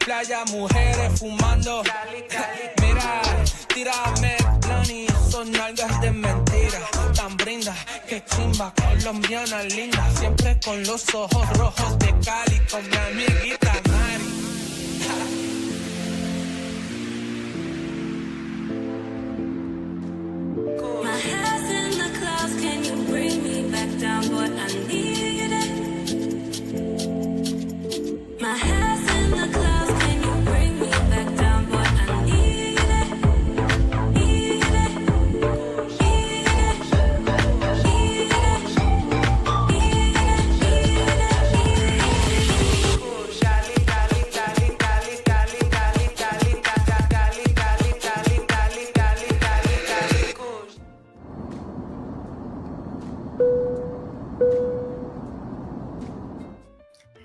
Playa, mujeres fumando. Mira, tírame plan y son nalgas de mentira. Tan brinda, que chimba, colombiana linda. Siempre con los ojos rojos de Cali, con mi amiguita Mari. My head's in the clouds, can you bring me back down, boy? I need it. My head's in the clouds, can you bring me back down, boy? I need it. Need it. Need it. Need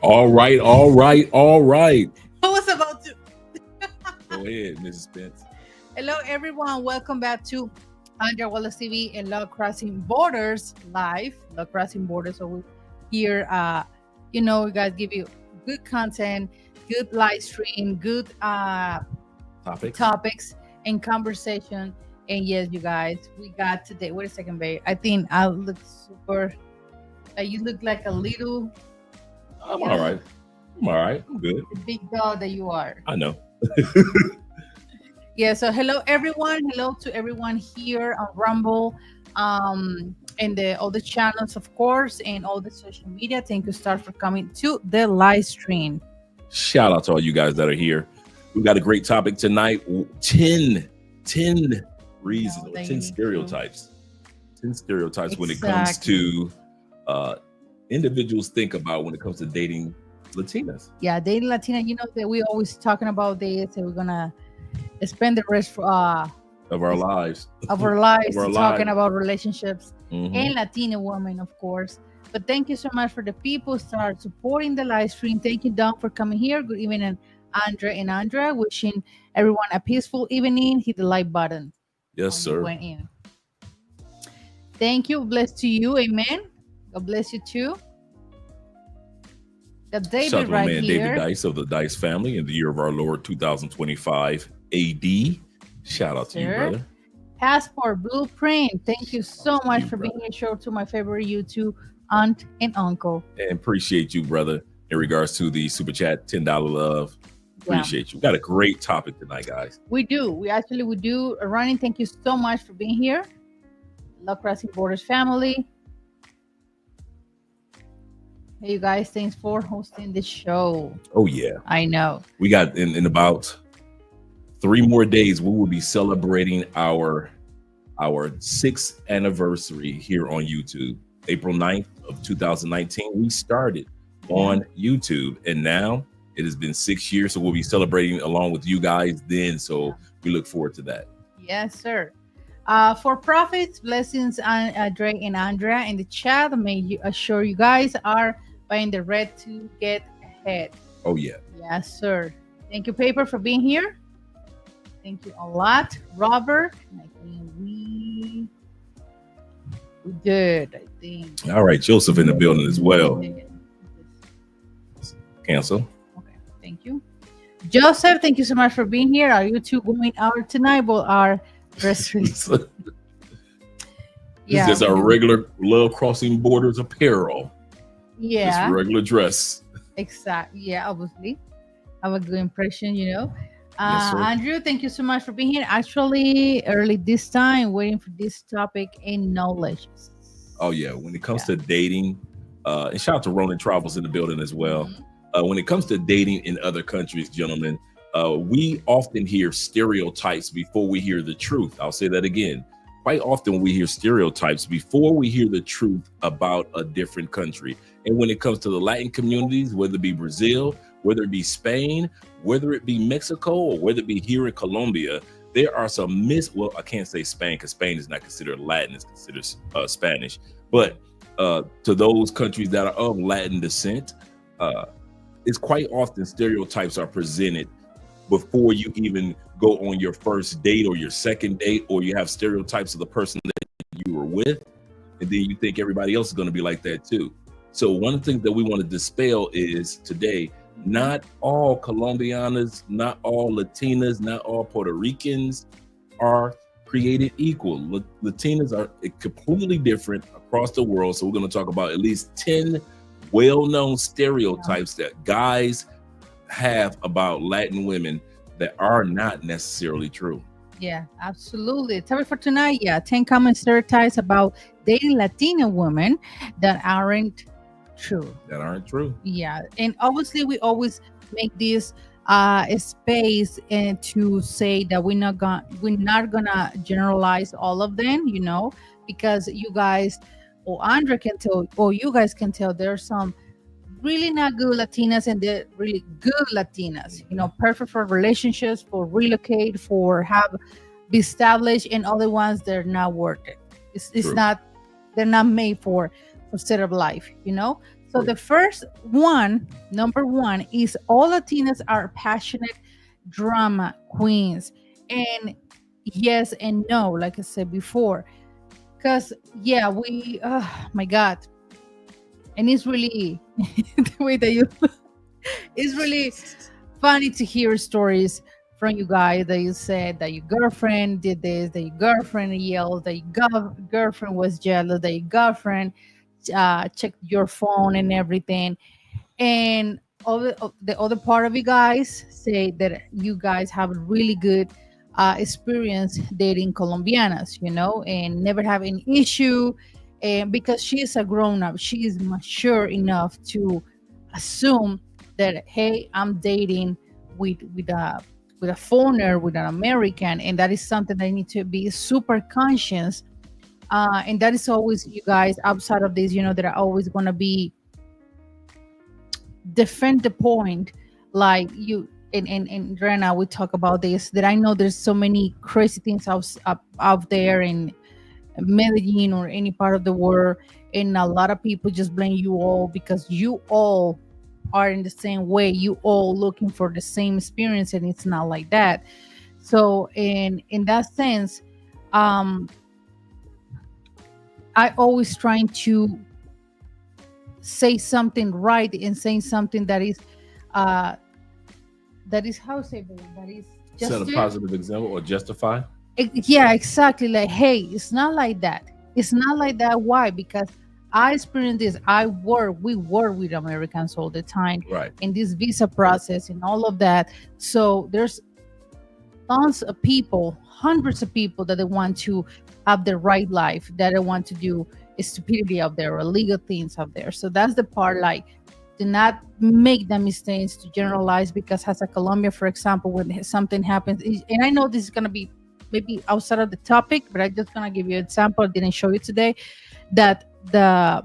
All right. I was about to. Go ahead, Mrs. Spence. Hello, everyone. Welcome back to Andrea Wallace TV and Love Crossing Borders live. Love Crossing Borders. So we're here, we guys give you good content, good live stream, good topics and conversation. And yes, you guys, we got today. Wait a second, babe. I think I look super. You look like a little. I'm all right. I'm good. The big dog that you are. I know. Yeah, so hello everyone. Hello to everyone here on Rumble, and all the channels, of course, and all the social media. Thank you, Star, for coming to the live stream. Shout out to all you guys that are here. We've got a great topic tonight. 10 reasons, or 10 stereotypes. 10 stereotypes when it comes to individuals think about when it comes to dating Latinas. Yeah, dating Latina. You know that we always talking about this, and we're gonna spend the rest of our lives talking about relationships and Latina women, of course. But thank you so much for the people start supporting the live stream. Thank you, Don, for coming here. Good evening, Andre and Andrea. Wishing everyone a peaceful evening. Hit the like button. Yes, sir. Went in. Thank you. Bless to you. Amen. God bless you too. Got David Shout out to right my man, here. David Dice of the Dice family in the year of our Lord 2025 AD. Shout out to you, brother. Passport Blueprint. Thank you so much for being here. Show to my favorite YouTube aunt and uncle. And appreciate you, brother. In regards to the super chat, $10 love. Appreciate you. Got a great topic tonight, guys. We do. We do. Running. Thank you so much for being here. Love Crossing Borders family. Hey, you guys, thanks for hosting the show. Oh, yeah. I know. We got in about 3 more days, we will be celebrating our 6th anniversary here on YouTube. April 9th of 2019, we started on YouTube, and now it has been 6 years, so we'll be celebrating along with you guys then, so we look forward to that. Yes, sir. For profits, blessings, Dre and Andrea in the chat. May you assure you guys are buying the red to get ahead. Oh, yeah. Yes, sir. Thank you, Paper, for being here. Thank you a lot, Robert. I think we did. I think. All right, Joseph in the building as well. Cancel. Okay, thank you, Joseph. Thank you so much for being here. Are you two going out tonight? But our dress release. Yeah, this is our regular Love Crossing Borders apparel. Yeah, just regular dress. Exactly. Yeah, obviously. have a good impression, you know. Yes, sir. Andrew, thank you so much for being here. Actually, early this time, waiting for this topic in knowledge. Oh yeah, when it comes Yeah. to dating, and shout out to Ronan Travels in the building as well. Mhm. When it comes to dating in other countries, gentlemen, we often hear stereotypes before we hear the truth. I'll say that again. Quite often we hear stereotypes before we hear the truth about a different country. And when it comes to the Latin communities, whether it be Brazil, whether it be Spain, whether it be Mexico, or whether it be here in Colombia, there are some well, I can't say Spain because Spain is not considered Latin, it's considered Spanish. But to those countries that are of Latin descent, it's quite often stereotypes are presented before you even go on your first date or your second date, or you have stereotypes of the person that you were with, and then you think everybody else is going to be like that too. So one of the things that we want to dispel is today, not all Colombianas, not all Latinas, not all Puerto Ricans are created equal. Latinas are completely different across the world. So we're going to talk about at least 10 well-known stereotypes that guys have about Latin women that are not necessarily true. Yeah, absolutely. Topic for tonight, yeah, 10 common stereotypes about dating Latina women that aren't true. That aren't true. Yeah, and obviously we always make this space and to say that we're not gonna generalize all of them, you know, because you guys or Andrea can tell, or you guys can tell, there's some really not good Latinas and they're really good Latinas, you know, perfect for relationships, for relocate, for have be established, and other ones they're not worth it. It's True. not, they're not made for set of life, you know. So True. the first one, number one, is all Latinas are passionate drama queens. And yes and no, like I said before. Because yeah, we my God. And it's really the way that you it's really funny to hear stories from you guys that you said that your girlfriend did this, that your girlfriend yelled, that your girlfriend was jealous, that your girlfriend checked your phone and everything. And the other part of you guys say that you guys have a really good experience dating Colombianas, you know, and never have an issue. And because she is a grown up, she is mature enough to assume that, hey, I'm dating with a foreigner, with an American, and that is something that I need to be super conscious. And that is always you guys outside of this, you know, that are always gonna be defend the point, like you and Rena, we talk about this, that I know there's so many crazy things out there in Medellin or any part of the world, and a lot of people just blame you all because you all are in the same way, you all looking for the same experience, and it's not like that. So in that sense, I always trying to say something right and saying something that is how to say that is just Set a positive example or justify. yeah, exactly, like, hey, it's not like that, it's not like that. Why? Because I experienced this. We work with Americans all the time, Right. in this visa process and all of that. So there's tons of people, hundreds of people that they want to have the right life, that they want to do stupidity out there, illegal things out there. So that's the part, like, do not make the mistakes to generalize, because as a Colombia, for example, when something happens, and I know this is going to be maybe outside of the topic, but I'm just going to give you an example. I didn't show you today that the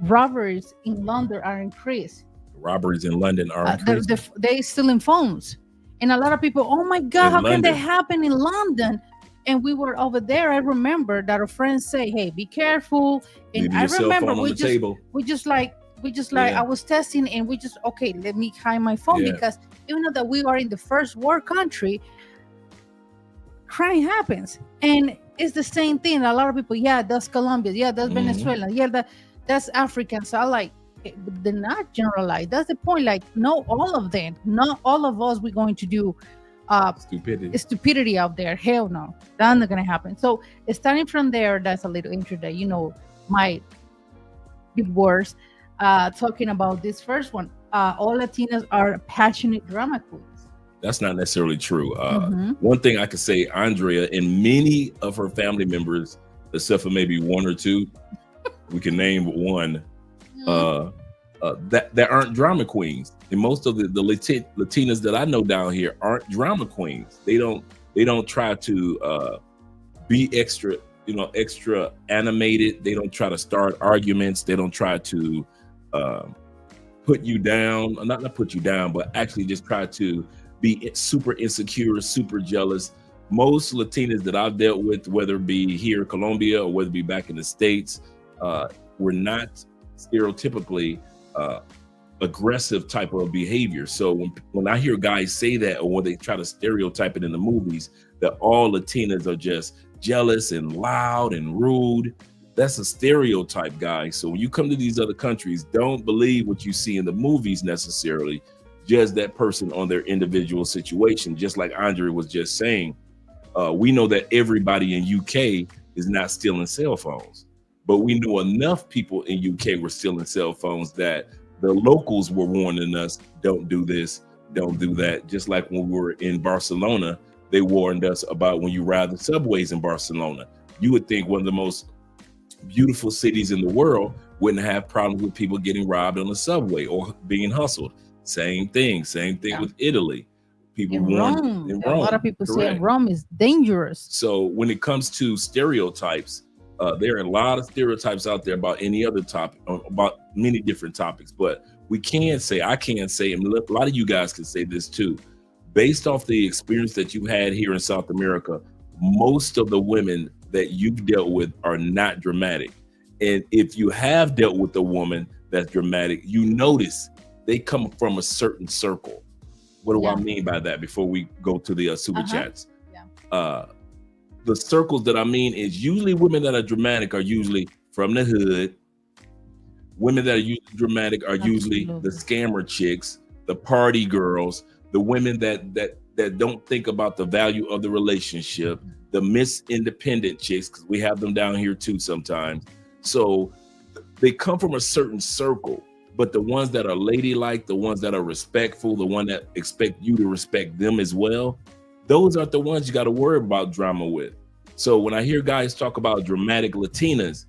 robberies in London are increased. Robberies in London are increased. They stealing phones. And a lot of people, oh my God, how can that happen in London? And we were over there. I remember that our friends say, hey, be careful. And I remember we just like, I was testing, and we just, okay, let me hide my phone, because even though that we are in the first world country, crime happens. And it's the same thing. A lot of people, yeah, that's Colombia, yeah, that's Venezuela, yeah, that's African. So I like, they're not generalized. That's the point. Like, no, all of them, not all of us, we're going to do stupidity out there. Hell no, that's not gonna happen. So starting from there, that's a little intro that, you know, my big words, talking about this first one. all Latinas are passionate drama queens. That's not necessarily true. One thing I could say, Andrea and many of her family members, except for maybe one or two, we can name one, that aren't drama queens. And most of the Latinas that I know down here aren't drama queens. They don't try to be extra animated. They don't try to start arguments. They don't try to put you down, not put you down, but actually just try to be super insecure, super jealous. Most Latinas that I've dealt with, whether it be here in Colombia or whether it be back in the States, were not stereotypically aggressive type of behavior. So when I hear guys say that, or when they try to stereotype it in the movies, that all Latinas are just jealous and loud and rude, that's a stereotype, guys. So when you come to these other countries, don't believe what you see in the movies necessarily. Judge that person on their individual situation. Just like Andre was just saying, we know that everybody in UK is not stealing cell phones, but we know enough people in UK were stealing cell phones that the locals were warning us, don't do this, don't do that. Just like when we were in Barcelona, they warned us about when you ride the subways in Barcelona. You would think one of the most beautiful cities in the world wouldn't have problems with people getting robbed on the subway or being hustled. Same thing with Italy. People in Rome. In A Rome. lot of people Correct. say Rome is dangerous. So when it comes to stereotypes, there are a lot of stereotypes out there about any other topic, about many different topics. But I can say, and a lot of you guys can say this too, based off the experience that you had here in South America, most of the women that you've dealt with are not dramatic. And if you have dealt with a woman that's dramatic, you notice they come from a certain circle. What do I mean by that before we go to the super chats? The circles that I mean is usually women that are dramatic are usually from the hood. Women that are usually dramatic are usually the scammer chicks, the party girls, the women that don't think about the value of the relationship, the Miss Independent chicks, because we have them down here too sometimes. So they come from a certain circle, but the ones that are ladylike, the ones that are respectful, the one that expect you to respect them as well, those aren't the ones you got to worry about drama with. So when I hear guys talk about dramatic Latinas,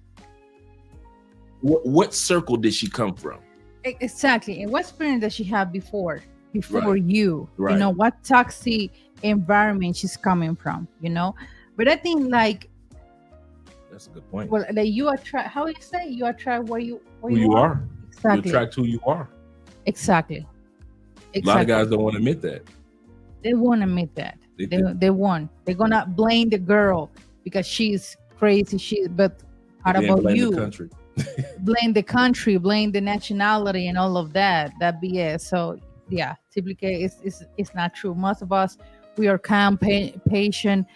what circle did she come from? Exactly. And what experience does she have before Right. you? Right. You know, what toxic environment she's coming from, you know? But I think That's a good point. well, like you attract, how you say, you attract who you are. Exactly. You attract who you are. Exactly. A lot of guys don't want to admit that. They won't admit that. They won't. They're gonna blame the girl because she's crazy. But how about blame you? The country. Blame the country, blame the nationality, and all of that BS. So yeah, typically it's not true. Most of us, we are calm, patient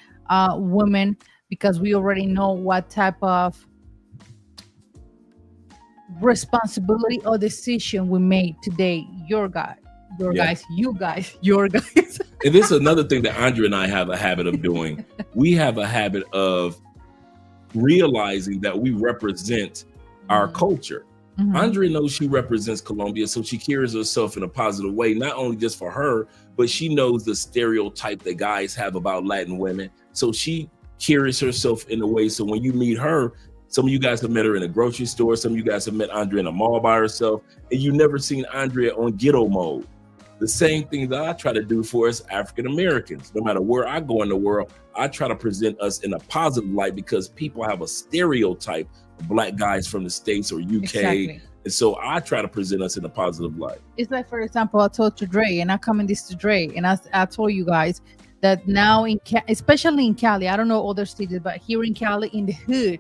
women because we already know what type of responsibility or decision we made today. You guys. And this is another thing that Andrea and I have a habit of doing. We have a habit of realizing that we represent our culture. Andrea knows she represents Colombia, so she carries herself in a positive way, not only just for her, but she knows the stereotype that guys have about Latin women. So she carries herself in a way, so when you meet her, some of you guys have met her in a grocery store, some of you guys have met Andrea in a mall by herself, and you've never seen Andrea on ghetto mode. The same thing that I try to do for us African Americans. No matter where I go in the world, I try to present us in a positive light because people have a stereotype of Black guys from the States or UK. Exactly. And so I try to present us in a positive light. It's like, for example, I told to Dre, and I come in this to Dre, and I told you guys that now especially in Cali, I don't know other cities, but here in Cali, in the hood,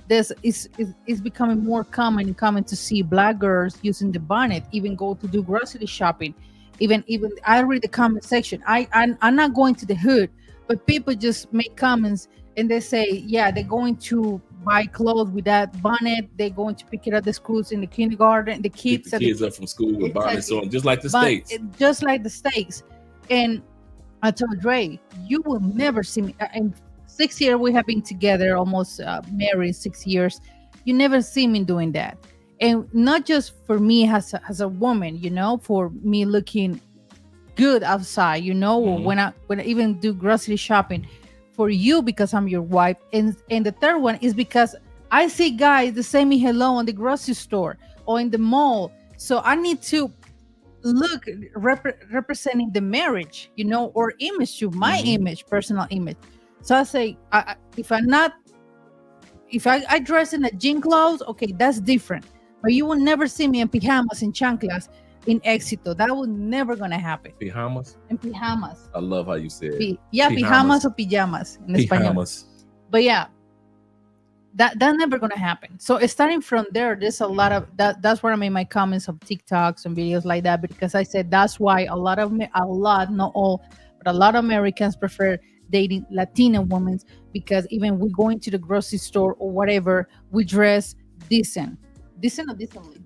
it's becoming more common to see Black girls using the bonnet, even go to do grocery shopping. Even I read the comment section. I'm not going to the hood, but people just make comments and they say, yeah, they're going to buy clothes with that bonnet. They're going to pick it up the schools in the kindergarten. The kids up from school with bonnets on, just like the States. Just like the States. And I told Dre, you will never see me. In 6 years we have been together, almost married 6 years. You never see me doing that. And not just for me as a woman, for me looking good outside, or when I even do grocery shopping for you because I'm your wife. And the third one is because I see guys that say me hello on the grocery store or in the mall. So I need to look representing the marriage, or image to my image, personal image. So I say, if I dress in a jean clothes, okay, that's different. But you will never see me in pajamas and chanclas in Éxito. That will never gonna happen. Pajamas? In pajamas. I love how you said pajamas or pajamas in español. Pajamas. But yeah, that's never gonna happen. So starting from there, there's a lot of that. That's where I made my comments of TikToks and videos like that, because I said that's why not all, but a lot of Americans prefer dating Latina women, because even we going to the grocery store or whatever, we dress decent or decently.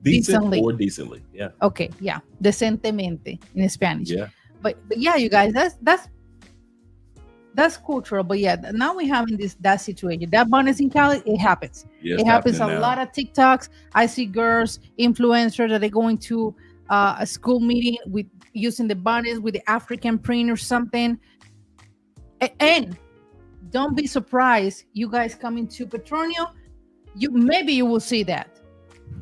Decently or decently. Yeah. Okay. Yeah. Decentemente in Spanish. Yeah. But yeah, you guys, that's cultural. But yeah, now we're having that situation. That bonus in Cali, it happens. Yeah, it happens a now. lot of TikToks. I see girls, influencers that are going to a school meeting with using the bonus with the African print or something. And don't be surprised, you guys coming to Petronio, maybe you will see that.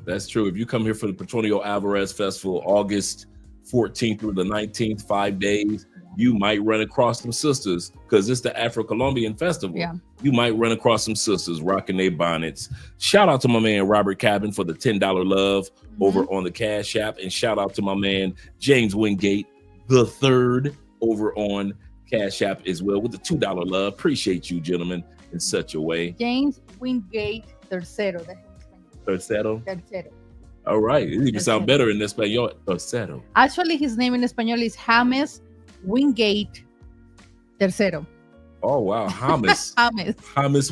That's true. If you come here for the Petronio Alvarez Festival, August 14th through the 19th, 5 days, you might run across some sisters, because it's the Afro-Colombian Festival. Yeah. You might run across some sisters rocking their bonnets. Shout out to my man Robert Cabin for the $10 love over on the Cash App, and shout out to my man James Wingate the third over on Cash App as well with the $2 love. Appreciate you, gentlemen, in such a way. James Wingate Tercero. Tercero. Tercero. All right. It even sounds better in Espanol. Tercero. Actually, his name in Espanol is James Wingate Tercero. Oh, wow. James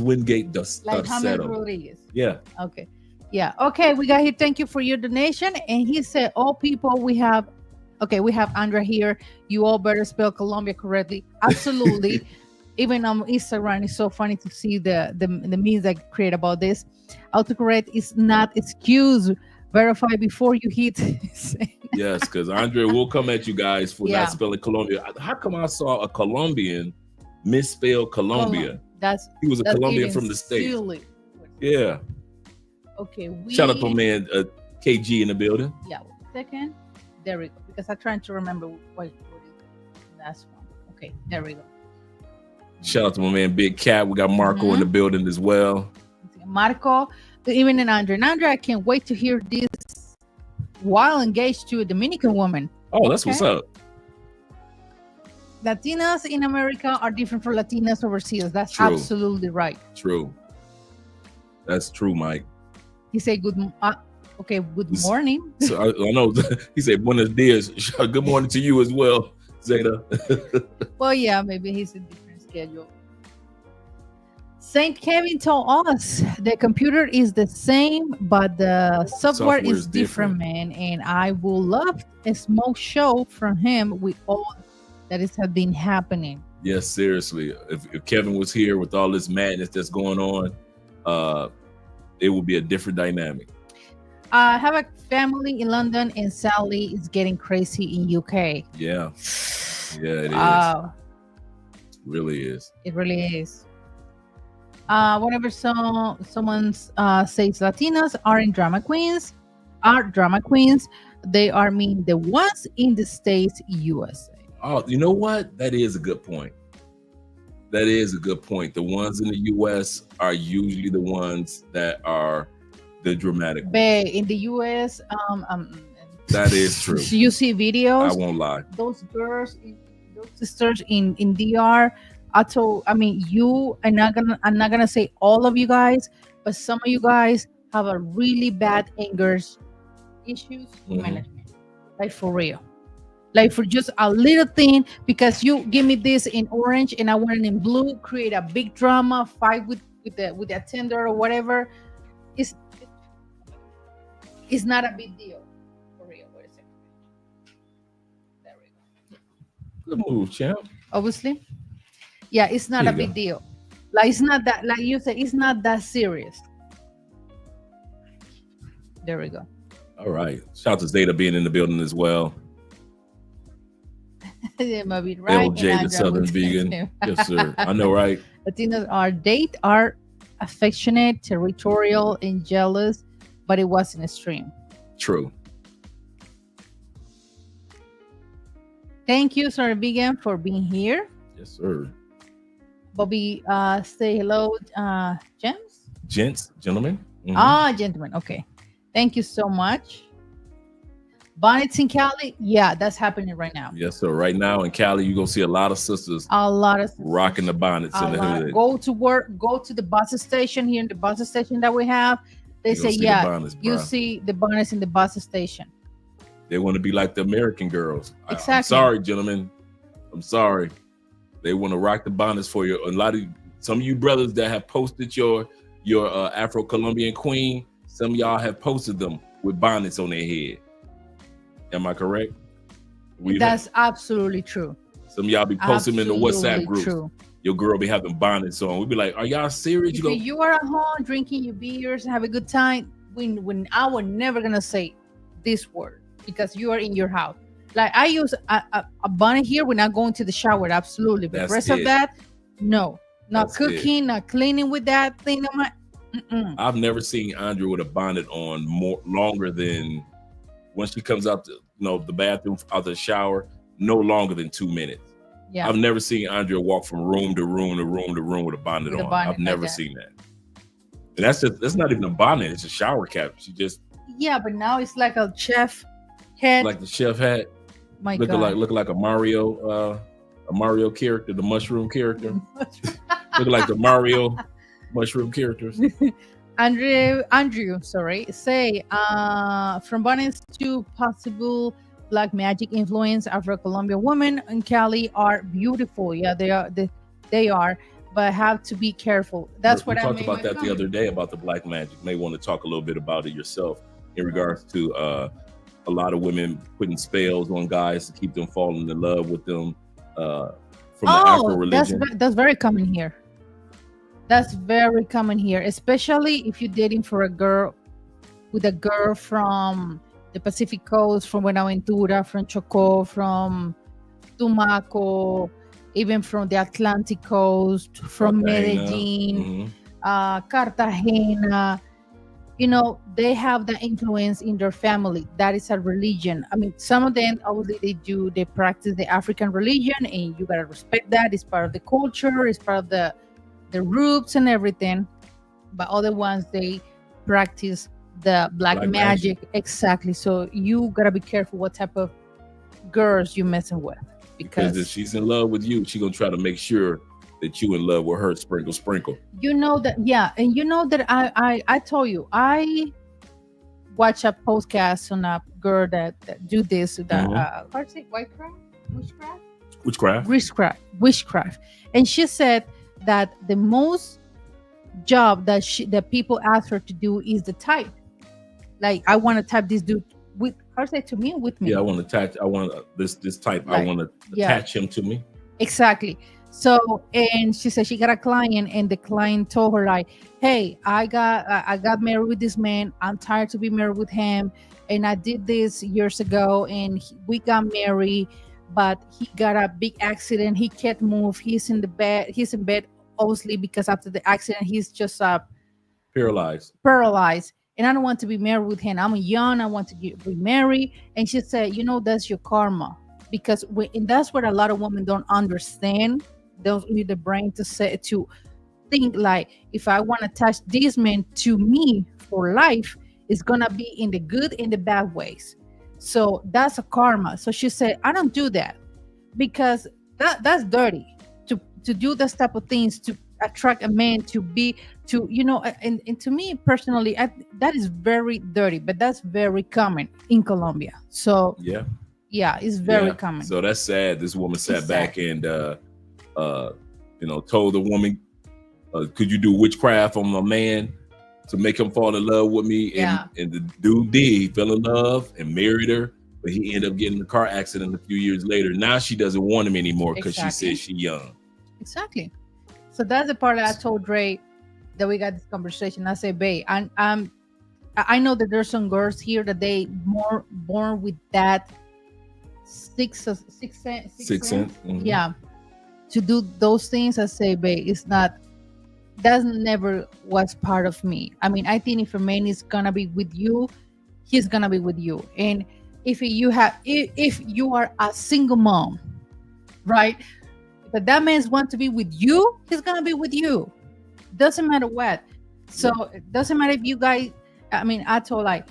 Wingate Tercero. Like James Rodriguez. Yeah. Okay. Yeah. Okay. We got here. Thank you for your donation. And he said, all people we have Andrea here. You all better spell Colombia correctly. Absolutely. Even on Instagram, it's so funny to see the memes that create about this. Autocorrect is not excuse. Verify before you hit. Yes, because Andrea will come at you guys for not spelling Colombia. How come I saw a Colombian misspell Colombia? He was a Colombian from the States. Yeah. Okay. Shout out to my man KG in the building. Yeah. 1 second. There we go. Because I'm trying to remember what is the last one. Okay, there we go. Shout out to my man Big Cat. We got Marco in the building as well. Marco, even in Andrea. And Andrea, I can't wait to hear this while engaged to a Dominican woman. Oh, that's what's up. Latinas in America are different from Latinas overseas. That's true. Absolutely right. True. That's true, Mike. He said good morning. So I know he said buenos dias. Good morning to you as well, Zeta. Well, yeah, maybe he's a different schedule. Saint Kevin told us the computer is the same, but the software is different, man. And I would love a small show from him with all that has been happening. Yes, seriously. If Kevin was here with all this madness that's going on, it would be a different dynamic. I have a family in London, and Sally is getting crazy in UK. Yeah, it is. It really is. It really is. Whenever someone says Latinas are drama queens, they are mean the ones in the States, USA. Oh, you know what? That is a good point. The ones in the US are usually the ones that are the dramatic ones. In the US, that is true. You see videos. I won't lie. Those girls, those sisters in DR. I'm not gonna say all of you guys, but some of you guys have a really bad anger issues management, like for real, like for just a little thing, because you give me this in orange and I want it in blue, create a big drama, fight with the attender or whatever. It's not a big deal, for real. Wait a second. There we go. Good move, champ. Obviously. Yeah, it's not a big deal. Like, it's not that, like you said, it's not that serious. There we go. All right. Shout out to Zeta being in the building as well. It might be right. LJ, the Southern Vegan. Yes, sir. I know, right? Latinas are affectionate, territorial, and jealous, but it wasn't extreme. True. Thank you, Southern Vegan, for being here. Yes, sir. Bobby, say hello, Gems? Gentlemen. Gentlemen. Okay. Thank you so much. Bonnets in Cali? Yeah, that's happening right now. Yes, sir. Right now in Cali, you're going to see a lot of sisters rocking the bonnets in the hood. Go to work, go to the bus station here in the bus station that we have. They say, you see the bonnets in the bus station. They want to be like the American girls. Exactly. I'm sorry, gentlemen. I'm sorry. They want to rock the bonnets for you. Some of you brothers that have posted your Afro-Colombian queen, some of y'all have posted them with bonnets on their head. Am I correct? That's absolutely true. Some of y'all be posting them in the WhatsApp groups. True. Your girl be having bonnets on. We be like, are y'all serious? If you are at home drinking your beers and have a good time, when I was never gonna say this word because you are in your house. Like I use a bonnet here when I go into the shower, absolutely. But the rest of that, no. Not cooking, not cleaning with that thing. I've never seen Andrea with a bonnet on longer than when she comes out the bathroom, out the shower, no longer than 2 minutes. Yeah. I've never seen Andrea walk from room to room to room to room with a bonnet on. I've never seen that. And that's not even a bonnet, it's a shower cap. She just but now it's like a chef hat. Like the chef hat. Looking like a Mario character, the mushroom character. Looking like the Mario mushroom characters. Andrew, say from bonnets to possible black magic influence, Afro-Colombian women in Cali are beautiful. Yeah, they are, but have to be careful. That's what I talked about that the other day about the black magic. You may want to talk a little bit about it yourself in regards to a lot of women putting spells on guys to keep them falling in love with them from the Afro religion. That's very common here. That's very common here, especially if you're dating for a girl from the Pacific Coast, from Buenaventura, from Chocó, from Tumaco, even from the Atlantic Coast, from Medellin, Cartagena. They have the influence in their family. That is a religion. I mean, some of them, obviously, they practice the African religion, and you gotta respect that. It's part of the culture. It's part of the roots and everything. But other ones, they practice the black magic. Exactly. So you gotta be careful what type of girls you messing with, because if she's in love with you, she's gonna try to make sure that you in love with her. Sprinkle. You know that, and you know that I told you I watch a podcast on a girl that do this. How to say witchcraft, and she said that the most job that people ask her to do is the type. Like, I want to type this dude with, how to say, to me, with me. Yeah, I want to attach. I want this type. Like, I want to attach him to me. Exactly. So, and she said she got a client, and the client told her, like, hey, I got married with this man. I'm tired to be married with him. And I did this years ago, and we got married, but he got a big accident. He can't move. He's in bed, obviously, because after the accident, he's just paralyzed. And I don't want to be married with him. I'm young. I want to be married. And she said, that's your karma. Because and that's what a lot of women don't understand. They don't need the brain to think, like, if I want to attach this man to me for life, it's going to be in the good and the bad ways. So that's a karma. So she said, I don't do that, because that's dirty to do this type of things, to attract a man and to me personally, that is very dirty, but that's very common in Colombia. So yeah, it's very common. So that's sad. This woman sat back and told the woman, could you do witchcraft on my man to make him fall in love with me? And the dude did. He fell in love and married her, but he ended up getting in a car accident a few years later. Now she doesn't want him anymore because she says she's young. Exactly. So that's the part that I told Dre that we got this conversation. I said, babe, I know that there's some girls here that they more born with that sixth sense. Mm-hmm. Yeah, to do those things. I say, babe, it's not. That never was part of me. I mean, I think if a man is gonna be with you, he's gonna be with you. And if you are a single mom, right? But that man wants to be with you, he's gonna be with you. Doesn't matter what. So it doesn't matter if you guys. I mean, I told like,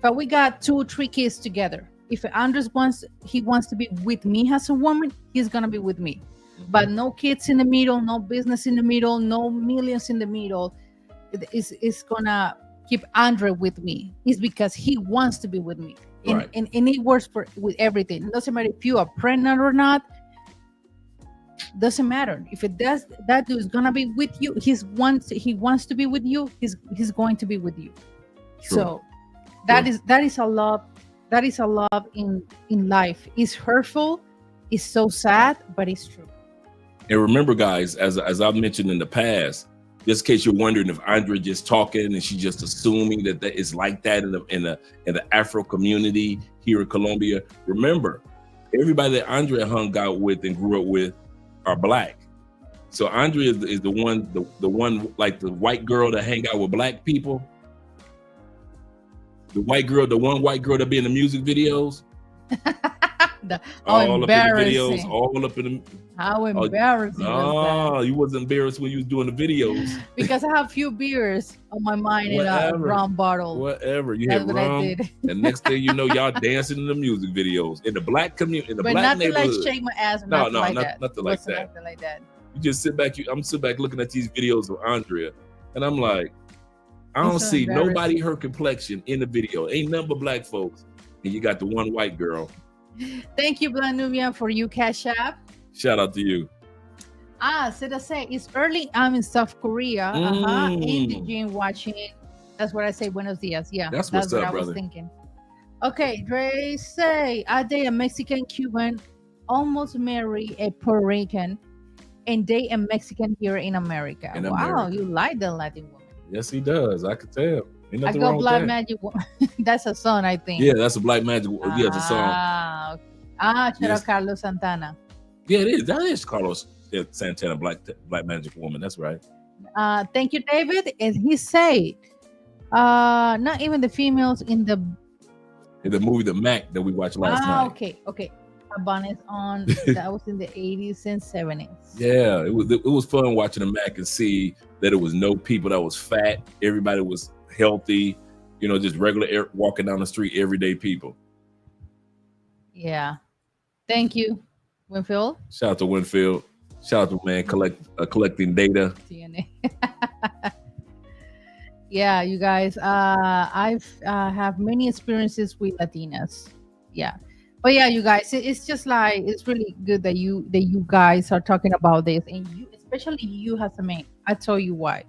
but we got 2 or 3 kids together. If Andres wants to be with me as a woman, he's gonna be with me. But no kids in the middle, no business in the middle, no millions in the middle. It's gonna keep Andre with me. It's because he wants to be with me. Right. And it works with everything. It doesn't matter if you are pregnant or not. Doesn't matter. If it does, that dude is gonna be with you. He wants to be with you. He's going to be with you. True. So that is a love. That is a love in life. It's hurtful. It's so sad, but it's true. And remember, guys, as I've mentioned in the past, just in case you're wondering if Andrea just talking and she's just assuming that it's like that in the Afro community here in Colombia. Remember, everybody that Andrea hung out with and grew up with are Black. So Andrea is the one like the white girl that hang out with Black people. The one white girl that be in the music videos. How embarrassing. All up in the. How embarrassing was that? You wasn't embarrassed when you was doing the videos. Because I have few beers on my mind in a rum bottle. Whatever. You had rum. And next thing you know, y'all dancing in the music videos. In the Black community, in the Black neighborhood. But nothing like shake my ass. Nothing like that. Nothing like that. You just sit back. I'm sitting back looking at these videos of Andrea. And I'm like, I don't see nobody her complexion in the video. Ain't nothing but Black folks. And you got the one white girl. Thank you, Black Nubian, for you Cash App. Shout out to you. Seda say it's early. I'm in South Korea. In the gym watching it. That's what I say. Buenos dias. Yeah, that's what brother. I was thinking. Okay, Dre say I date a Mexican Cuban, almost marry a Puerto Rican, and date a Mexican here in America. Wow, you like the Latin woman. Yes, he does. I could tell. Ain't I go Black Magic. That's a song, I think. Yeah, that's a Black Magic. Yeah, it's a song. Shout out Carlos Santana. Yeah, it is. That is Carlos Santana, Black Magic Woman. That's right. Thank you, David. And he said, not even the females in the movie The Mac that we watched last night. Okay. Bonnet on that was in the 80s and 70s. Yeah, it was fun watching The Mac and see that it was no people that was fat. Everybody was healthy, just regular walking down the street, everyday people. Yeah. Thank you, Winfield. Shout out to Winfield. Shout out to man collecting data. DNA. Yeah, you guys. I've have many experiences with Latinas. Yeah. But yeah, you guys, it's just like it's really good that you guys are talking about this, and you, especially you as a man. I tell you why,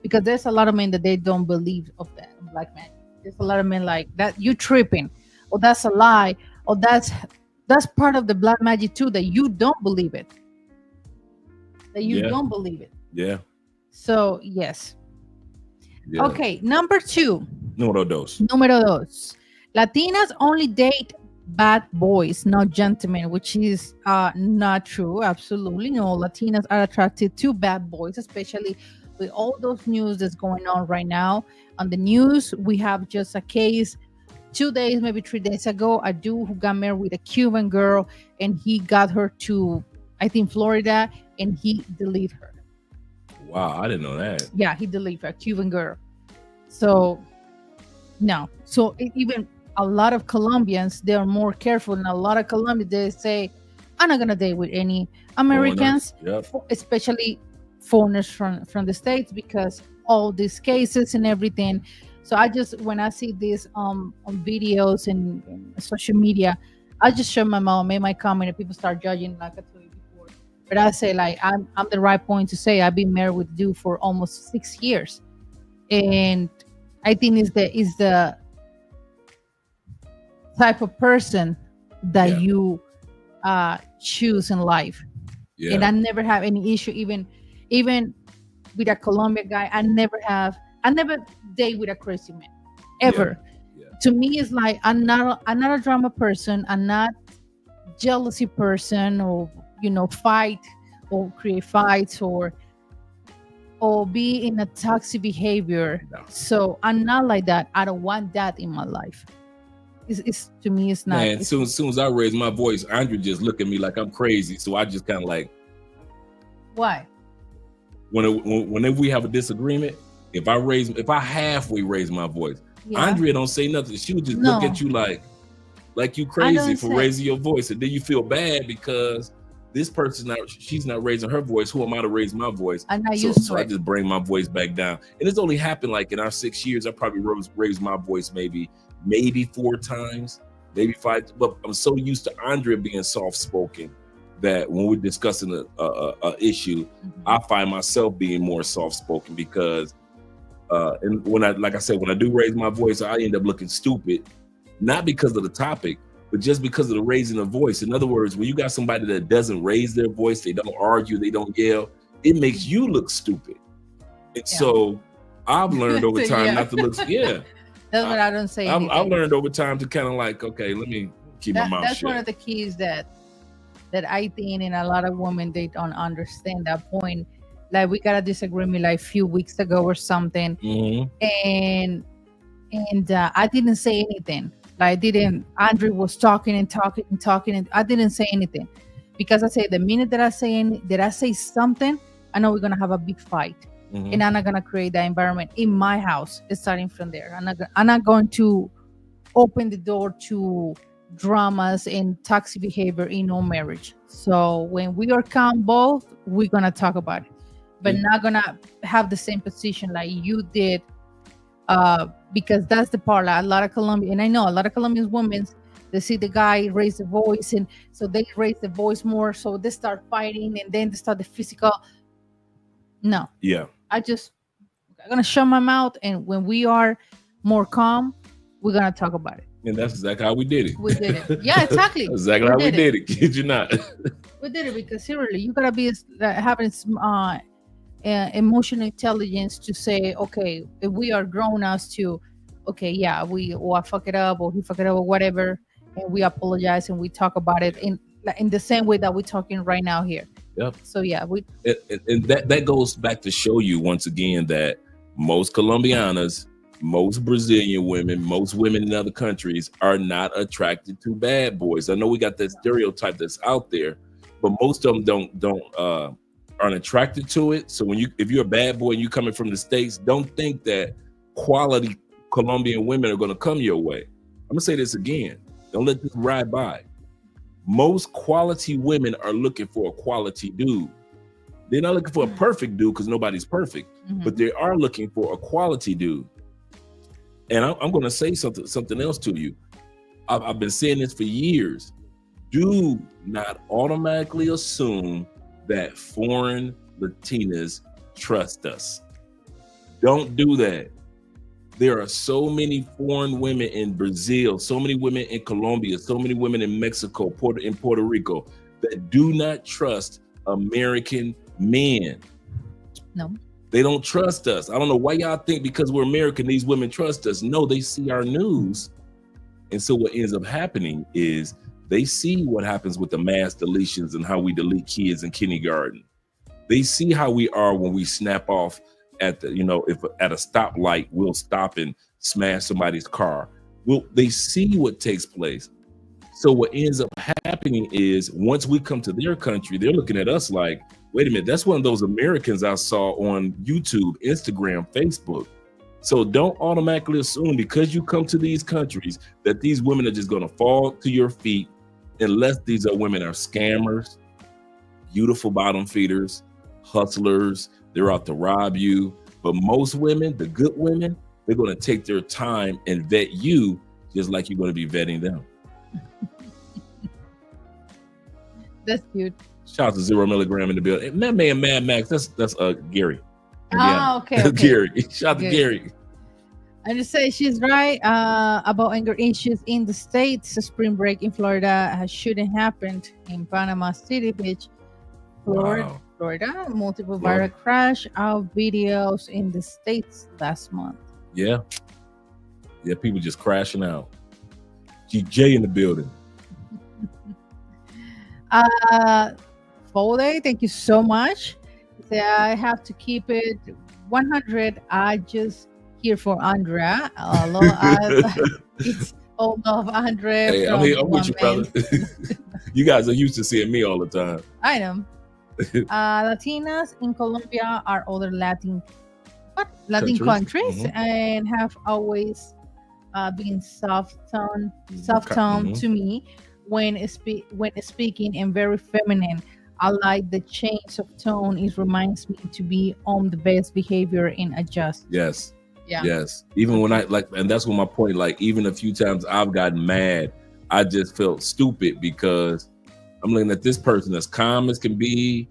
because there's a lot of men that they don't believe of that Black man. There's a lot of men like that. You tripping, or that's a lie, or that's part of the Black magic too. That you don't believe it. Don't believe it. Yeah. So yes. Yeah. Okay, number 2. Número dos. Latinas only date bad boys, not gentlemen, which is not true. Absolutely no. Latinas are attracted to bad boys, especially with all those news that's going on right now. On the news, we have just a case 2 days, maybe 3 days ago, a dude who got married with a Cuban girl, and he got her to, I think, Florida, and he deleted her. Wow, I didn't know that. Yeah, he deleted her, a Cuban girl. So no. So even a lot of Colombians, they are more careful, and a lot of Colombians, they say, I'm not gonna date with any Americans, especially foreigners from the States, because all these cases and everything. So when I see this on videos and social media, I just show my mom, make my comment, and people start judging, like I told you before. But I say, like, I'm the right point to say I've been married with you for almost 6 years, and I think is the type of person that you choose in life. Yeah. And I never have any issue, even with a Colombian guy. I never date with a crazy man. ever. Yeah. To me, it's like I'm not a drama person. I'm not jealousy person, or fight or create fights or be in a toxic behavior. No. So I'm not like that. I don't want that in my life. It's to me, it's not. Man, as soon as I raise my voice, Andre just look at me like I'm crazy. So I just kind of like, Why? Whenever we have a disagreement, if I halfway raise my voice, Yeah. Andrea don't say nothing. She would just look at you like you crazy for raising your voice, and then you feel bad because this she's not raising her voice. Who am I to raise my voice? I'm not so used to so it. I just bring my voice back down, and it's only happened like in our 6 years. I probably raised my voice maybe 4 times, maybe 5. But I'm so used to Andrea being soft spoken that when we're discussing a issue, I find myself being more soft spoken because and when I do raise my voice, I end up looking stupid, not because of the topic, but just because of the raising of voice. In other words, when you got somebody that doesn't raise their voice, they don't argue, they don't yell, it makes you look stupid. And so I've learned over time not to look. Yeah, that's what I don't say. I've learned over time to kind of like, okay, let me keep my mouth shut. That's one of the keys that I think, and a lot of women, they don't understand that point. Like, we got a disagreement like a few weeks ago or something, and I didn't say anything. Like, Andrew was talking and I didn't say anything because I say the minute that I say something, I know we're gonna have a big fight, and I'm not gonna create that environment in my house. It's starting from there. I'm not going to open the door to dramas and toxic behavior in our marriage. So when we are calm, both, we're gonna talk about it, but not gonna have the same position like you did. Because that's the part. Like, a lot of Colombian, and I know a lot of Colombian women, they see the guy raise the voice, and so they raise the voice more, so they start fighting, and then they start the physical. No. Yeah. I'm gonna shut my mouth, and when we are more calm, we're gonna talk about it. And that's exactly how we did it. We did it. Yeah, exactly. That's exactly how we did it. Kid you not. We did it because seriously, you gotta be having emotional intelligence to say, okay, if we are grown ups to, okay, yeah, I fuck it up, or he fuck it up, or whatever, and we apologize and we talk about it in the same way that we're talking right now here. Yep. So yeah, and that goes back to show you once again that most Colombianas, most Brazilian women, most women in other countries are not attracted to bad boys. I know we got that stereotype that's out there, but most of them aren't attracted to it. So if you're a bad boy and you coming from the States, don't think that quality Colombian women are going to come your way. I'm gonna say this again. Don't let this ride by. Most quality women are looking for a quality dude. They're not looking for a perfect dude because nobody's perfect, but they are looking for a quality dude. And I'm going to say something else to you. I've been saying this for years. Do not automatically assume that foreign Latinas trust us. Don't do that. There are so many foreign women in Brazil, so many women in Colombia, so many women in Mexico, in Puerto Rico that do not trust American men. No. They don't trust us. I don't know why y'all think because we're American, these women trust us. No, they see our news. And so what ends up happening is they see what happens with the mass deletions and how we delete kids in kindergarten. They see how we are when we snap off if at a stoplight, we'll stop and smash somebody's car. They see what takes place. So what ends up happening is once we come to their country, they're looking at us like, wait a minute, that's one of those Americans I saw on YouTube, Instagram, Facebook. So don't automatically assume because you come to these countries that these women are just going to fall to your feet, unless these women are scammers, beautiful bottom feeders, hustlers. They're out to rob you. But most women, the good women, they're going to take their time and vet you just like you're going to be vetting them. That's cute. Shout out to 0 milligram in the building. And that man, Mad Max, that's Gary. Oh, okay. Gary. Shout out to Gary. I just say she's right about anger issues in the States. Spring break in Florida shouldn't happen in Panama City Beach, Florida. Wow. Florida, multiple viral crash of videos in the States last month. Yeah. Yeah, people just crashing out. GJ in the building. Foley, thank you so much. Say I have to keep it 100. I just here for Andrea. It's all of Andrea Hey, from I'm with you, brother. You guys are used to seeing me all the time. I know. Latinas in Colombia are other Latin countries Mhm. and have always been soft tone to me when speaking and very feminine. I like the change of tone. It reminds me to be on the best behavior and adjust. Yes. Yeah. Yes. Even when I like, and that's what my point, like, even a few times I've gotten mad, I just felt stupid because I'm looking at this person as calm as can be,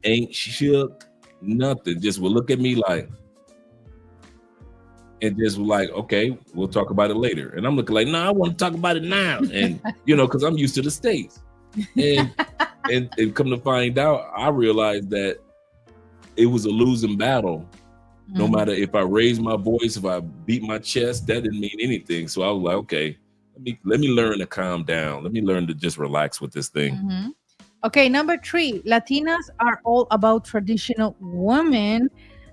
ain't shook, nothing. Just will look at me like, and just like, okay, we'll talk about it later. And I'm looking like, no, I want to talk about it now. And because I'm used to the States. And and come to find out, I realized that it was a losing battle. No matter if I raised my voice, if I beat my chest, that didn't mean anything. So I was like, okay, let me learn to calm down. Let me learn to just relax with this thing. Okay, number 3, Latinas are all about traditional women.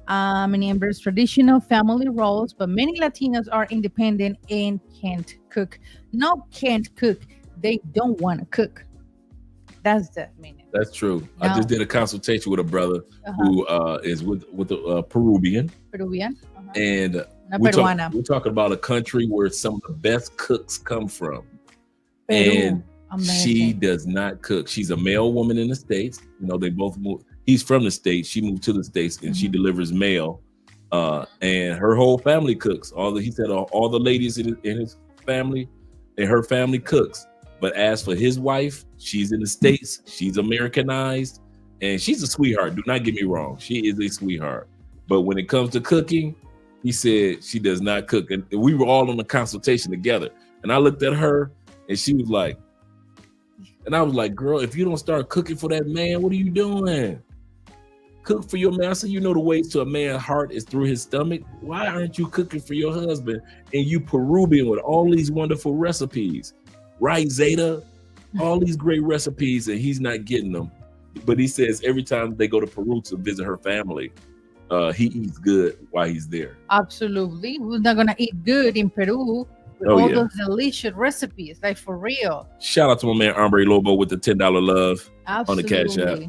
Many embrace traditional family roles, but many Latinas are independent and can't cook. No, can't cook. They don't want to cook. That's the meaning. That's true. No. I just did a consultation with a brother who is with a Peruvian. And we're talking about a country where some of the best cooks come from. Peru. And she does not cook. She's a male woman in the States. They both moved. He's from the States. She moved to the States, and she delivers mail. And her whole family cooks. He said all the ladies in his family and her family cooks. But as for his wife, she's in the States. She's Americanized, and she's a sweetheart. Do not get me wrong. She is a sweetheart. But when it comes to cooking, he said she does not cook. And we were all on a consultation together. And I looked at her, and she was like, and I was like, girl, if you don't start cooking for that man, what are you doing? Cook for your man. I said, the way to a man's heart is through his stomach. Why aren't you cooking for your husband? And you Peruvian with all these wonderful recipes. Right, Zeta? All these great recipes, and he's not getting them. But he says every time they go to Peru to visit her family, he eats good while he's there. Absolutely. Who's not going to eat good in Peru with all those delicious recipes? Like, for real. Shout out to my man, Hombre Lobo, with the $10 love on the Cash App.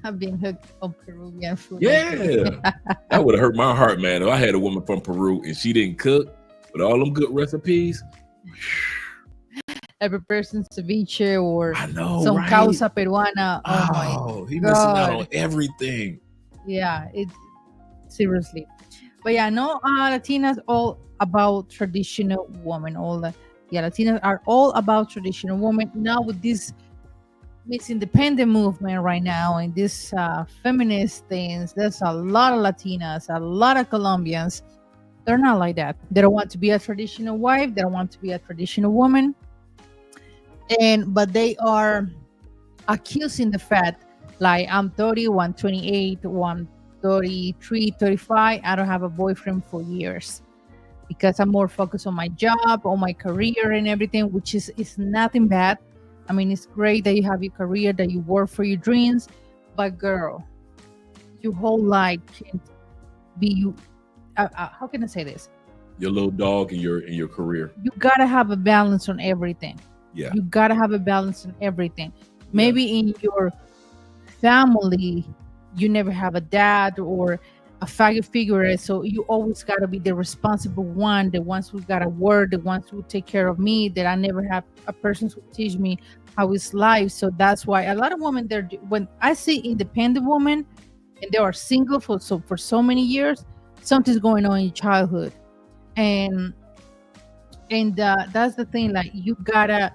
I've been hooked on Peruvian food. Yeah. That would have hurt my heart, man. If I had a woman from Peru and she didn't cook with all them good recipes. Every person's ceviche or some causa peruana. Oh, he missing out on everything. Yeah, seriously. But yeah, no, Latinas all about traditional women. Latinas are all about traditional women. Now with this Miss Independent movement right now and this feminist things, there's a lot of Latinas, a lot of Colombians. They're not like that. They don't want to be a traditional wife. They don't want to be a traditional woman. But they are accusing the fact, like, I'm 30, 128, 133, 35. I don't have a boyfriend for years because I'm more focused on my job, on my career and everything, which is nothing bad. I mean, it's great that you have your career, that you work for your dreams. But girl, your whole life can't be you. How can I say this? Your little dog in your career. You gotta have a balance on everything. Yeah. You gotta have a balance on everything. Maybe in your family, you never have a dad or a father figure, so you always gotta be the responsible one, the ones who gotta work, the ones who take care of me. That I never have a person who teach me how it's life. So that's why a lot of women, when I see independent women and they are single for so many years, something's going on in your childhood, and that's the thing. Like, you gotta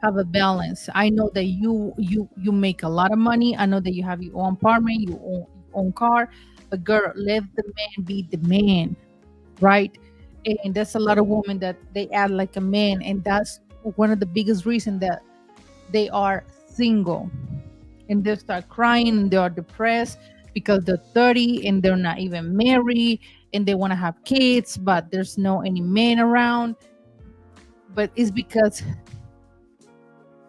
have a balance. I know that you make a lot of money. I know that you have your own apartment, your own car, but girl, let the man be the man, right? And that's a lot of women that they act like a man, and that's one of the biggest reasons that they are single, and they start crying and they are depressed because they're 30 and they're not even married and they want to have kids, but there's no any men around. But it's because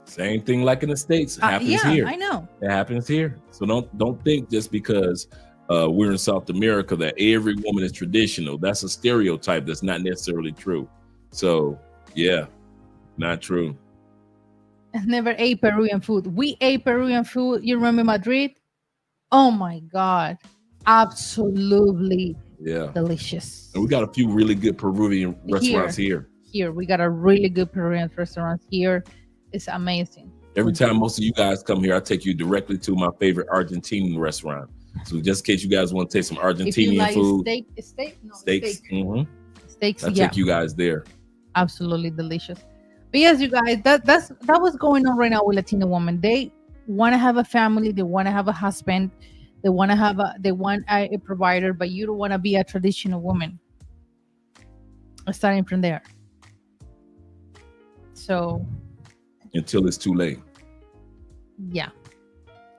same thing like in the States happens here. I know it happens here. So don't think just because we're in South America that every woman is traditional. That's a stereotype that's not necessarily true. So yeah, not true. I never ate Peruvian food. We ate Peruvian food. You remember Madrid? Oh my God. Absolutely delicious. And we got a few really good Peruvian restaurants here. Here, we got a really good Peruvian restaurant here. It's amazing. Every time most of you guys come here, I take you directly to my favorite Argentinian restaurant. So just in case you guys want to taste some Argentinian like food. Steaks. Mm-hmm. Steaks, I take you guys there. Absolutely delicious. But yes, you guys, that was going on right now with Latina women. They want to have a family, they want to have a husband, they want a provider, but you don't want to be a traditional woman. Starting from there. So until it's too late. Yeah.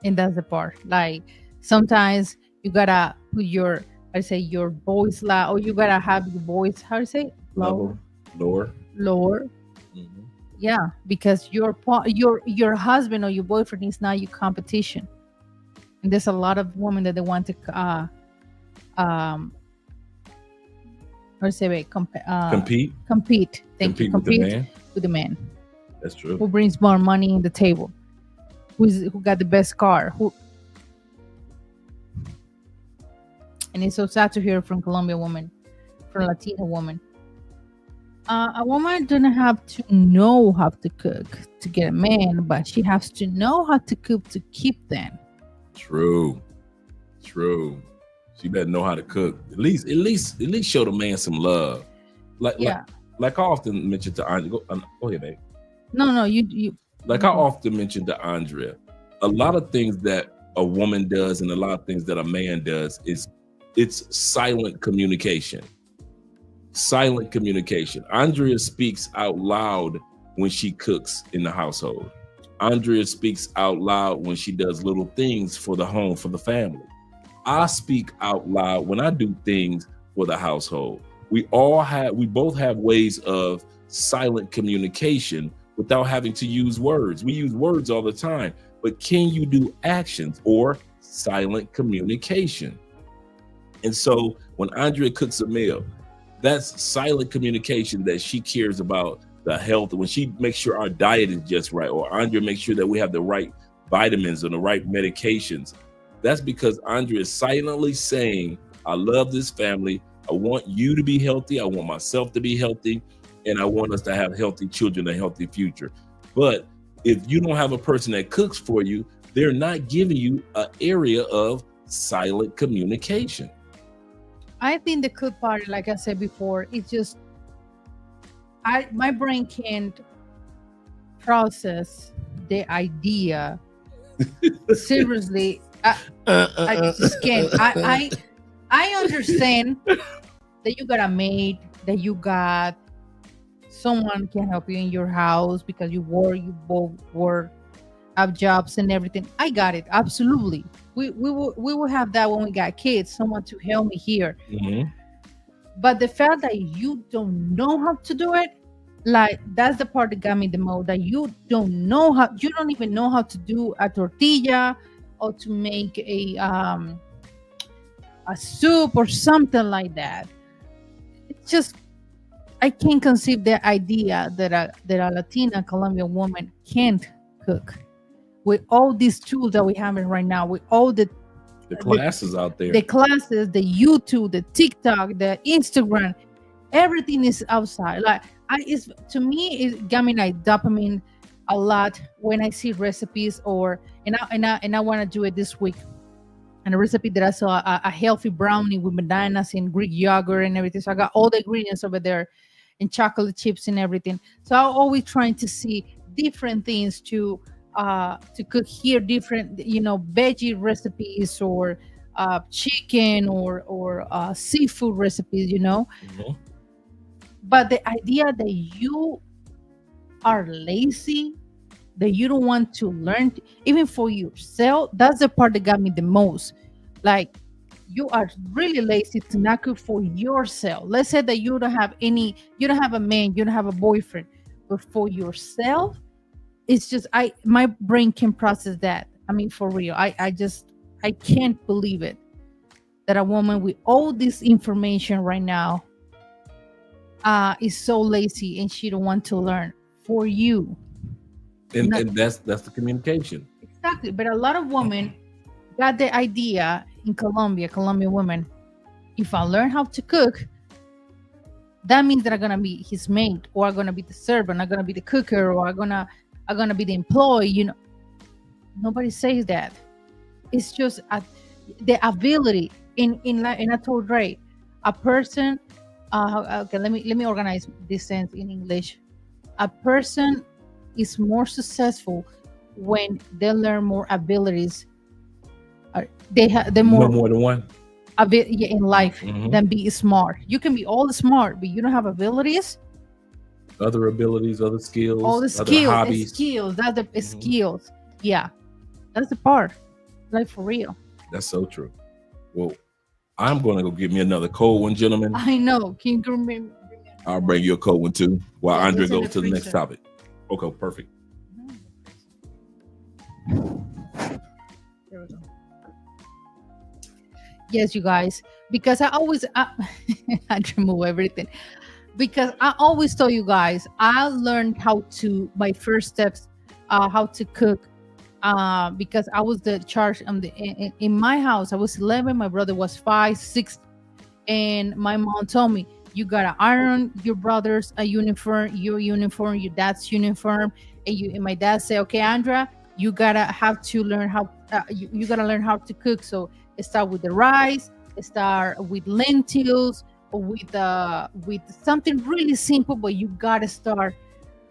And that's the part. Like sometimes you gotta put your voice loud, or you gotta have your voice, how to say, lower. Mm-hmm. Yeah, because your husband or your boyfriend is not your competition. And there's a lot of women that they want to compete. Compete with the man. That's true. Who brings more money in the table? Who got the best car? And it's so sad to hear from Colombian woman, from Latina woman. A woman doesn't have to know how to cook to get a man, but she has to know how to cook to keep them. True. She better know how to cook. At least show the man some love. Like I often mention to Andrea. Go ahead, babe. No, you. Like I often mention to Andrea, a lot of things that a woman does and a lot of things that a man does it's silent communication. Silent communication. Andrea speaks out loud when she cooks in the household. Andrea speaks out loud when she does little things for the home, for the family. I speak out loud when I do things for the household. We both have ways of silent communication without having to use words. We use words all the time, but can you do actions or silent communication? And so when Andrea cooks a meal, that's silent communication that she cares about the health. When she makes sure our diet is just right, or Andrea makes sure that we have the right vitamins and the right medications, that's because Andrea is silently saying, I love this family. I want you to be healthy. I want myself to be healthy. And I want us to have healthy children, a healthy future. But if you don't have a person that cooks for you, they're not giving you an area of silent communication. I think the cook part, like I said before, it's just my brain can't process the idea. Seriously, I just can't. I understand that you got a maid, that you got someone can help you in your house because you both work, have jobs and everything. I got it, absolutely. We will have that when we got kids, someone to help me here. Mm-hmm. But the fact that you don't know how to do it, like that's the part that got me the most. That you don't even know how to do a tortilla or to make a soup or something like that. It's just, I can't conceive the idea that a Latina Colombian woman can't cook with all these tools that we have right now, with all the classes out there, the classes, the YouTube, the TikTok, the Instagram, everything is outside. Like to me, it got me like dopamine a lot when I see recipes and I want to do it this week. And a recipe that I saw, a healthy brownie with bananas and Greek yogurt and everything. So I got all the ingredients over there and chocolate chips and everything. So I'm always trying to see different things to cook here, different, veggie recipes or chicken or seafood recipes, Mm-hmm. But the idea that you are lazy, that you don't want to learn, even for yourself, that's the part that got me the most. Like, you are really lazy to not cook for yourself. Let's say that you don't have a man, you don't have a boyfriend, but for yourself, it's just my brain can process that. I mean, for real, I can't believe it that a woman with all this information right now is so lazy and she don't want to learn for you. And that's the communication. Exactly. But a lot of women got the idea in Colombian women, if I learn how to cook, that means that I'm gonna be his maid, or I'm gonna be the servant, I'm gonna be the cooker, or I'm gonna be the employee. Nobody says that. It's just the ability. And I told Ray, a person. Okay, let me organize this sense in English. A person is more successful when they learn more abilities. They No more than one. in life than be smart. You can be all smart, but you don't have abilities. Other abilities, other skills, All the other skills, hobbies. that's the skills. Yeah, that's the part. Like, for real. That's so true. Well, I'm going to go get me another cold one, gentlemen. I know. Can you remember? I'll bring you a cold one too, while Yeah, Andre it's in goes the to the next freezer. topic. Okay, perfect. There we go. Yes, you guys, because I always I remove everything, because I always tell you guys I learned my first steps, how to cook, because I was the charge in my house. I was 11, my brother was 5, 6, and my mom told me, you gotta iron your brother's a uniform, your uniform, your dad's uniform, and my dad said, okay, Andra, you gotta have to learn how you gotta learn how to cook. So start with the rice, start with lentils, or with something really simple, but you gotta start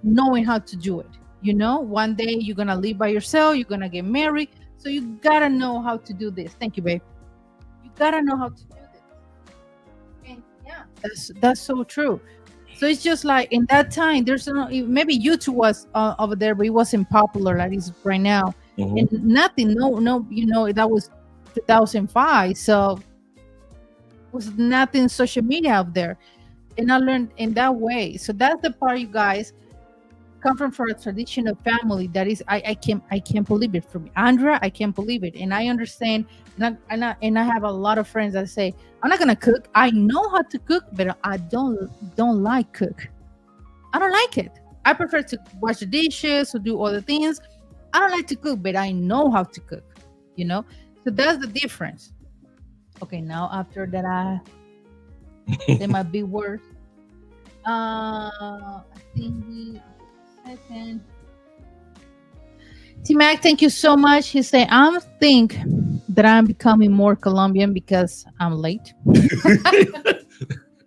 knowing how to do it. One day you're gonna live by yourself, you're gonna get married, so you gotta know how to do this. Thank you, babe. You gotta know how to do this. And yeah, that's so true. So it's just like in that time, there's maybe YouTube was over there, but it wasn't popular like it is right now. And nothing, no, that was 2005, so was nothing social media out there, and I learned in that way. So that's the part, you guys, come from a traditional family that is, I can't believe it. From Andra, I can't believe it, and I understand. And I have a lot of friends that say, I'm not gonna cook. I know how to cook, but I don't like cook. I don't like it. I prefer to wash the dishes or do other things. I don't like to cook, but I know how to cook. So that's the difference. Okay, now after that, they might be worse. I think second. T-Mac, thank you so much. He said, I think that I'm becoming more Colombian because I'm late.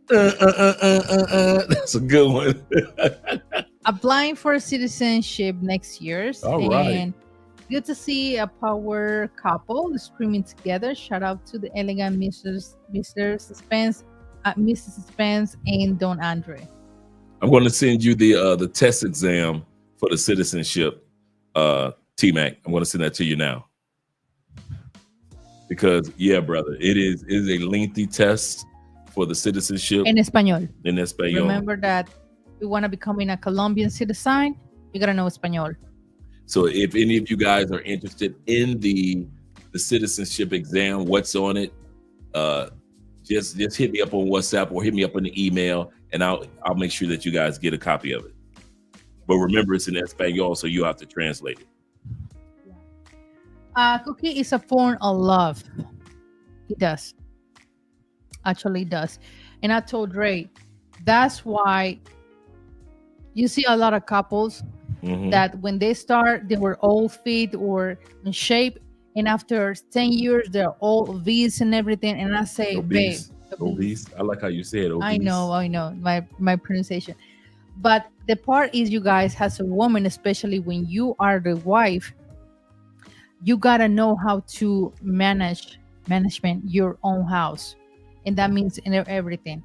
That's a good one. Applying for citizenship next year. All right. And good to see a power couple screaming together. Shout out to the elegant Mr. Suspense, Mrs. Suspense, and Don Andre. I'm going to send you the test exam for the citizenship, T-Mac. I'm going to send that to you now. Because, yeah, brother, it is a lengthy test for the citizenship. En español. En español. Remember that you want to becoming a Colombian citizen, you got to know español. So if any of you guys are interested in the citizenship exam, what's on it, just hit me up on WhatsApp or hit me up on the email, and I'll make sure that you guys get a copy of it. But remember, it's in Espanol, so you have to translate it. Cookie is a form of love. It does. Actually, it does. And I told Ray, that's why you see a lot of couples that when they start, they were all fit or in shape. And after 10 years, they're all obese and everything. And I say, obese. Babe. Obese. I like how you say it, obese. I know. My pronunciation. But the part is, you guys, as a woman, especially when you are the wife, you got to know how to management your own house. And that means in everything.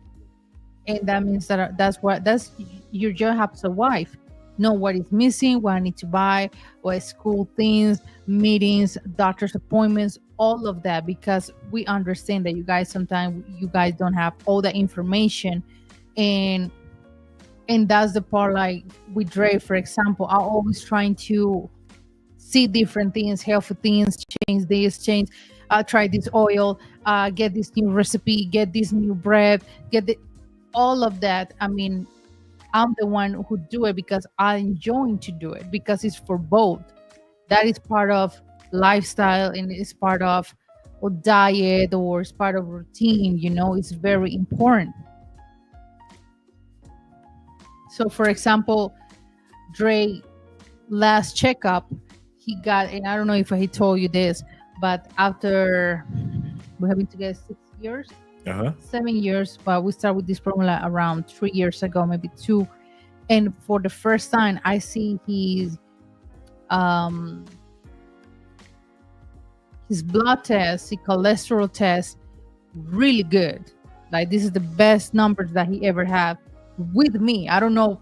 And that means that's your job as a wife. Know what is missing, what I need to buy, what school things, meetings, doctor's appointments, all of that because we understand that you guys sometimes you guys don't have all the information, and that's the part. Like with Dre, for example, I'm always trying to see different things, healthy things, change this, change, try this oil, get this new recipe, get this new bread, get the all of that. I mean, I'm the one who do it because I enjoy to do it because it's for both. That is part of lifestyle and it's part of or diet or it's part of routine. It's very important. So, for example, Dre last checkup, he got, and I don't know if he told you this, but after we have been together 6 years, 7 years, but we started with this problem like around 3 years ago, maybe two. And for the first time, I see his blood test, his cholesterol test, really good. Like this is the best numbers that he ever had with me. I don't know.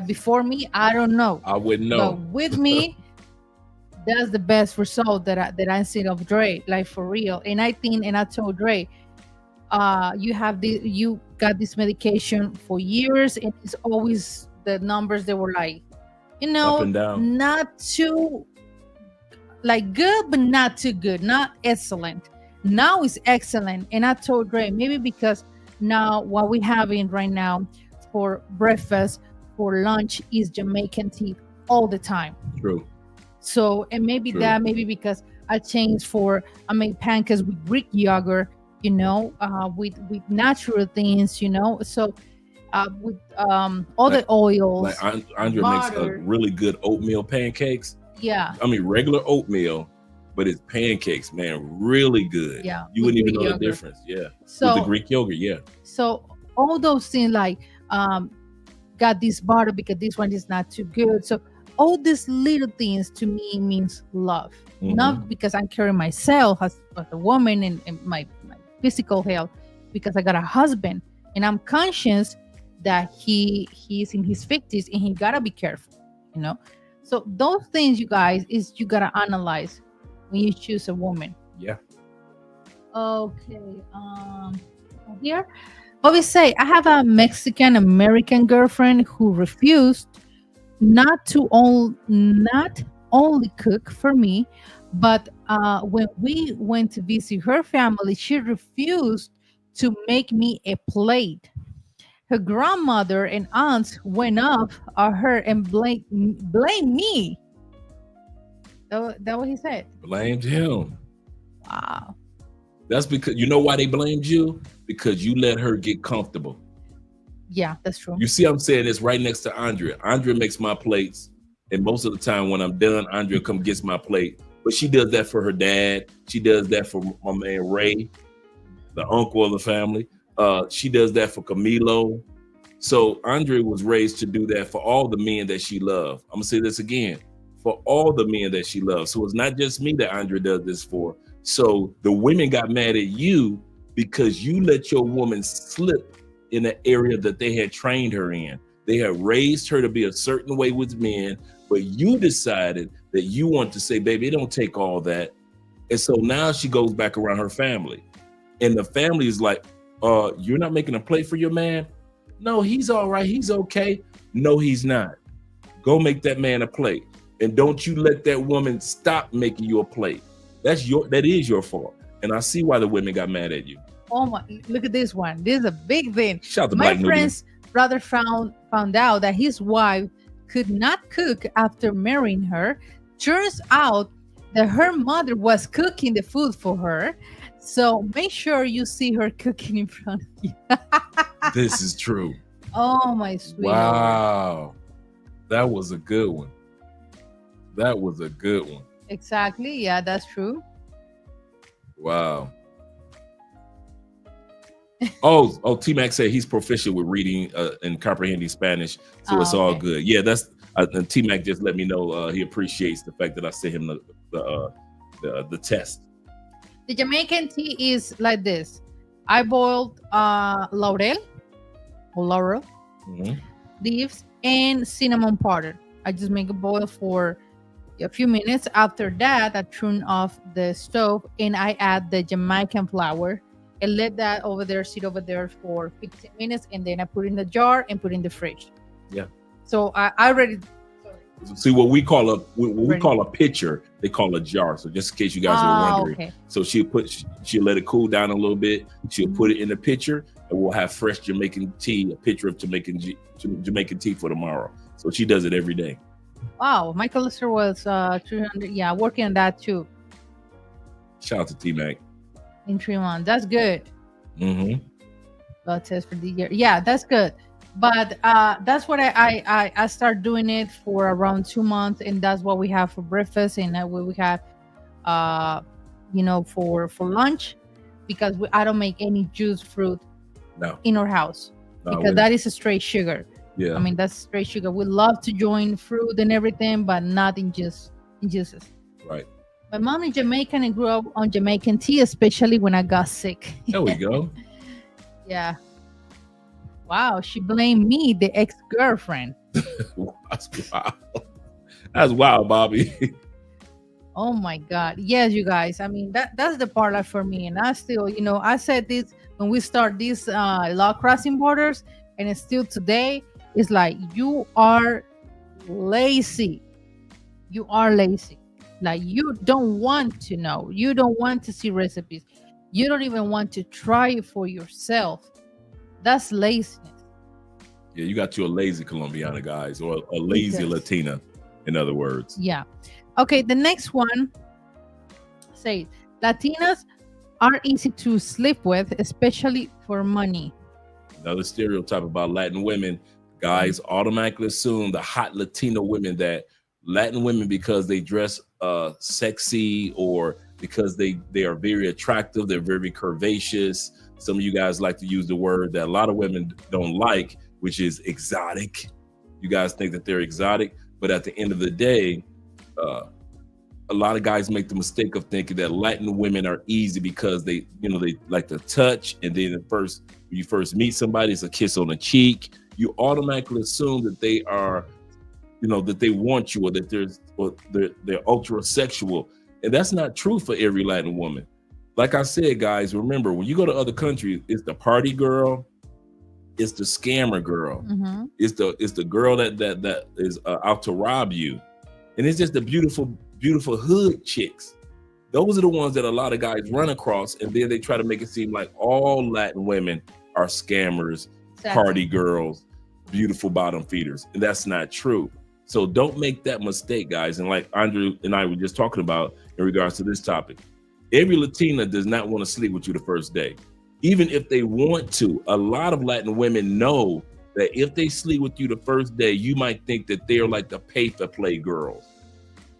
Before me, I don't know. I wouldn't know. But with me, that's the best result that I seen of Dre, like for real. And I think, and I told Dre, you got this medication for years, and it's always the numbers that were like, up and down, not too like good, but not too good, not excellent. Now it's excellent. And I told Dre, maybe because now what we having right now for breakfast, for lunch is Jamaican tea all the time. True. So, and maybe True. that, maybe because I changed I made pancakes with Greek yogurt, with natural things, so with all the oils. Like Andrea makes a really good oatmeal pancakes. Yeah. I mean, regular oatmeal, but it's pancakes, man, really good. Yeah. You wouldn't even know the difference. Yeah. So, with the Greek yogurt, yeah. So all those things like got this butter because this one is not too good. So all these little things to me means love. Mm-hmm. Not because I'm carrying myself as a woman and my physical health, because I got a husband and I'm conscious that he's in his 50s and he gotta be careful, So those things, you guys, is you gotta analyze when you choose a woman. Yeah. Okay. Here, always say I have a Mexican American girlfriend who refused not only cook for me, but when we went to visit her family, she refused to make me a plate. Her grandmother and aunts went up at her and blame me. That what he said. Blamed him. Wow. That's because you know why they blamed you? Because you let her get comfortable. Yeah, that's true. You see, I'm saying this right next to Andrea. Andrea makes my plates, and most of the time when I'm done, Andrea come gets my plate. But she does that for her dad. She does that for my man Ray, the uncle of the family. She does that for Camilo. So Andrea was raised to do that for all the men that she loved. I'm gonna say this again, for all the men that she loves. So it's not just me that Andrea does this for. So the women got mad at you because you let your woman slip in an area that they had trained her in. They had raised her to be a certain way with men, but you decided that you want to say, baby, it don't take all that. And so now she goes back around her family. And the family is like, you're not making a plate for your man? No, he's all right. He's okay. No, he's not. Go make that man a plate. And don't you let that woman stop making you a plate. That is your fault. And I see why the women got mad at you. Oh my, look at this one. This is a big thing. Shout out to My Black friend's brother found out that his wife could not cook after marrying her. Turns out that her mother was cooking the food for her. So make sure you see her cooking in front of you. This is true. Oh my sweet. Wow. That was a good one. That was a good one. Exactly. Yeah, that's true. Wow. Oh, T-Mac said he's proficient with reading and comprehending Spanish, so it's all good. Yeah, that's T-Mac just let me know he appreciates the fact that I sent him the test. The Jamaican tea is like this. I boiled laurel leaves and cinnamon powder. I just make a boil for A few minutes after that, I turn off the stove and I add the Jamaican flour and let that over there sit over there for 15 minutes, and then I put in the jar and put in the fridge. Yeah. So I already see what we call a pitcher, they call a jar. So just in case you guys are wondering, okay. so she'll let it cool down a little bit. She'll put it in the pitcher, and we'll have fresh Jamaican tea, a pitcher of Jamaican tea for tomorrow. So she does it every day. Wow, my cholesterol was 300. Yeah, working on that too. Shout out to T-Mac. In 3 months, that's good. Mm-hmm. Blood test for the year. Yeah, that's good. But that's what I start doing it for around 2 months, and that's what we have for breakfast, and what we have, for lunch, because I don't make any juice fruit in our house because that is a straight sugar. Yeah, I mean that's straight sugar. We love to join fruit and everything, but not in juices. Right. My mom is Jamaican and grew up on Jamaican tea, especially when I got sick. There we go. Yeah. Wow, she blamed me, the ex-girlfriend. That's wild. That's wild, Bobby. Oh my God. Yes, you guys. I mean, that's the part like for me. And I still, I said this when we start these law crossing borders, and it's still today, it's like you are lazy. You are lazy. Like you don't want to know. You don't want to see recipes. You don't even want to try it for yourself. That's laziness. Yeah, you got you a lazy Colombiana, guys, or a lazy Latina, in other words. Yeah. Okay, the next one says Latinas are easy to sleep with, especially for money. Another stereotype about Latin women, guys automatically assume the hot Latino women that Latin women, because they dress sexy or because they are very attractive, they're very curvaceous. Some of you guys like to use the word that a lot of women don't like, which is exotic. You guys think that they're exotic, but at the end of the day, a lot of guys make the mistake of thinking that Latin women are easy because they like to touch, and then when you first meet somebody, it's a kiss on the cheek. You automatically assume that they are, that they want you, or that they're ultra sexual, and that's not true for every Latin woman. Like I said, guys, remember when you go to other countries, it's the party girl, it's the scammer girl, Mm-hmm. it's the girl that is out to rob you, and it's just the beautiful hood chicks. Those are the ones that a lot of guys run across, and then they try to make it seem like all Latin women are scammers, party girls, beautiful bottom feeders, and that's not true. So don't make that mistake, guys. And like Andrew and I were just talking about in regards to this topic, every Latina does not want to sleep with you the first day. Even if they want to, a lot of Latin women know that if they sleep with you the first day, you might think that they're like the pay-for-play girls.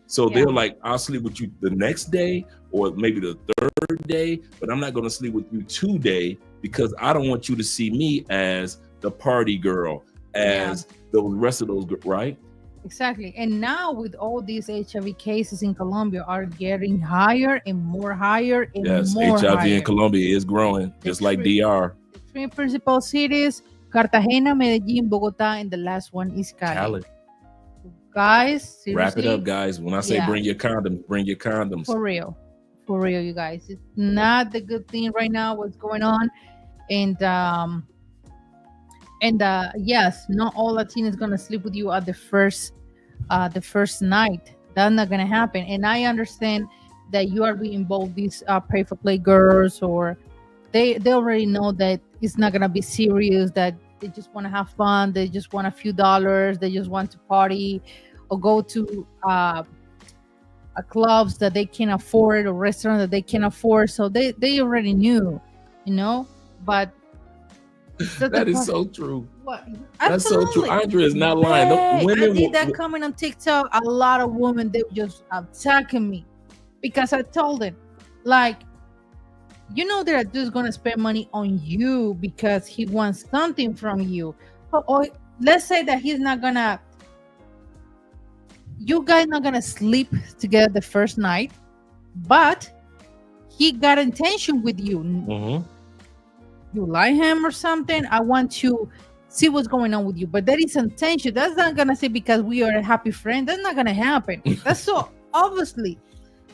So they're like, I'll sleep with you the next day or maybe the third day, but I'm not going to sleep with you today because I don't want you to see me as the party girl, as the rest of those, right? Exactly. And now with all these HIV cases in Colombia are getting higher and more higher and more HIV higher. in Colombia is growing, just like DR. The three principal cities, Cartagena, Medellin, Bogota, and the last one is Cali. Guys, seriously, wrap it up, guys. When I say bring your condoms, bring your condoms. For real, you guys. It's not the good thing right now, what's going on. And yes, not all Latinos gonna sleep with you at the first night. That's not gonna happen. And I understand that you are being involved these pay for play girls, or they already know that it's not gonna be serious, that they just want to have fun, they just want a few dollars, they just want to party or go to clubs that they can afford or restaurants that they can afford. So they already knew, but that is so true. What? That's so true. Andrea is not lying. Hey, women I did that comment on TikTok. A lot of women, they were just attacking me because I told them, like, that a dude's gonna spend money on you because he wants something from you. Or let's say that you guys not gonna sleep together the first night, but he got intention with you. Mm-hmm. You like him or something. I want to see what's going on with you. But that is intention. That's not gonna say because we are a happy friend. That's not gonna happen. That's so obviously.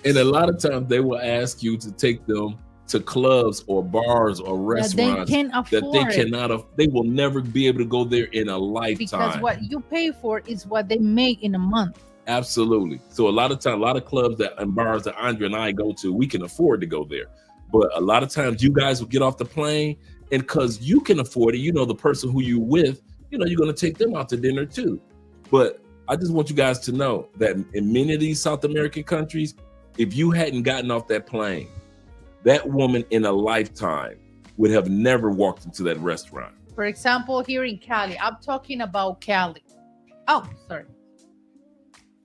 And a lot of times they will ask you to take them to clubs or bars or restaurants that they cannot. They will never be able to go there in a lifetime. Because what you pay for is what they make in a month. Absolutely. So a lot of times, a lot of clubs and bars that Andrea and I go to, we can afford to go there. But a lot of times you guys will get off the plane, and because you can afford it, you know, the person who you with, you know, you're going to take them out to dinner too. But I just want you guys to know that in many of these South American countries, if you hadn't gotten off that plane, that woman in a lifetime would have never walked into that restaurant. For example, here in Cali, I'm talking about Cali. Oh, sorry.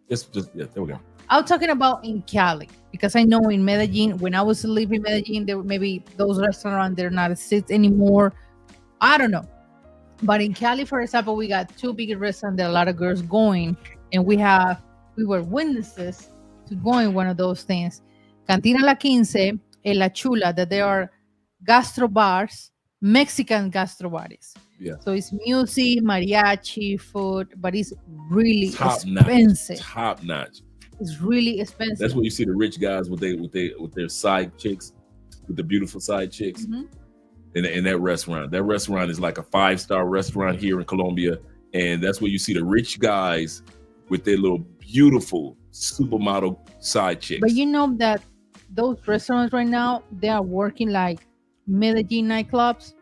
There we go. I'm talking about in Cali because I know in Medellin, when I was living in Medellin, there maybe those restaurants, they're not seats anymore. I don't know. But in Cali, for example, we got two big restaurants that a lot of girls going, and we were witnesses to going one of those things. Cantina La Quince, La Chula, that they are gastro bars, Mexican gastro bars. Yeah. So it's music, mariachi, food, but it's really expensive. Top notch. It's really expensive. That's where you see the rich guys with their side chicks, with the beautiful side chicks. Mm-hmm. In that restaurant. That restaurant is like a 5-star restaurant here in Colombia, and that's where you see the rich guys with their little beautiful supermodel side chicks. But you know that those restaurants right now, they are working like Medellin nightclubs.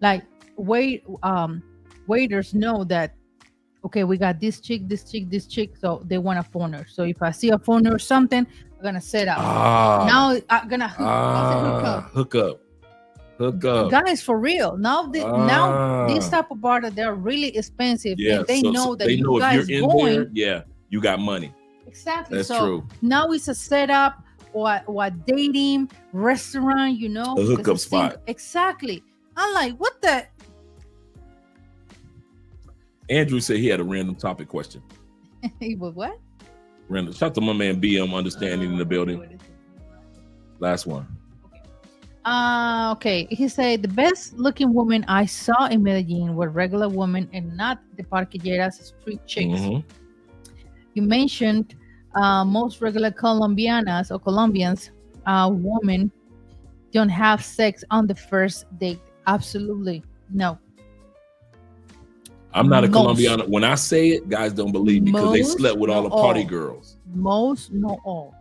Like waiters know that, okay, we got this chick, so they want a foreigner. So if I see a foreigner or something, I'm gonna set up. Now I'm gonna hook up. Guys, for real. Now this type of bar that they're really expensive. Yeah, and they know that they know you guys if you're in going, there, yeah, you got money. Exactly. That's so true. Now it's a setup or a dating restaurant, you know. A hookup spot. Exactly. I'm like, what the? Andrew said he had a random topic question. He was what? Random. Shout out to my man BM Understanding in the building. Last one. Okay. He said the best looking women I saw in Medellin were regular women and not the parquilleras, street chicks. Mm-hmm. You mentioned most regular Colombianas or Colombians, women don't have sex on the first date. Absolutely no. I'm not a Colombiana. When I say it, guys don't believe me because they slept with all the party girls. Most, not all.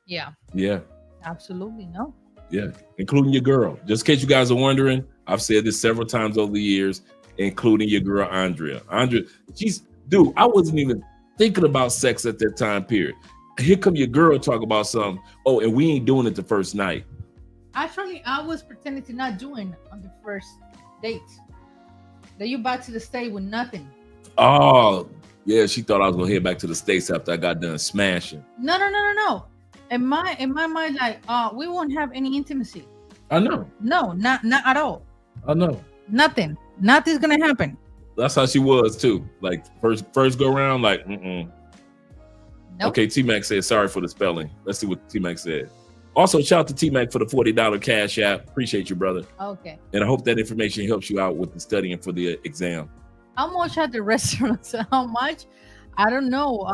Yeah. Yeah. Absolutely no. Yeah, including your girl. Just in case you guys are wondering, I've said this several times over the years, including your girl, Andrea. I wasn't even thinking about sex at that time period. Here come your girl talk about something. Oh, and we ain't doing it the first night. Actually, I was pretending to not doing on the first date. Then you back to the state with nothing. Oh, yeah, she thought I was going to head back to the States after I got done smashing. No. In my mind, like, we won't have any intimacy. I know. No, not at all. I know. Nothing's gonna happen. That's how she was too. Like first go around, like, Nope. Okay, T-Mac said sorry for the spelling. Let's see what T-Mac said. Also, shout out to T-Mac for the $40 cash app. Appreciate you, brother. Okay. And I hope that information helps you out with the studying for the exam. How much at the restaurants? How much? I don't know.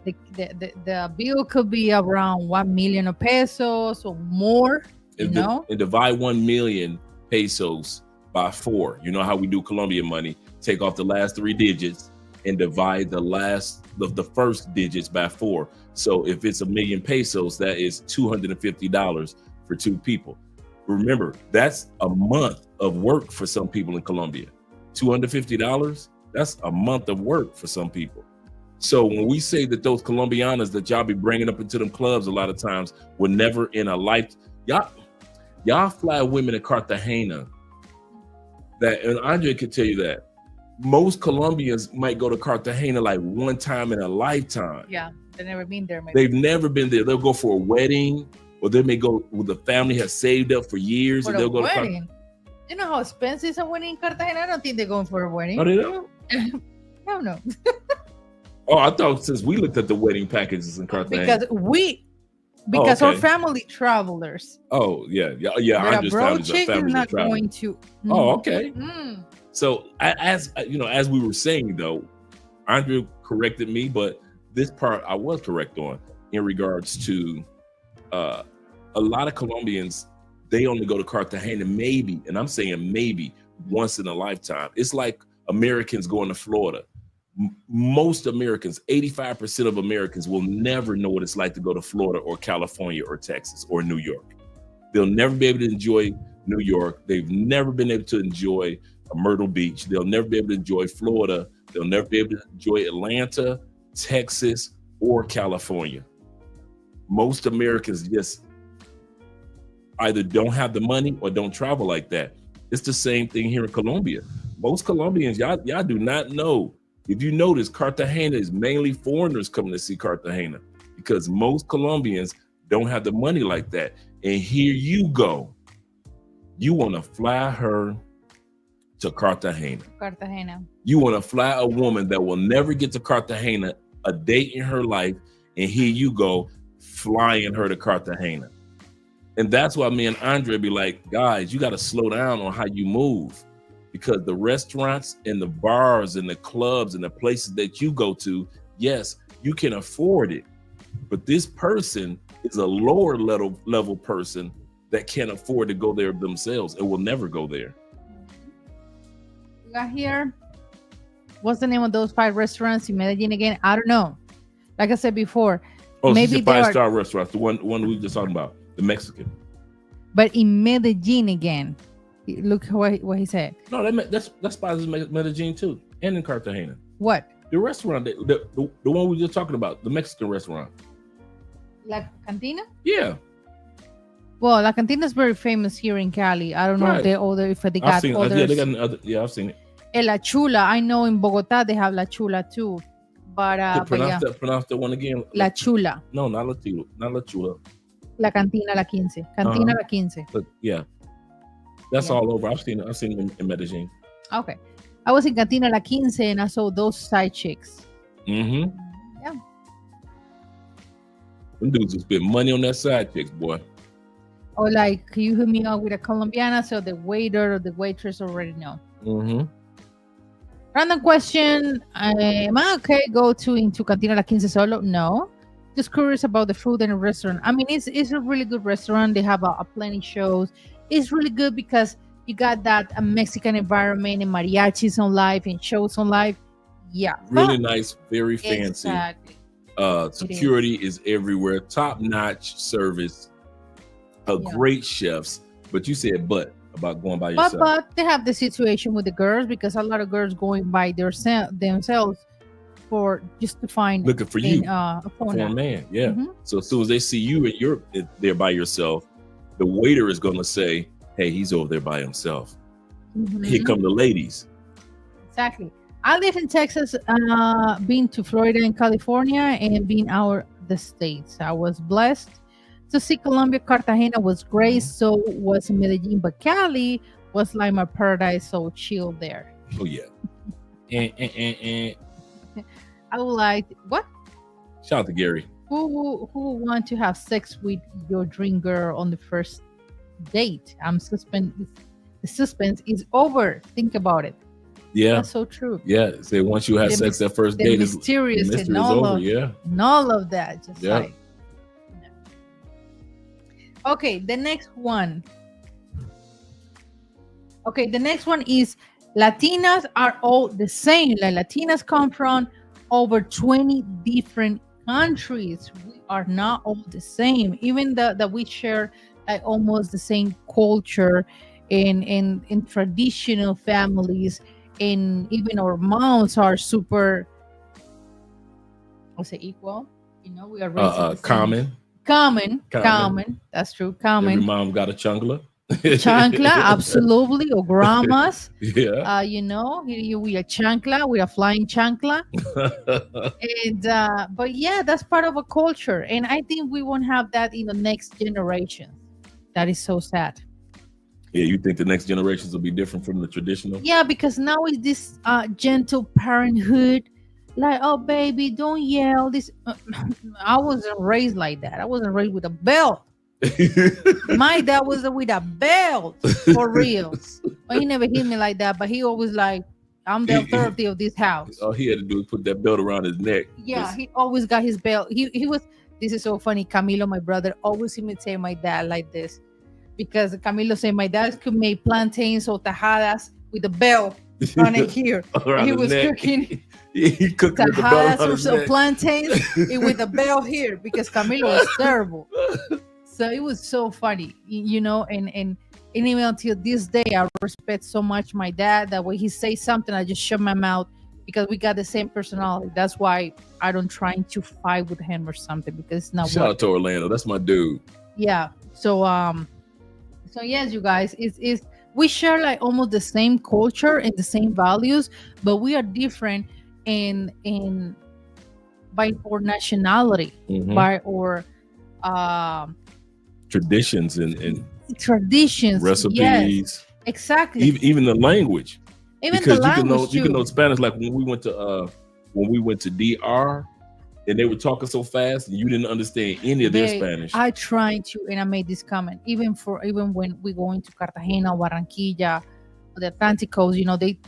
The bill could be around 1 million pesos or more. And divide 1 million pesos by 4. You know how we do Colombian money. Take off the last 3 digits and divide the first digits by 4. So if it's 1 million pesos, that is $250 for 2 people. Remember, that's a month of work for some people in Colombia. $250, that's a month of work for some people. So when we say that those Colombianas that y'all be bringing up into them clubs a lot of times were never in a life, y'all fly women in Cartagena. And Andre could tell you that most Colombians might go to Cartagena like one time in a lifetime. Yeah, they've never been there. Maybe. They've never been there. They'll go for a wedding, or they may go with the family has saved up for years, for and they'll go to wedding. You know how expensive is a wedding in Cartagena? I don't think they're going for a wedding. Oh, they don't? No. Oh, I thought since we looked at the wedding packages in Cartagena. Because because Oh, our okay. family travelers. Oh, yeah. Yeah. But a Andre's bro families are chick is families that not travel. going to. Oh, okay. Mm. So as you know, as we were saying though, Andre corrected me, but this part I was correct on in regards to a lot of Colombians, they only go to Cartagena maybe, and I'm saying maybe once in a lifetime. It's like Americans going to Florida. Most Americans, 85% of Americans will never know what it's like to go to Florida or California or Texas or New York. They'll never be able to enjoy New York. They've never been able to enjoy Myrtle Beach. They'll never be able to enjoy Florida. They'll never be able to enjoy Atlanta, Texas, or California. Most Americans just either don't have the money or don't travel like that. It's the same thing here in Colombia. Most Colombians, y'all do not know. If you notice, Cartagena is mainly foreigners coming to see Cartagena because most Colombians don't have the money like that. And here you go. You want to fly her to Cartagena. Cartagena. You want to fly a woman that will never get to Cartagena a day in her life. And here you go, flying her to Cartagena. And that's why me and Andre be like, guys, you got to slow down on how you move. Because the restaurants and the bars and the clubs and the places that you go to, yes, you can afford it. But this person is a lower level person that can't afford to go there themselves and will never go there. We got here. What's the name of those 5 restaurants in Medellin again? I don't know. Like I said before, maybe it's a 5-star restaurant. The one we were just talking about, the Mexican. But in Medellin again. Look what he said. No, that's spots in Medellin too, and in Cartagena. What? The restaurant, the one we were just talking about, the Mexican restaurant. La Cantina? Yeah. Well, La Cantina is very famous here in Cali. I don't know if they got others. Yeah, they got another. Yeah, I've seen it. La Chula. I know in Bogota they have La Chula too. But pronounce that one again. La Chula. No, not La Chula. Not La Chula. La Cantina La 15. Cantina La 15. But yeah. That's all over. I've seen them in Medellin. Okay. I was in Cantina La 15 and I saw those side chicks. Mm-hmm. Yeah. Them dudes will spend money on that side chicks, boy. Or like, can you hook me up with a Colombiana so the waiter or the waitress already know? Mm-hmm. Random question. Am I okay go into Cantina La 15 solo? No. Just curious about the food and the restaurant. I mean, it's a really good restaurant. They have a plenty shows. It's really good because you got that Mexican environment and mariachis on live and shows on live. Yeah. Really nice, very fancy. Exactly. Security is everywhere. Top-notch service. Great chefs. But you said about going by yourself. But they have the situation with the girls because a lot of girls going by themselves for just to find looking for you for a man. Yeah. Mm-hmm. So as soon as they see you and you're there by yourself, the waiter is going to say, hey, he's over there by himself. Mm-hmm. Here come the ladies. Exactly. I live in Texas, been to Florida and California, and been out the States. I was blessed to see Colombia. Cartagena was great. So was Medellin, but Cali was like my paradise. So chill there. Oh, yeah. I would like, what? Shout out to Gary. Who want to have sex with your dream girl on the first date? The suspense is over. Think about it. Yeah, that's so true. Yeah, say once you have sex, that first date is mysterious and all over. And all of that. Just like. Okay, the next one. Okay, the next one is Latinas are all the same. Like Latinas come from over 20 different countries. We are not all the same, even that we share like almost the same culture in traditional families, and even our moms are super, I'll say equal, we are common. That's true. Common. Every mom got a chancla. Chancla, absolutely, or grandmas. Yeah. We are chancla, we are flying chancla. And but yeah, that's part of a culture, and I think we won't have that in the next generation. That is so sad. Yeah, you think the next generations will be different from the traditional? Yeah, because now is this gentle parenthood, Like, oh baby, don't yell. This I wasn't raised like that. I wasn't raised with a belt. My dad was with a belt for real. But he never hit me like that. But he always like, I'm the authority of this house. All he had to do was put that belt around his neck. Yeah, he always got his belt. He was. This is so funny. Camilo, my brother, always imitate my dad like this, because Camilo said my dad could make plantains or tajadas with the belt on it here. He was cooking. He cooked with the belt around his neck. Plantains with the belt here, because Camilo was terrible. So it was so funny, and even until this day, I respect so much my dad that when he says something, I just shut my mouth, because we got the same personality. That's why I don't try to fight with him or something, because it's not. Shout out to Orlando. That's my dude. Yeah. So yes, you guys, it's we share like almost the same culture and the same values, but we are different in by our nationality, by our traditions and traditions, recipes. Yes, exactly. Even the language. Even because the language you can know Spanish. Like when we went to DR, and they were talking so fast, and you didn't understand any of their Spanish. I tried to, and I made this comment. Even when we go into Cartagena, Barranquilla, the Atlantic coast,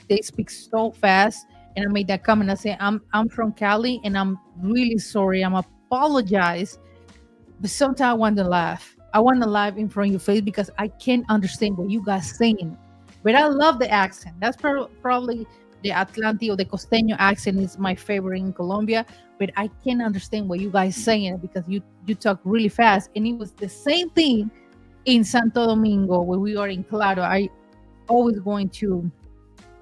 they speak so fast. And I made that comment. I say, I'm from Cali, and I'm really sorry. I'm apologize, but sometimes I want to laugh. I want to laugh in front of your face, because I can't understand what you guys saying. But I love the accent. That's probably the Atlantic or the Costeño accent is my favorite in Colombia. But I can't understand what you guys saying, because you talk really fast. And it was the same thing in Santo Domingo when we were in Claro. I always going to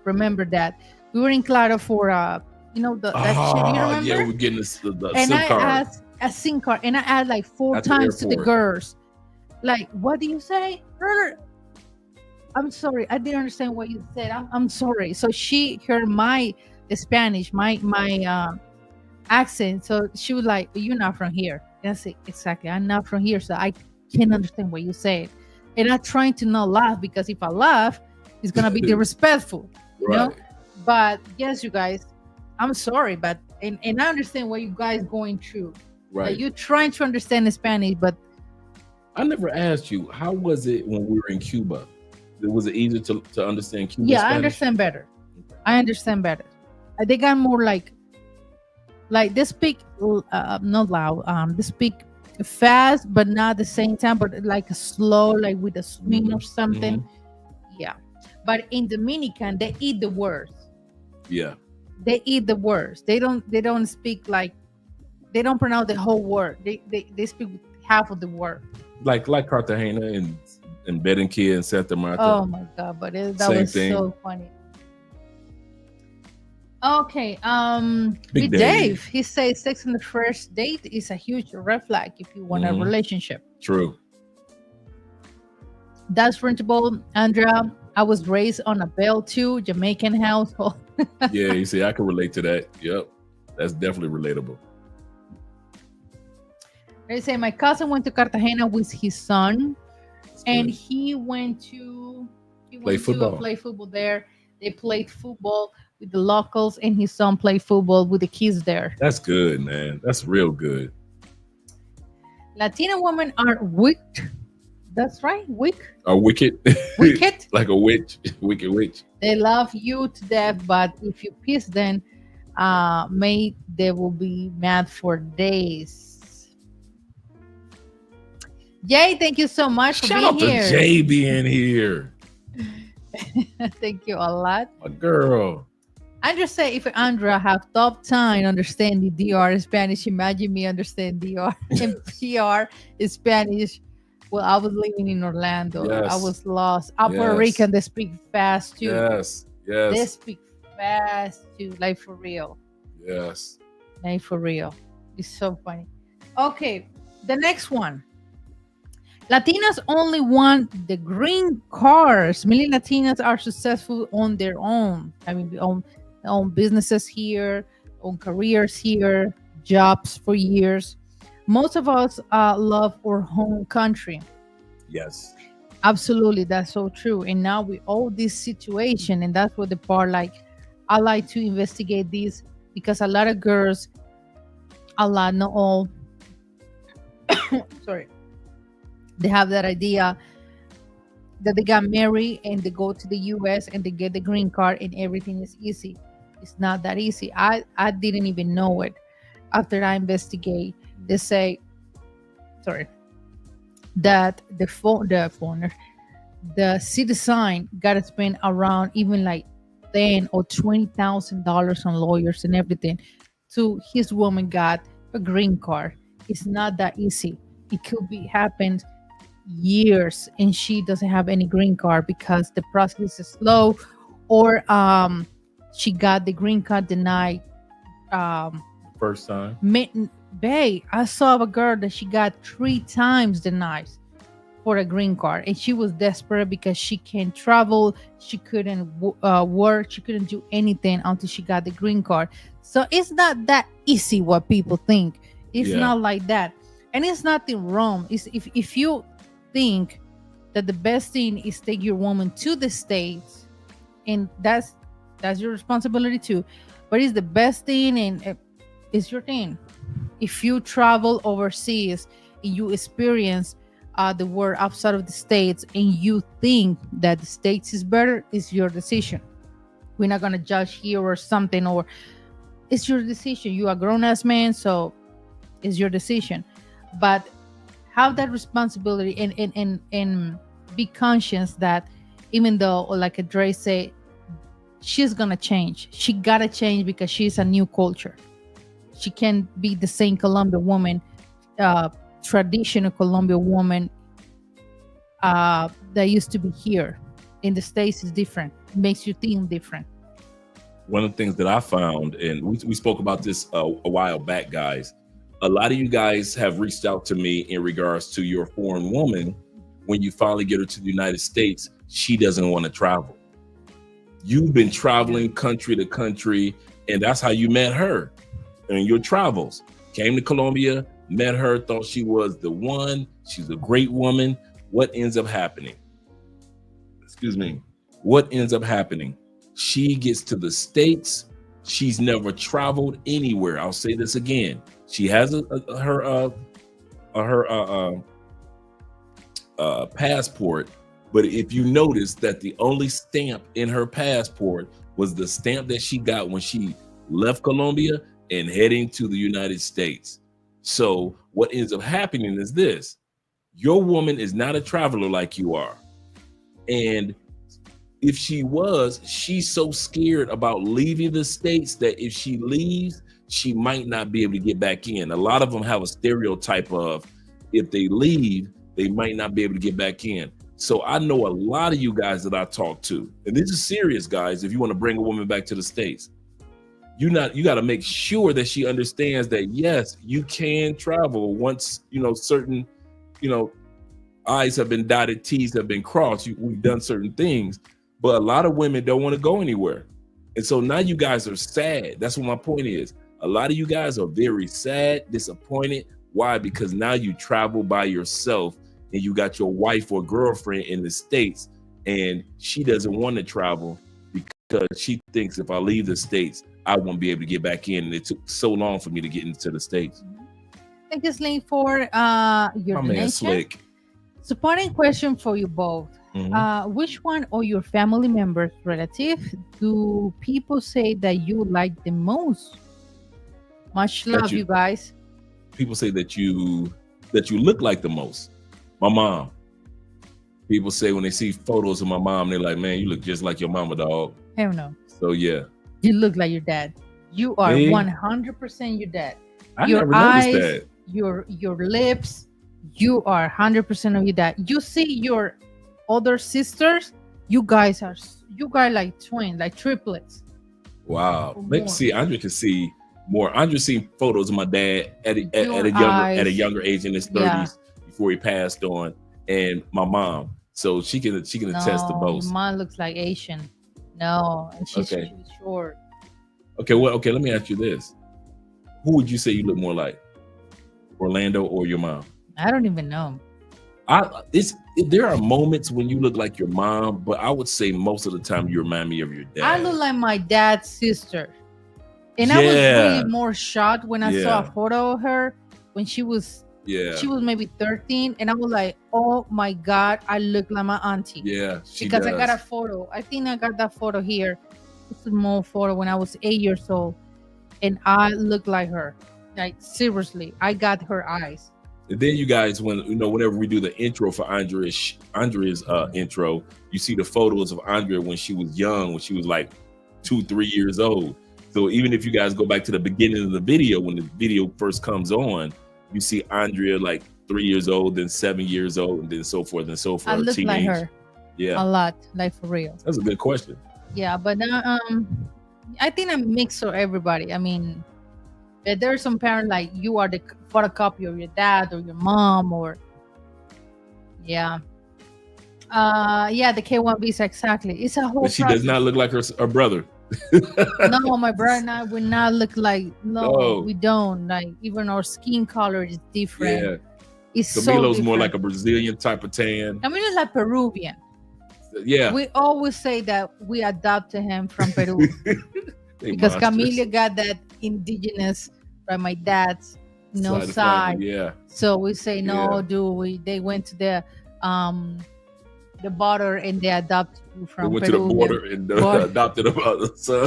remember that. We were in Claro for that shit. You remember? Yeah, we're getting the SIM card. And I asked a SIM card, and I asked like 4 times to the girls, like, what do you say? I'm sorry, I didn't understand what you said. I'm sorry. So she heard my Spanish, my accent. So she was like, "You're not from here." And I said, "Exactly, I'm not from here, so I can't understand what you said." And I'm trying to not laugh, because if I laugh, it's gonna be disrespectful, right. But yes, you guys, I'm sorry, but and I understand what you guys going through. Right. Like, you're trying to understand Spanish, but I never asked you, how was it when we were in Cuba? Was it easier to understand Cuban yeah, Spanish? I understand better. They got more like they speak not loud. They speak fast, but not at the same time, but like a slow, like with a swing or something. Yeah. But in Dominican, they eat the words. Yeah. They eat the words. They don't speak like, they don't pronounce the whole word. They speak half of the word. Like Cartagena and Berenquilla and Santa Marta. Oh my God, but that was so funny. Okay, Big Dave, he says sex on the first date is a huge red flag if you want a relationship. True. That's rentable, Andrea. I was raised on a bell too, Jamaican household. Yeah, you see, I can relate to that. Yep, that's definitely relatable. They say my cousin went to Cartagena with his son, and he went to play football there. They played football with the locals, and his son played football with the kids there. That's good, man. That's real good. Latina women are wicked. That's right, wicked. A wicked. Wicked. Like a witch. Wicked witch. They love you to death, but if you piss them, mate, they will be mad for days. Jay, thank you so much for being here. Shout out to Jay being here. Thank you a lot. My girl. I just say, if Andrea have top time understanding DR Spanish, imagine me understand DR and PR is Spanish. Well, I was living in Orlando. Yes. I was lost. Puerto Rican, they speak fast too. Yes. They speak fast too, like for real. Yes. Like for real. It's so funny. Okay, the next one. Latinas only want the green cards. Many Latinas are successful on their own. I mean, own businesses here, own careers here, jobs for years. Most of us love our home country. Yes. Absolutely, that's so true. And now with all this situation, and that's what the part, like, I like to investigate this because a lot of girls, a lot, not all, sorry, they have that idea that they got married and they go to the US and they get the green card and everything is easy. It's not that easy. I didn't even know it. After I investigate, they say, sorry, that the citizen got to spend around even like $10 or $20,000 on lawyers and everything to his woman got a green card. It's not that easy. It could be happened years and she doesn't have any green card because the process is slow, or she got the green card denied. First time. Babe, I saw a girl that she got 3 times denied for a green card, and she was desperate because she can't travel, she couldn't work, she couldn't do anything until she got the green card. So it's not that easy what people think. It's not like that, and it's nothing wrong. It's if you think that the best thing is take your woman to the States, and that's your responsibility too, but it's the best thing, and it's your thing. If you travel overseas and you experience the world outside of the States and you think that the States is better, it's your decision. We're not going to judge here or something, or it's your decision. You are a grown-ass man, so it's your decision. But have that responsibility and be conscious that even though, like Dre say, she's going to change. She got to change because she's a new culture. She can't be the same Colombian woman, traditional Colombian woman that used to be here. In the States is different. It makes you think different. One of the things that I found, and we spoke about this a while back, guys, a lot of you guys have reached out to me in regards to your foreign woman. When you finally get her to the United States, she doesn't want to travel. You've been traveling country to country, and that's how you met her. In your travels, came to Colombia, met her, thought she was the one. She's a great woman. What ends up happening? Excuse me. What ends up happening? She gets to the States. She's never traveled anywhere. I'll say this again. She has her passport, but if you notice that the only stamp in her passport was the stamp that she got when she left Colombia and heading to the United States. So what ends up happening is this: your woman is not a traveler like you are. And if she was, she's so scared about leaving the States that if she leaves, she might not be able to get back in. A lot of them have a stereotype of if they leave, they might not be able to get back in. So I know a lot of you guys that I talk to, and this is serious, guys. If you want to bring a woman back to the States, you got to make sure that she understands that yes, you can travel once certain I's have been dotted, T's have been crossed. We've done certain things, but a lot of women don't want to go anywhere, and so now you guys are sad. That's what my point is. A lot of you guys are very sad, disappointed. Why? Because now you travel by yourself, and you got your wife or girlfriend in the States, and she doesn't want to travel because she thinks if I leave the States, I won't be able to get back in. And it took so long for me to get into the States. Thank you, Sling, for your donation. Man, Slick. Supporting question for you both. Which one of your family members, relative, do people say that you like the most? Much love, you guys. People say that you look like the most. My mom. People say when they see photos of my mom, they're like, man, you look just like your mama, dog. Hell no. So yeah. You look like your dad. You are 100% your dad. I your never eyes, noticed that. Your lips, you are 100% of your dad. You see your other sisters, you guys like twins, like triplets. Wow. Let's see. Andrea can see more. Andrea seen photos of my dad at a younger age in his 30s before he passed on, and my mom. So she can attest to both. Mine looks like Asian. No, and she's short. Okay, let me ask you this. Who would you say you look more like? Orlando or your mom? I don't even know. There are moments when you look like your mom, but I would say most of the time you remind me of your dad. I look like my dad's sister. And I was really more shocked when I saw a photo of her when she was maybe 13, and I was like, oh my God, I look like my auntie. Yeah, because I got a photo. I think I got that photo here. It's a small photo when I was 8 years old, and I look like her. Like seriously, I got her eyes. And then you guys, whenever we do the intro for Andrea's intro, you see the photos of Andrea when she was young, when she was like 2-3 years old. So even if you guys go back to the beginning of the video, when the video first comes on, you see Andrea like 3 years old, then 7 years old, and then so forth and so forth. I look like her. Yeah, a lot, like for real. That's a good question. Yeah, but I think I'm mixed for everybody. I mean, there's some parents like you are the photocopy of your dad or your mom, or the K1 visa, exactly. It's a whole. But she does not look like her brother. No, my brother and I would not look like. No, we don't. Like even our skin color is different. Yeah, it's Camilo's so more like a Brazilian type of tan. Camilo's like Peruvian. Yeah, we always say that we adopted him from Peru because Camilo got that indigenous by my dad's side. Yeah. So we say no, they went to the border and they adopted you from Peru. They went Peru. to the border and adopted a son.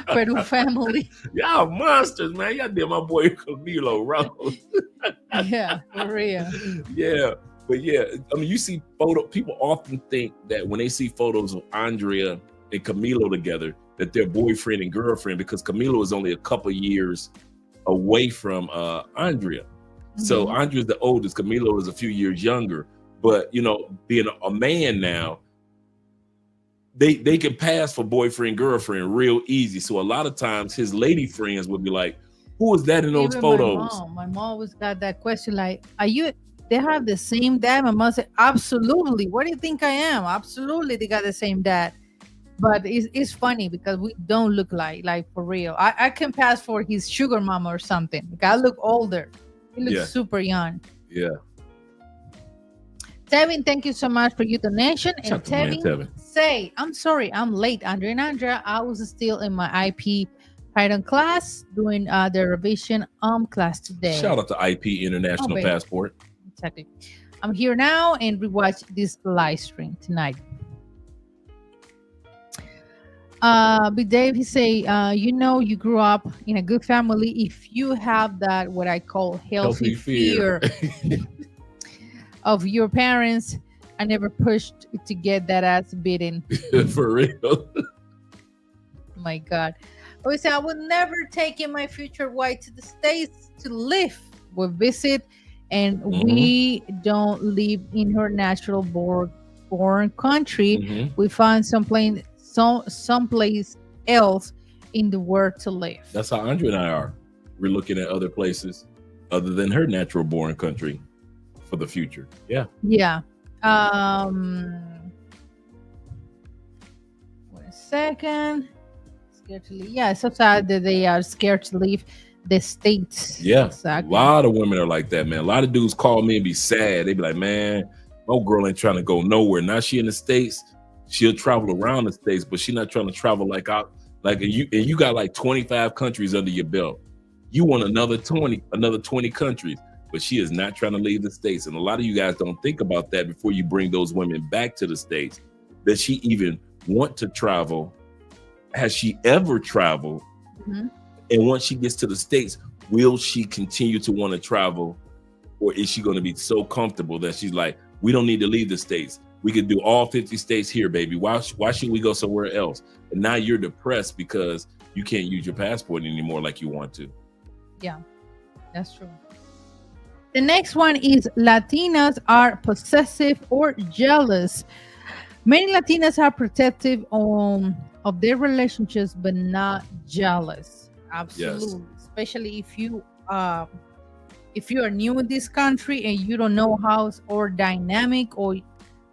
Peru family. Y'all monsters, man. Y'all did my boy Camilo wrong. Yeah, for real. Yeah. But yeah, I mean, you see people often think that when they see photos of Andrea and Camilo together, that they're boyfriend and girlfriend, because Camilo is only a couple years away from Andrea. Mm-hmm. So Andrea's the oldest, Camilo is a few years younger. But, being a man now, they can pass for boyfriend, girlfriend real easy. So a lot of times his lady friends would be like, who is that in those photos? My mom always got that question like, they have the same dad? My mom said, absolutely. What do you think I am? Absolutely, they got the same dad. But it's funny because we don't look like for real. I can pass for his sugar mama or something. Like I look older. He looks super young. Yeah. Tevin, thank you so much for your donation. And Tevin, say, I'm sorry, I'm late, Andrea and Andrea. I was still in my IP Python class doing the revision class today. Shout out to IP International Passport. Exactly. I'm here now and rewatch this live stream tonight. Big Dave, he say, you grew up in a good family if you have that what I call healthy fear of your parents. I never pushed to get that ass beaten. For real. My God. We say I would never take in my future wife to the States to live. We'll visit, and we don't live in her natural born country. Mm-hmm. We find someplace else in the world to live. That's how Andrea and I are. We're looking at other places other than her natural born country for the future. Yeah. Yeah. 1 second. Scared to leave. Yeah, it's so sad that they are scared to leave the States. Yeah. Exactly. A lot of women are like that, man. A lot of dudes call me and be sad. They be like, man, my girl ain't trying to go nowhere. Now she in the States. She'll travel around the States, but she's not trying to travel you got like 25 countries under your belt. You want another 20 countries, but she is not trying to leave the States. And a lot of you guys don't think about that before you bring those women back to the States. Does she even want to travel? Has she ever traveled? Mm-hmm. And once she gets to the States, will she continue to want to travel? Or is she going to be so comfortable that she's like, we don't need to leave the States. We could do all 50 states here, baby. Why should we go somewhere else? And now you're depressed because you can't use your passport anymore like you want to. Yeah, that's true. The next one is Latinas are possessive or jealous. Many Latinas are protective of their relationships, but not jealous. Absolutely. Yes. Especially if you are new in this country and you don't know how's or dynamic or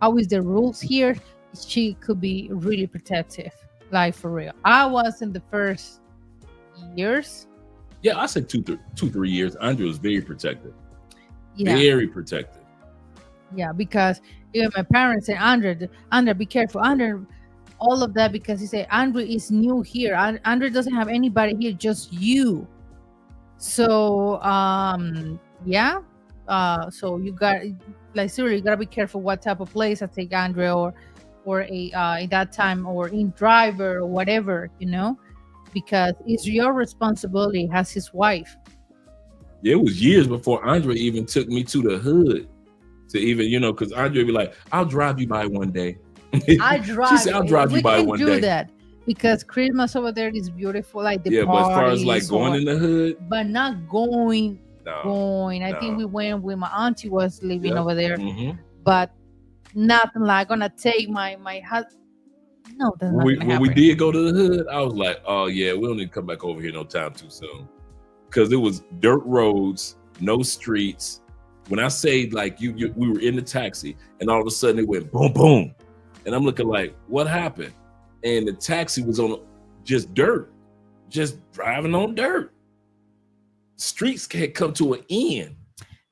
how is the rules here, she could be really protective, like for real. I was in the first years. Yeah, I said 2-3 years. Andrea was very protective. Yeah. Very protective. Yeah, because even my parents said, Andrea, be careful. Andrea, all of that, because he said Andre is new here. Andre doesn't have anybody here, just you. So yeah, so you got, like, seriously, you gotta be careful what type of place I take Andre, or a in that time, or in driver or whatever, because it's your responsibility as his wife. Yeah, it was years before Andre even took me to the hood to even, because Andre be like, I'll drive you by one day. She said, I'll drive you by one day. We can do that because Christmas over there is beautiful, like the but as far as like parties, going in the hood, but not going. No. I think we went when my auntie was living over there, Mhm. but nothing like gonna take my husband. No, that's not gonna when happen. we did go to the hood, I was like, oh yeah, we don't need to come back over here no time too soon, because it was dirt roads, no streets. When I say like we were in the taxi, and all of a sudden it went boom boom, and I'm looking like, what happened? And the taxi was on just dirt, just driving on dirt. Streets had come to an end.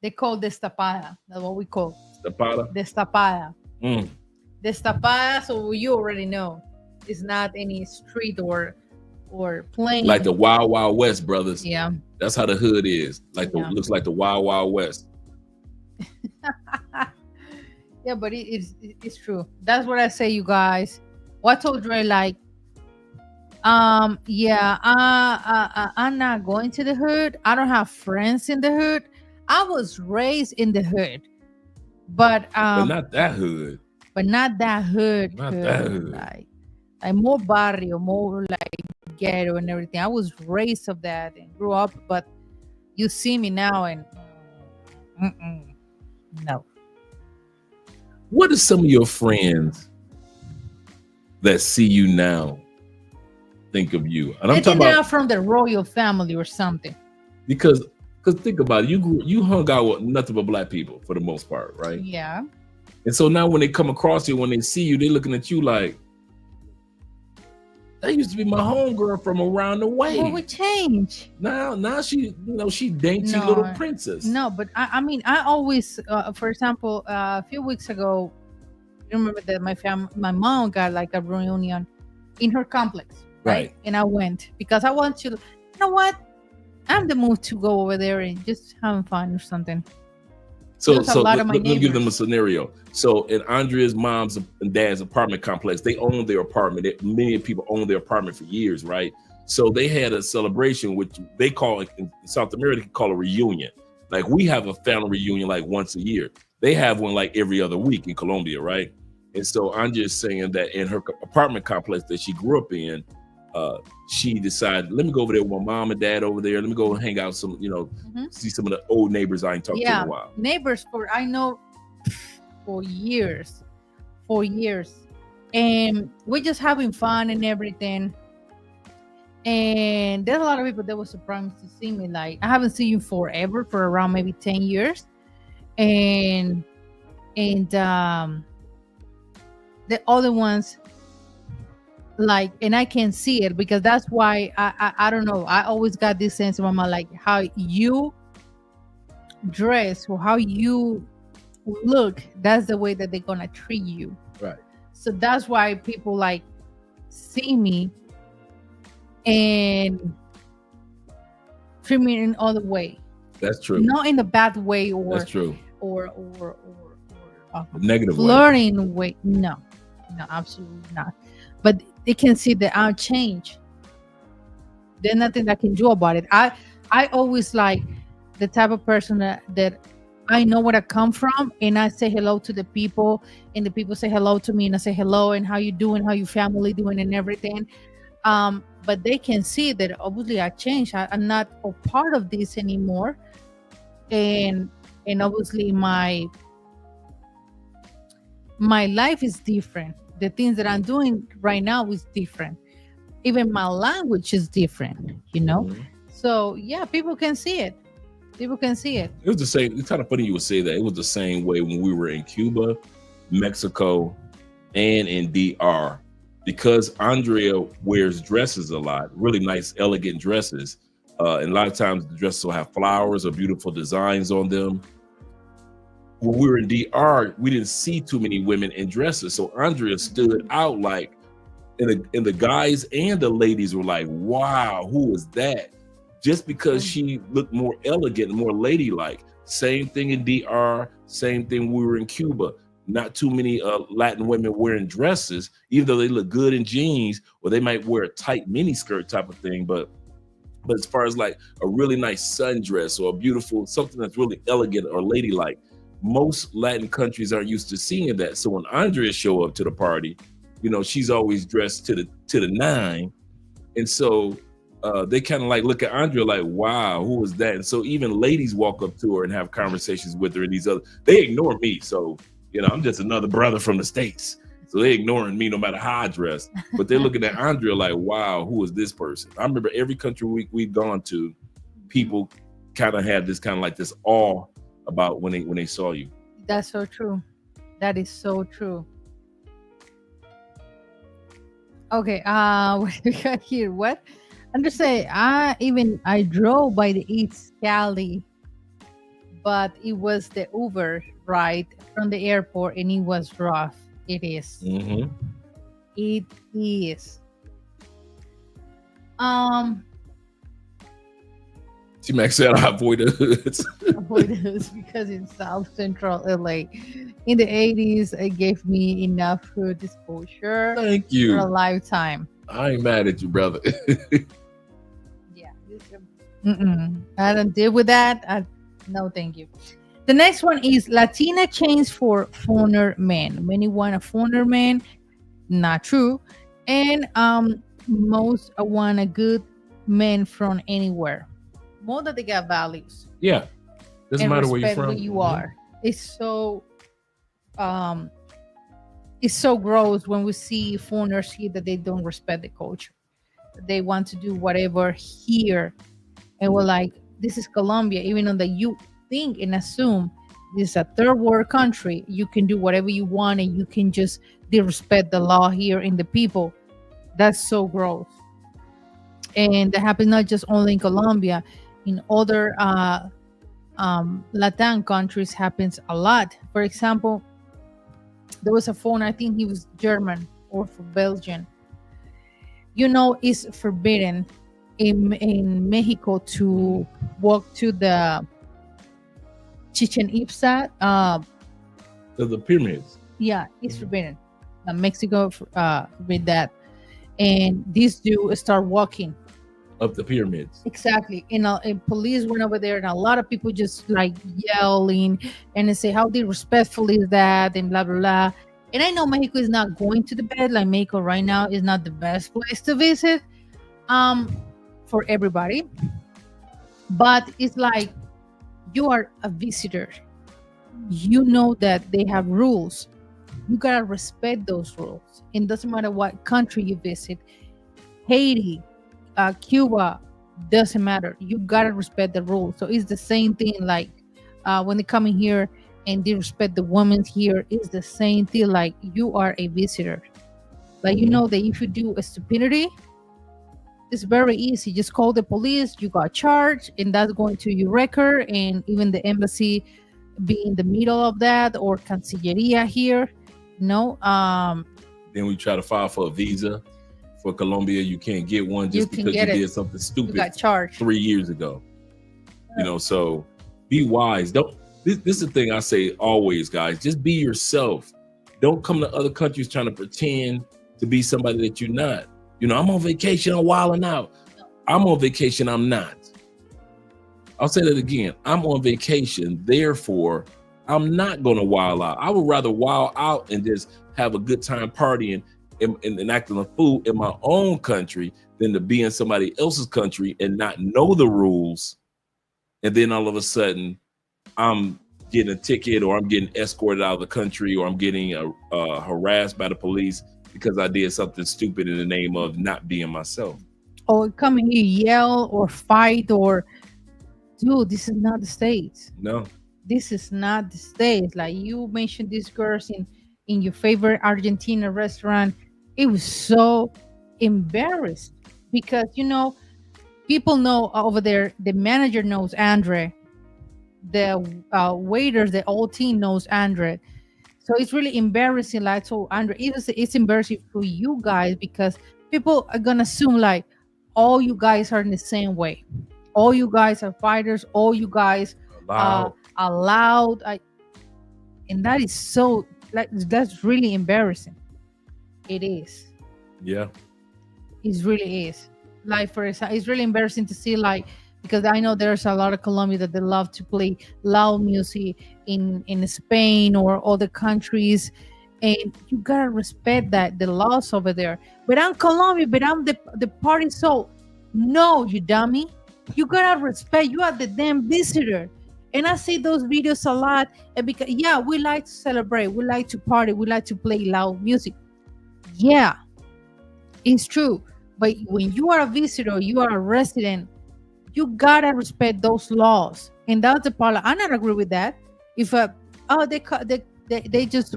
They call destapada. That's what we call Destapada. Destapada. Mm. Destapada. So you already know, it's not any street or plain. Like the Wild Wild West, brothers. Yeah. That's how the hood is. Like looks like the Wild Wild West. Yeah, but it's true. That's what I say, you guys. What told Dre, like, yeah, I'm not going to the hood. I don't have friends in the hood. I was raised in the hood, but not that hood. But not that hood. Not that hood. Like more barrio, more like ghetto and everything. I was raised of that and grew up, but you see me now and no. What are some of your friends that see you now think of you? And I'm talking about from the royal family or something. Because think about it, you hung out with nothing but black people for the most part, right? Yeah. And so now when they come across you, when they see you, they're looking at you like, that used to be my homegirl from around the way. What would change? Now she, she dainty little princess. No, but I mean, I always, for example, a few weeks ago, you remember that my mom got like a reunion in her complex, right? And I went because I want to, you know what? I'm in the mood to go over there and just have fun or something. So let me give them a scenario. So in Andrea's mom's and dad's apartment complex, they own their apartment. Many people own their apartment for years, right? So they had a celebration, which they call it in South America, they call a reunion. Like we have a family reunion like once a year. They have one like every other week in Colombia, right? And so Andrea is saying that in her apartment complex that she grew up in, she decided, let me go over there with my mom and dad over there. Let me go and hang out some, see some of the old neighbors I ain't talked to in a while. Neighbors I know for years. And we're just having fun and everything. And there's a lot of people that were surprised to see me. Like, I haven't seen you forever, for around maybe 10 years. And the other ones, like, and I can see it because that's why I don't know. I always got this sense of my mind, like how you dress or how you look, that's the way that they're gonna treat you. Right. So that's why people like see me and treat me in other way. That's true. Not in a bad way or that's true. Or negative flirting way. No, absolutely not. But they can see that I'll change. There's nothing I can do about it. I always like the type of person that I know where I come from, and I say hello to the people, and the people say hello to me, and I say hello, and how you doing, how your family doing, and everything. But they can see that obviously I changed. I'm not a part of this anymore, and obviously my life is different. The things that I'm doing right now is different. Even my language is different, Mm-hmm. So yeah, people can see it. It was the same. It's kind of funny you would say that. It was the same way when we were in Cuba, Mexico, and in DR. Because Andrea wears dresses a lot, really nice, elegant dresses. And a lot of times the dresses will have flowers or beautiful designs on them. When we were in DR, we didn't see too many women in dresses. So Andrea stood out like, and the guys and the ladies were like, wow, who is that? Just because she looked more elegant and more ladylike. Same thing in DR, same thing we were in Cuba. Not too many Latin women wearing dresses, even though they look good in jeans, or they might wear a tight mini skirt type of thing. But as far as like a really nice sundress or a beautiful, something that's really elegant or ladylike, most Latin countries aren't used to seeing that. So when Andrea show up to the party, you know, she's always dressed to the nine. And so they kind of like look at Andrea like, wow, who is that? And so even ladies walk up to her and have conversations with her, and they ignore me. So, you know, I'm just another brother from the States. So they ignoring me no matter how I dress. But they're looking at Andrea like, wow, who is this person? I remember every country we've gone to, people kind of had this kind of like this awe about when they saw you. That's so true. That is so true. Okay, what do we got here? What? I'm just saying, I drove by the East Cali, but it was the Uber ride from the airport, and it was rough. It is. Mm-hmm. It is. T-Mac said I avoid the hoods. Avoid this because in South Central LA, in the 80s, it gave me enough food exposure Thank you. for a lifetime. I ain't mad at you, brother. Yeah. I don't deal with that. No, thank you. The next one is Latina chains for foreigner men. Many want a foreigner man. Not true. And most want a good man from anywhere. More that they got values. Yeah. Doesn't matter where you're respect from. who you are. It's so gross when we see foreigners here that they don't respect the culture. They want to do whatever here. And we're like, this is Colombia, even though that you think and assume this is a third world country, you can do whatever you want and you can just disrespect the law here and the people. That's so gross. And that happens not just only in Colombia, in other Latin countries happens a lot. For example, there was a phone, I think he was German or for Belgian. You know, it's forbidden in Mexico to walk to the Chichen Itza. To the pyramids. Yeah, it's forbidden. Mexico forbid that. And these dudes start walking Up the pyramids. exactly. And police went over there, and a lot of people just like yelling and they say, "How disrespectful is that?" and blah blah blah. And I know Mexico is not going to the bed. Like Mexico right now is not the best place to visit, for everybody. But it's like you are a visitor. You know that they have rules. You gotta respect those rules. It doesn't matter what country you visit. Haiti, Cuba, doesn't matter. You gotta respect the rules. So it's the same thing. Like when they come in here and they respect the women here, it's the same thing. Like you are a visitor. Like you know that if you do a stupidity, it's very easy. Just call the police. You got charged, and that's going to your record. And even the embassy be in the middle of that, or Cancilleria here. No. Then we try to file for a visa for Colombia. You can't get one just because you did something stupid. You got charged 3 years ago. You know, so be wise. This is the thing I say always, guys. Just be yourself. Don't come to other countries trying to pretend to be somebody that you're not. You know, I'm on vacation, I'm wilding out. I'm on vacation, I'm not. I'll say that again. I'm on vacation, therefore, I'm not going to wild out. I would rather wild out and just have a good time partying and acting a fool in my own country than to be in somebody else's country and not know the rules. And then all of a sudden, I'm getting a ticket, or I'm getting escorted out of the country, or I'm getting harassed by the police because I did something stupid in the name of not being myself. Or come here, yell or fight, or dude, this is not the States. No. This is not the States. Like you mentioned these girls in your favorite Argentina restaurant. It was so embarrassed because, you know, people know over there, the manager knows Andre. The waiters, the whole team knows Andre. So it's really embarrassing. Like, so Andre, it's embarrassing for you guys because people are gonna assume like all you guys are in the same way. All you guys are fighters. All you guys Wow. are loud. And that is so like that's really embarrassing. It is. Yeah. It really is. Like for example, it's really embarrassing to see like because I know there's a lot of Colombia that they love to play loud music in Spain or other countries, and you gotta respect that the laws over there. But I'm Colombia, but I'm the party soul. No, you dummy. You gotta respect. You are the damn visitor. And I see those videos a lot. And because yeah, we like to celebrate, we like to party, we like to play loud music. Yeah, it's true. But when you are a visitor, you are a resident, you gotta respect those laws. And that's the part I not agree with that. If oh they just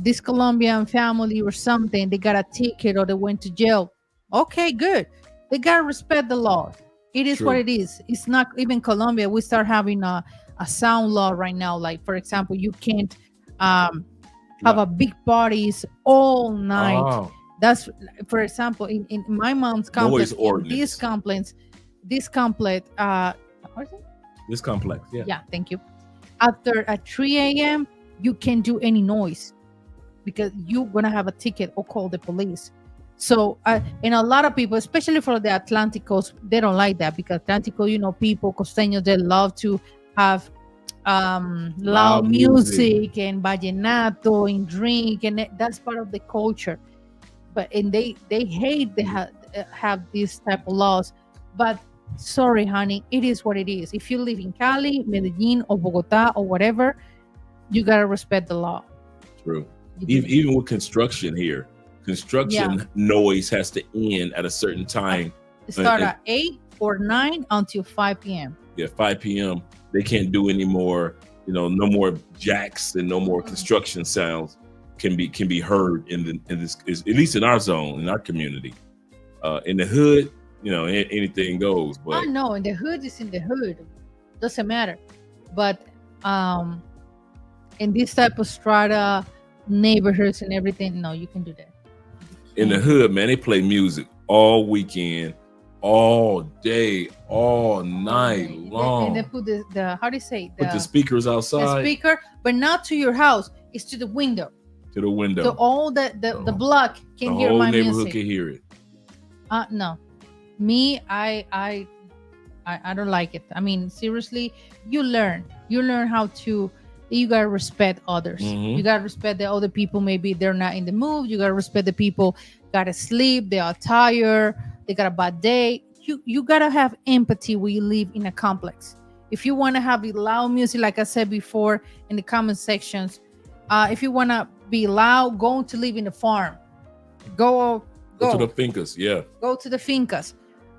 this Colombian family or something, they got a ticket or they went to jail. Okay, good. They gotta respect the law. It is what True. it is. It's not even Colombia. We start having a sound law right now. Like for example, you can't have a big parties all night. Oh, That's for example in my mom's complex. noise ordinance. This complex. What is it? This complex. Yeah. Yeah, thank you. After at 3 a.m., you can't do any noise because you're gonna have a ticket or call the police. So, and a lot of people, especially for the Atlantic coast, they don't like that because Atlantico, you know, people costeños, they love to have loud music and vallenato and drink, and that's part of the culture. But and they hate they have these type of laws. But sorry, honey, it is what it is. If you live in Cali, Medellin, or Bogota, or whatever, you gotta respect the law. True. You do. Even with construction here, construction noise has to end at a certain time. Start at 8 or 9 until 5 p.m. Yeah, 5 p.m. They can't do any more. You know, no more jacks and no more construction sounds can be heard in this, at least in our zone, in our community. In the hood, you know, anything goes. But I know in the hood is in the hood, doesn't matter. But in this type of strata neighborhoods and everything, no, you can do that. in the hood, man, they play music all weekend, all day, all night long. And they put the how do you say Put the speakers outside. the speaker, but not to your house. It's to the window. To the window. So all the block can the hear whole my neighborhood music. can hear it. No, me, I don't like it. I mean, seriously, you learn how to. You gotta respect others. Mhm. You gotta respect the other people. Maybe they're not in the mood. You gotta respect the people. Gotta sleep. They are tired. They got a bad day. You gotta have empathy when you live in a complex. If you want to have loud music, like I said before in the comment sections, if you want to be loud, go to live in the farm. Go to the fincas, yeah. Go to the fincas,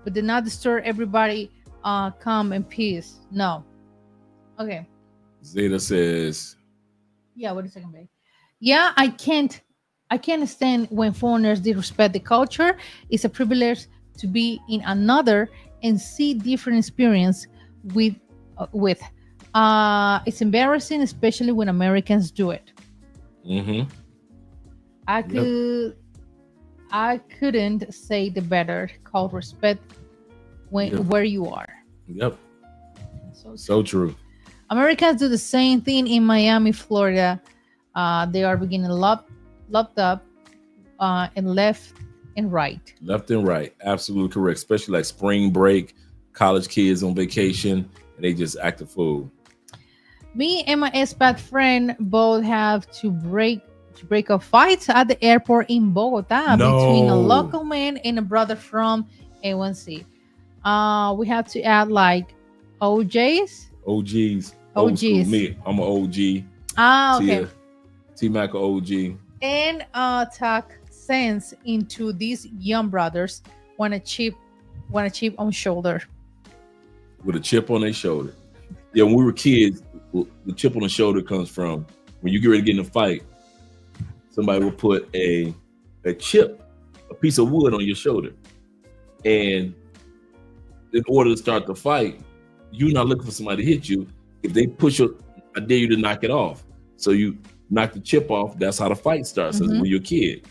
but do not disturb everybody. Come in peace. No. Okay. Zeta says, Yeah. What is second, babe? Yeah, I can't stand when foreigners disrespect the culture. It's a privilege to be in another and see different experience with. It's embarrassing, especially when Americans do it. mm-hmm. I couldn't say the better. Called respect where you are. Yep. So true. Americans do the same thing in Miami, Florida. They are beginning locked up and left and right. Left and right. Absolutely correct. Especially like spring break, college kids on vacation, and they just act a fool. Me and my expat friend both have to break up fights at the airport in Bogota between a local man and a brother from A1C. We have to add like OGs. Old school. Me, I'm an OG. Okay. T-Mac a OG. And talk sense into these young brothers want a chip on shoulder. With a chip on their shoulder. Yeah, when we were kids, the chip on the shoulder comes from when you get ready to get in a fight, somebody will put a chip, a piece of wood on your shoulder. And in order to start the fight, you're not looking for somebody to hit you. If they push you, I dare you to knock it off. So you knock the chip off. That's how the fight starts. When you're a kid.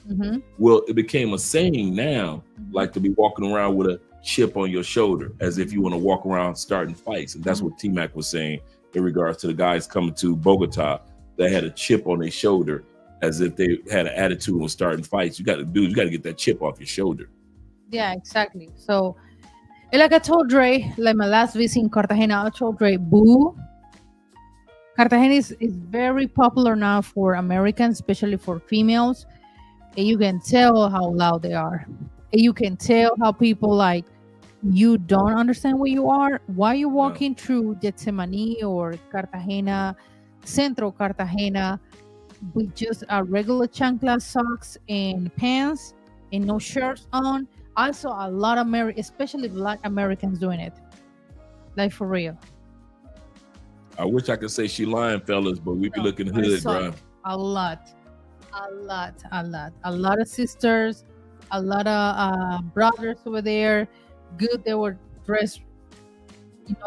Well, it became a saying now, like to be walking around with a chip on your shoulder, as if you want to walk around starting fights. And that's what T-Mac was saying in regards to the guys coming to Bogota that had a chip on their shoulder, as if they had an attitude on starting fights. You got to get that chip off your shoulder. Yeah, exactly. So, like I told Dre, like my last visit in Cartagena, I told Dre, boo. Cartagena is very popular now for Americans, especially for females. And you can tell how loud they are. And you can tell how people like, you don't understand where you are. Why you walking through Getsemani or Cartagena, Centro Cartagena, with just a regular chancla, socks and pants and no shirts on? I saw a lot of especially Black Americans doing it. Like for real. I wish I could say she lying, fellas, but we be looking hood, bro. A lot of sisters, a lot of brothers over there. Good, they were dressed,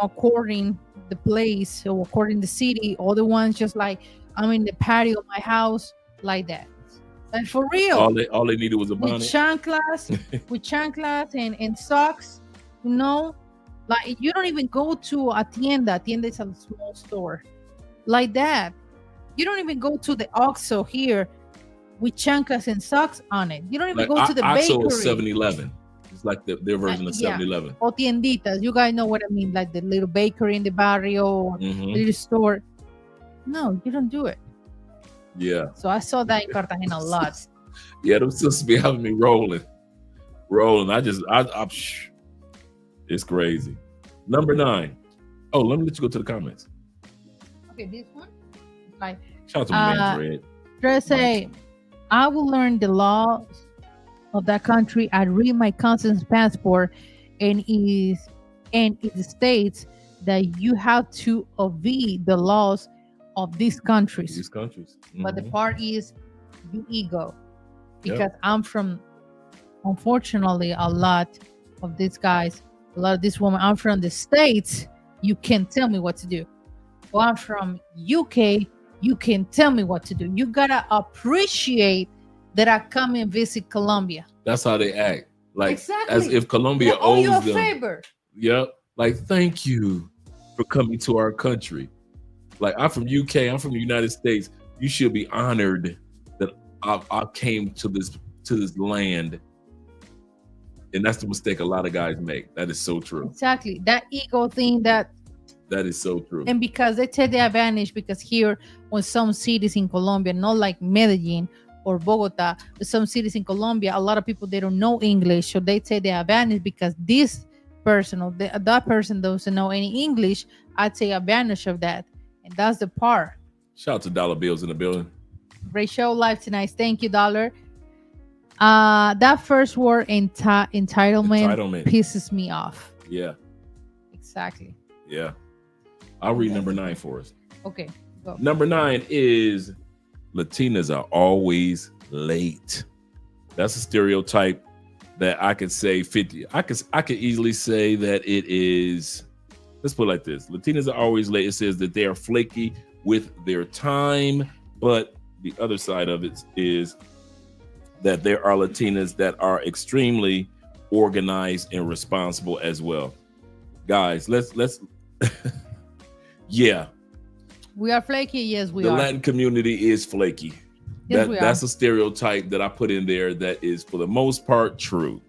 according the place or according the city. All the ones just like, I'm in the patio of my house, like that. Like for real. All they needed was a bonnet. With chanclas and socks, Like you don't even go to a tienda. Tienda is a small store. Like that. You don't even go to the OXXO here with chanclas and socks on it. You don't even go to the bakery. OXXO is 7-Eleven. It's like their version of 7-Eleven. Or tienditas. You guys know what I mean. Like the little bakery in the barrio or little store. No, you don't do it. Yeah. So I saw that in Cartagena a lot. Yeah, them sisters be having me rolling. It's crazy. Number 9. Oh, let me let you go to the comments. Okay, this one. Like, shout out to my man Fred. Fred say, I will learn the laws of that country. I read my cousin's passport, and it states that you have to obey the laws of these countries. But the part is you ego, because I'm from, unfortunately, a lot of these guys, a lot of these women, I'm from the States, you can't tell me what to do. Well, I'm from UK, you can tell me what to do. You gotta appreciate that I come and visit Colombia. That's how they act. Like as if Colombia owes them a favor. Yep. Like, thank you for coming to our country. Like, I'm from UK, I'm from the United States. You should be honored that I came to this land. And that's the mistake a lot of guys make. That is so true. Exactly. That ego thing, that is so true. And because they take the advantage, because here on some cities in Colombia, not like Medellin or Bogota, but some cities in Colombia, a lot of people, they don't know English. So they take the advantage because this person or that person doesn't know any English. I take advantage of that. And that's the part. Shout out to Dollar Bills in the building. Great show live tonight. Thank you, Dollar. That first word, entitlement pisses me off. Yeah. Exactly. Yeah. I'll read number 9 for us. Okay, go. Number 9 is Latinas are always late. That's a stereotype that I could say 50. I could easily say that it is. Let's put it like this. Latinas are always late. It says that they are flaky with their time, but the other side of it is that there are Latinas that are extremely organized and responsible as well. Guys, let's yeah. We are flaky, yes, we are. The Latin community is flaky. Yes, that's a stereotype that I put in there that is for the most part true.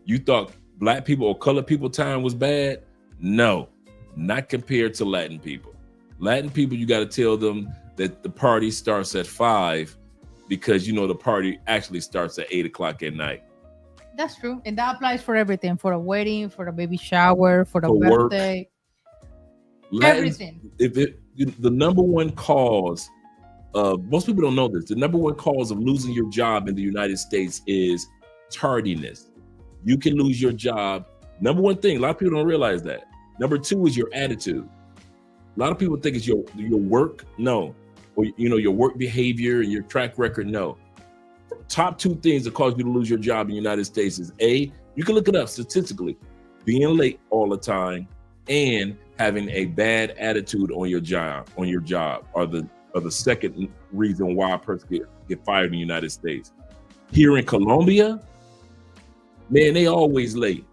You thought Black people or colored people time was bad? No, not compared to Latin people. Latin people, you got to tell them that the party starts at 5 because the party actually starts at 8 o'clock at night. That's true. And that applies for everything, for a wedding, for a baby shower, for the birthday. Everything. The number one cause of, most people don't know this, the number one cause of losing your job in the United States is tardiness. You can lose your job. Number one thing, a lot of people don't realize that. Number 2 is your attitude. A lot of people think it's your work. No. Or your work behavior and your track record. No. Top 2 things that cause you to lose your job in the United States is A, you can look it up statistically, being late all the time and having a bad attitude on your job, or are the second reason why a person get fired in the United States. Here in Colombia, man, they always late.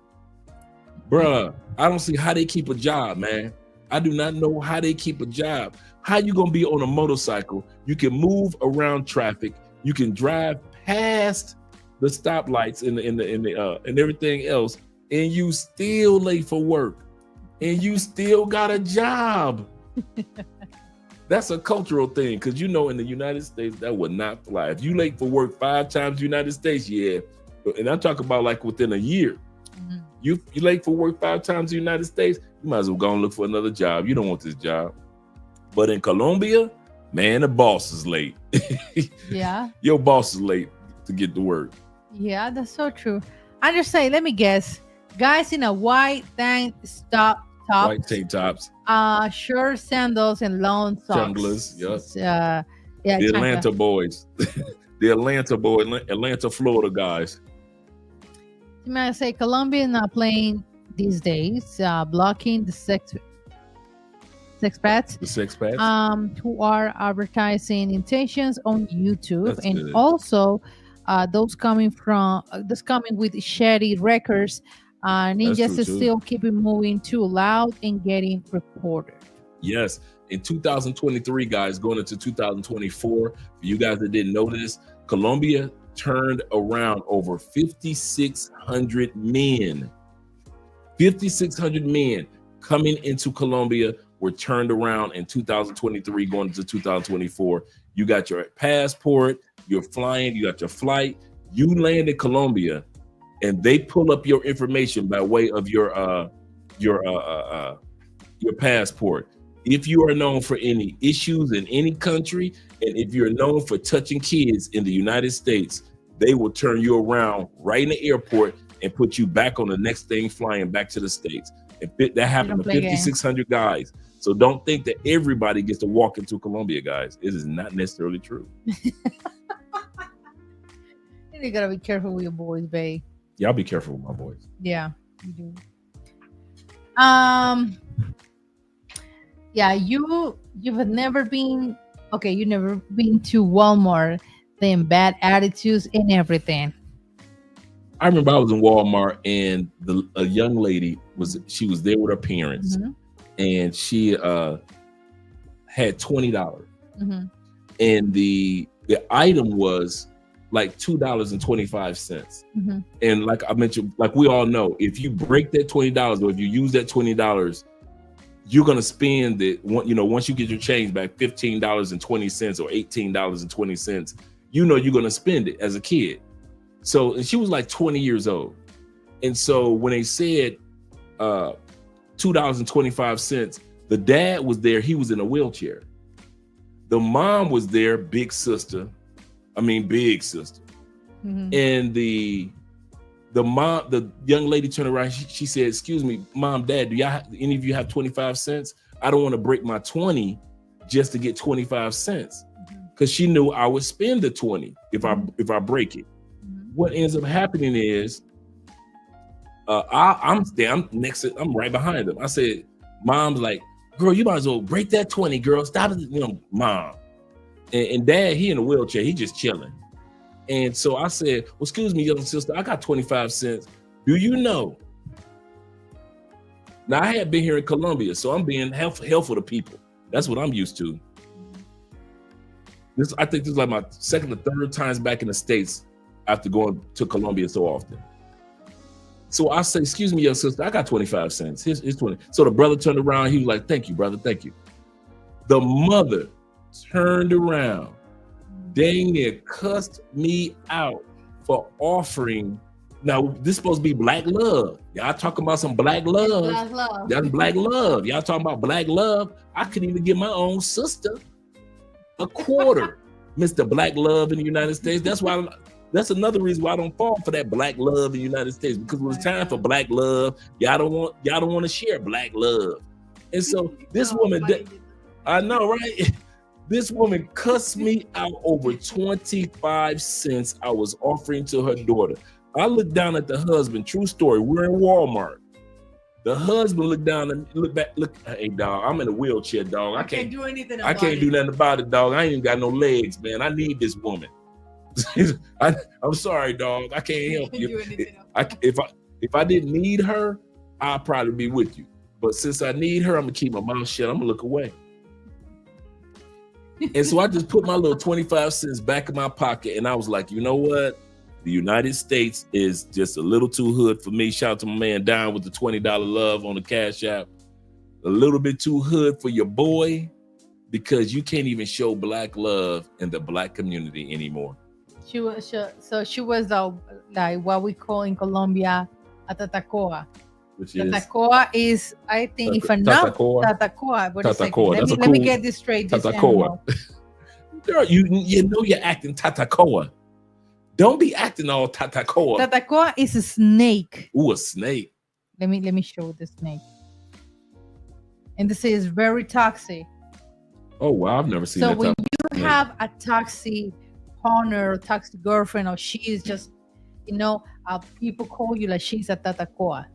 Bruh, I don't see how they keep a job, man. I do not know how they keep a job. How you gonna be on a motorcycle? You can move around traffic. You can drive past the stoplights and everything else, and you still late for work, and you still got a job. That's a cultural thing, because you know in the United States that would not fly. If you late for work 5 times in the United States, yeah, and I'm talking about like within a year. Mm-hmm. You late for work 5 times in the United States, you might as well go and look for another job. You don't want this job. But in Colombia, man, the boss is late. Yeah. Your boss is late to get to work. Yeah, that's so true. I just say, let me guess. Guys in a white tank tops. White tank tops. Short sandals and long socks. Junglers, yes. Yeah. The Atlanta boys. The Atlanta, Florida guys. You might say Colombia is not playing these days, blocking the sexpats. The sexpats. Who are advertising intentions on YouTube. That's and good. Also those coming with shady records. Ninjas is still keeping moving too loud and getting reported. Yes. In 2023, guys, going into 2024, for you guys that didn't know this, Colombia turned around over 5,600 men. 5,600 men coming into Colombia were turned around in 2023, going into 2024. You got your passport, you're flying, you got your flight, you land in Colombia, and they pull up your information by way of your passport. If you are known for any issues in any country, and if you're known for touching kids in the United States, they will turn you around right in the airport and put you back on the next thing flying back to the States. And that happened to 5,600 guys. So don't think that everybody gets to walk into Colombia, guys. It is not necessarily true. You gotta be careful with your boys, babe. Y'all be careful with my boys. Yeah, you do. Yeah, you've never been you've never been to Walmart, then bad attitudes and everything. I remember I was in Walmart and a young lady was there with her parents, mm-hmm. and she had $20, mm-hmm. and the item was like $2.25. Mm-hmm. And like I mentioned, like we all know, if you break that $20 or if you use that $20, you're gonna spend it. Once you get your change back, $15.20 or $18.20. You're gonna spend it as a kid. So, and she was like 20 years old. And so when they said $2.25, the dad was there. He was in a wheelchair. The mom was there, big sister. Mm-hmm. And the young lady turned around. She said, "Excuse me, Mom, Dad, do any of you have 25 cents? I don't want to break my 20 just to get 25 cents." Because she knew I would spend the 20 if I break it. Mm-hmm. What ends up happening is I'm right behind them. I said, Mom's like, "Girl, you might as well break that 20, girl. Stop it, Mom." And Dad, he in a wheelchair, he just chilling. And so I said, "Well, excuse me, young sister, I got 25 cents. Do you know?" Now I had been here in Colombia, so I'm being helpful to people. That's what I'm used to. I think this is like my second or third times back in the States after going to Colombia so often. So I say, "Excuse me, young sister, I got 25 cents. Here's 20. So the brother turned around. He was like, "Thank you, brother. Thank you." The mother turned around, dang near cussed me out for offering. Now, this is supposed to be black love. Y'all talking about some black love. Black love. That's black love. Y'all talking about black love. I couldn't even give my own sister a quarter. Mr. Black Love in the United States. That's another reason why I don't fall for that black love in the United States, because when it's time for black love, y'all don't want to share black love. And so this woman, I know, right? This woman cussed me out over 25 cents I was offering to her daughter. I looked down at the husband, true story, we're in Walmart. The husband look down and look back. Look, hey dog, I'm in a wheelchair, dog. I can't do anything. I can't do nothing about it, dog. I ain't even got no legs, man. I need this woman. I'm sorry, dog. I can't help you. If I didn't need her, I'll probably be with you. But since I need her, I'm gonna keep my mouth shut. I'm gonna look away. And so I just put my little 25 cents back in my pocket, and I was like, you know what? The United States is just a little too hood for me. Shout out to my man Don with the $20 love on the Cash App. A little bit too hood for your boy, because you can't even show black love in the black community anymore. She was like what we call in Colombia a tatacoa. Tatacoa is, I think, if I'm not tatacoa. Let me get this straight. Tatacoa. Girl, you know you're acting tatacoa. Don't be acting all tatacoa. Tatacoa is a snake. Ooh, a snake. Let me show the snake. And this is very toxic. Oh wow, I've never seen that. So when you have a toxic partner or toxic girlfriend, or she is just, people call you like she's a tatacoa.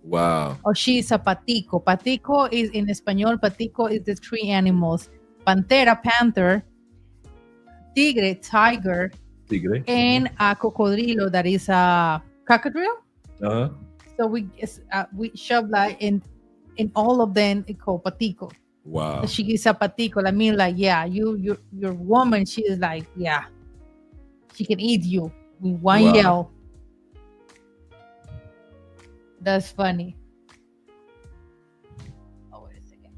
Wow. Or she's a patico. Patico is, in Espanol, patico is the three animals. Pantera, panther. Tigre, tiger. And a cocodrilo, that is a cocodrilo. Uh-huh. So we shove like in all of them, it's called patico. Wow. So she is a patico. I mean, like, yeah, your woman, she is like, yeah, she can eat you with one yell. That's funny. Oh, wait a second.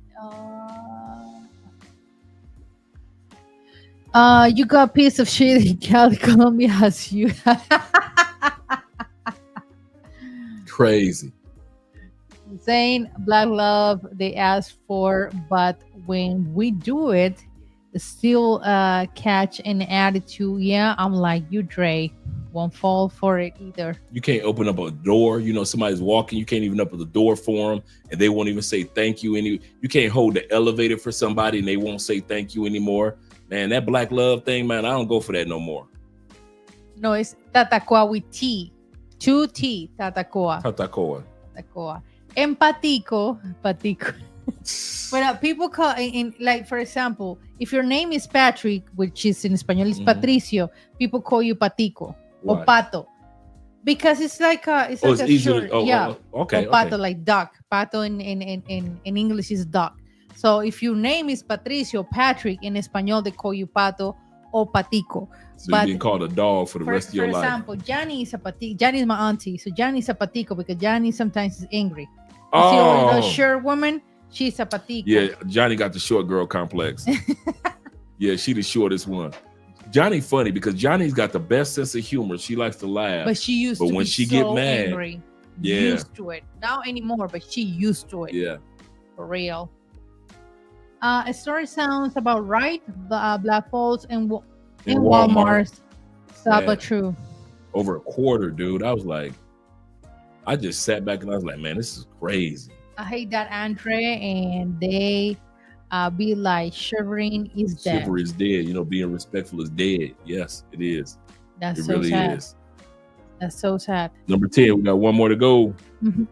You got a piece of shit in Colombia as you. Crazy. Saying black love they ask for, but when we do it, still catch an attitude. Yeah, I'm like you, Dre. Won't fall for it either. You can't open up a door. Somebody's walking. You can't even open the door for them, and they won't even say thank you. You can't hold the elevator for somebody, and they won't say thank you anymore. Man, that black love thing, man, I don't go for that no more. No, it's tatacoa with T. 2 T, tatacoa. Tatacoa. Patico. But people call, like, for example, if your name is Patrick, which is in Espanol is Patricio, people call you Patico. Or Pato, because it's like a short, okay. Or Pato, like duck. Pato in English is duck. So if your name is Patricio, Patrick, in Espanol they call you Pato or Patico. So you're being called a dog for the rest of your life. For example, Johnny is a Patico. Johnny is my auntie, so Johnny is a Patico because Johnny sometimes is angry. You see a short woman, she's a Patico. Yeah, Johnny got the short girl complex. Yeah, she the shortest one. Johnny funny because Johnny's got the best sense of humor. She likes to laugh. But she used to when be she so get mad, angry. Yeah. Used to it. Not anymore, but she used to it. Yeah. For real. A story sounds about right. Black folks in Walmart. Sad but true. Over a quarter, dude. I was like, I just sat back and I was like, man, this is crazy. I hate that Andre, and they be like, shivering is dead. Chivalry is dead. Being respectful is dead. Yes, it is. That's it so really sad. is. That's so sad. Number 10, we got one more to go. Mm-hmm.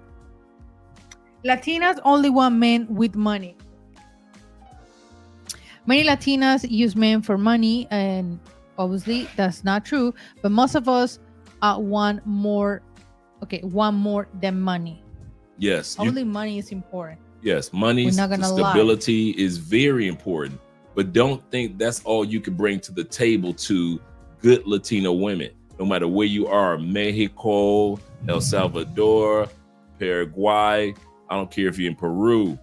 Latinas only want men with money. Many Latinas use men for money, and obviously that's not true. But most of us want more than money. Yes. Only money is important. Yes, money, stability is very important. But don't think that's all you can bring to the table to good Latino women. No matter where you are, Mexico, El Salvador, Paraguay, I don't care if you're in Peru.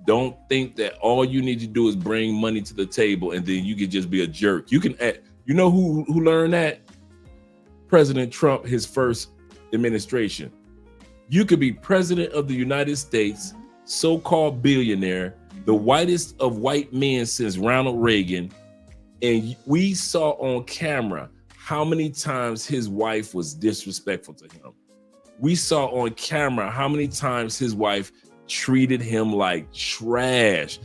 Don't think that all you need to do is bring money to the table and then you can just be a jerk. You can, who learned that? President Trump, his first administration. You could be president of the United States, so-called billionaire, the whitest of white men since Ronald Reagan. And we saw on camera how many times his wife was disrespectful to him. We saw on camera how many times his wife treated him like trash.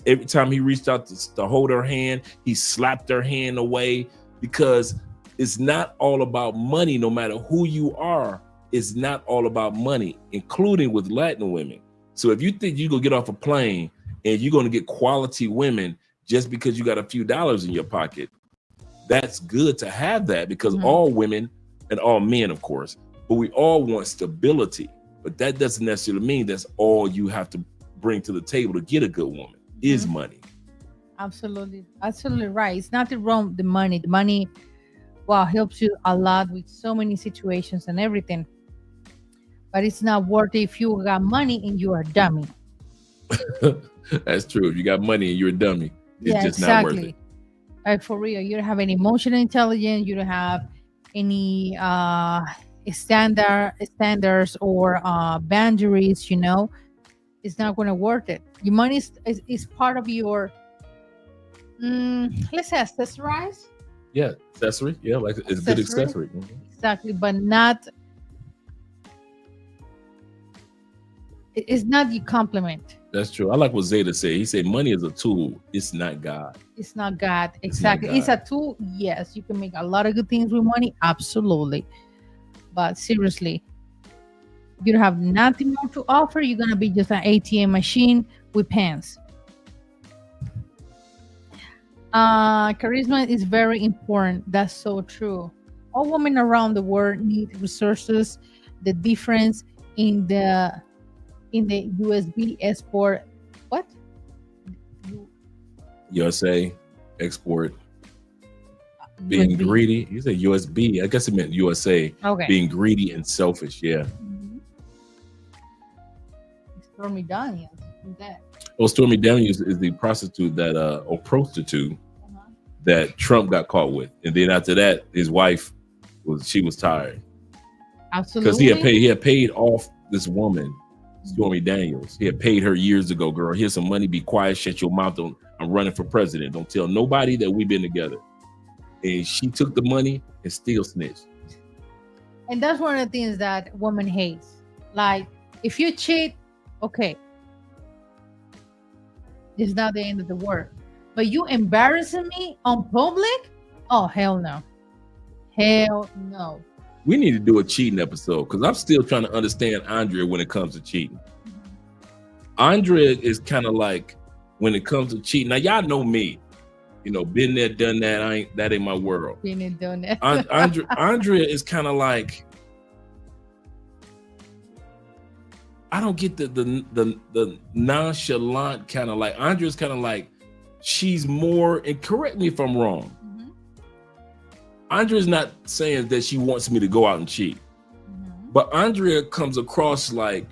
Every time he reached out to hold her hand, he slapped her hand away, because it's not all about money. No matter who you are, it's not all about money, including with Latin women. So if you think you go get off a plane and you're going to get quality women just because you got a few dollars in your pocket, that's good to have that, because all women and all men, of course, but we all want stability. But that doesn't necessarily mean that's all you have to bring to the table to get a good woman is money. Absolutely right. It's not the wrong the money. The money, well, helps you a lot with so many situations and everything. But it's not worth it if you got money and you are a dummy. That's true. If you got money and you're a dummy, it's just not worth it. Like, for real, you don't have any emotional intelligence. You don't have any standards or boundaries. You know, it's not going to worth it. Your money is part of your let's say accessorize. Yeah, accessory. Yeah, like it's a good accessory. Exactly, but not. It's not your compliment. That's true. I like what Zeta said. He said money is a tool. It's not God. It's not God. Exactly. It's a tool. Yes, you can make a lot of good things with money. Absolutely. But seriously, you don't have nothing more to offer. You're going to be just an ATM machine with pens. Charisma is very important. That's so true. All women around the world need resources. The difference in the USB export, what? USA export being USB. greedy. You said USB. I guess it meant USA. Okay. Being greedy and selfish. Yeah. Stormy Daniels. Who's that? Well, Stormy Daniels is the prostitute that or prostitute that Trump got caught with, and then after that, his wife was tired. Absolutely. Because he had paid off this woman, Stormy Daniels. He had paid her years ago. Girl, here's some money. Be quiet. Shut your mouth. I'm running for president. Don't tell nobody that we've been together. And she took the money and still snitched. And that's one of the things that women hates. Like, if you cheat, okay, it's not the end of the world. But you embarrassing me on public? Oh, hell no. Hell no. We need to do a cheating episode, because I'm still trying to understand Andrea when it comes to cheating. Andrea is kind of like, when it comes to cheating. Now, y'all know me. You know, been there, done that. That ain't my world. Been there, done that. Andrea is kind of like, I don't get the nonchalant kind of like. Andrea's kind of like, she's more, and correct me if I'm wrong. Andrea's not saying that she wants me to go out and cheat, but Andrea comes across like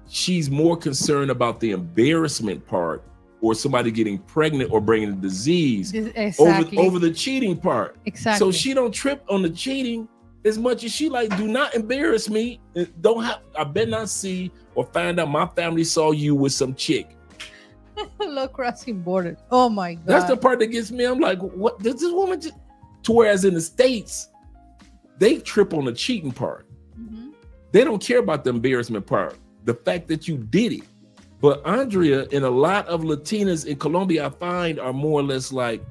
she's more concerned about the embarrassment part, or somebody getting pregnant or bringing a disease over the cheating part. Exactly. So she don't trip on the cheating as much as she like, do not embarrass me. I better not see or find out my family saw you with some chick. Look, crossing borders. Oh my God. That's the part that gets me. I'm like, what does this woman just? To whereas in the States, they trip on the cheating part. They don't care about the embarrassment part, the fact that you did it. But Andrea and a lot of Latinas in Colombia, I find, are more or less like,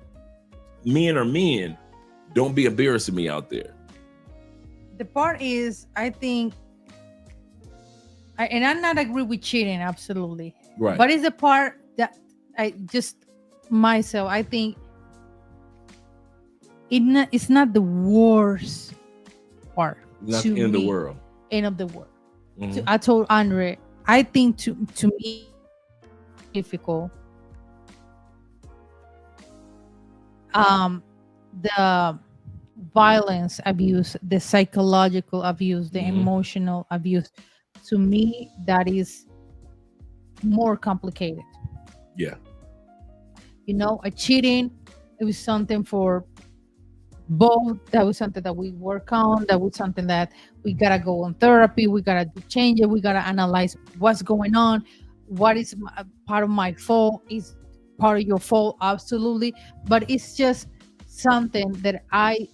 men are men. Don't be embarrassing me out there. The part is, I think, and I'm not agree with cheating, absolutely. Right. But it's the part that I think it's not the worst part. Not the end of the world. End of the world. So I told Andre, I think to me, difficult. The violence abuse, the psychological abuse, the emotional abuse, to me, that is more complicated. Yeah. You know, a cheating, it was something for both. That was something that we work on. That was something that we gotta go on therapy. We gotta change it. We gotta analyze what's going on. What is part of my fault? Is part of your fault? Absolutely. But it's just something that I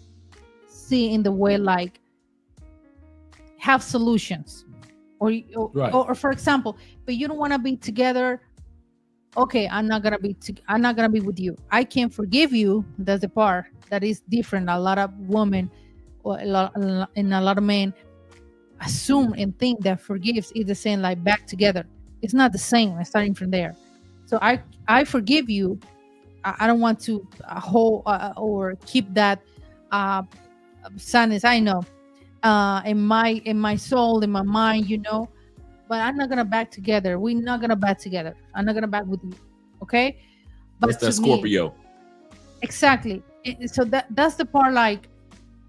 see in the way, like, have solutions, or for example, but you don't want to be together. Okay, I'm not gonna be with you. I can forgive you. That's the part that is different. A lot of women, or a lot of men, assume and think that forgives is the same like back together. It's not the same. Starting from there. So I forgive you. I don't want to hold or keep that uh, sadness. I know in my soul, in my mind, but I'm not gonna back together. We're not gonna back together. I'm not gonna back with you. Okay. But That's that to me, Scorpio. exactly. So that's the part like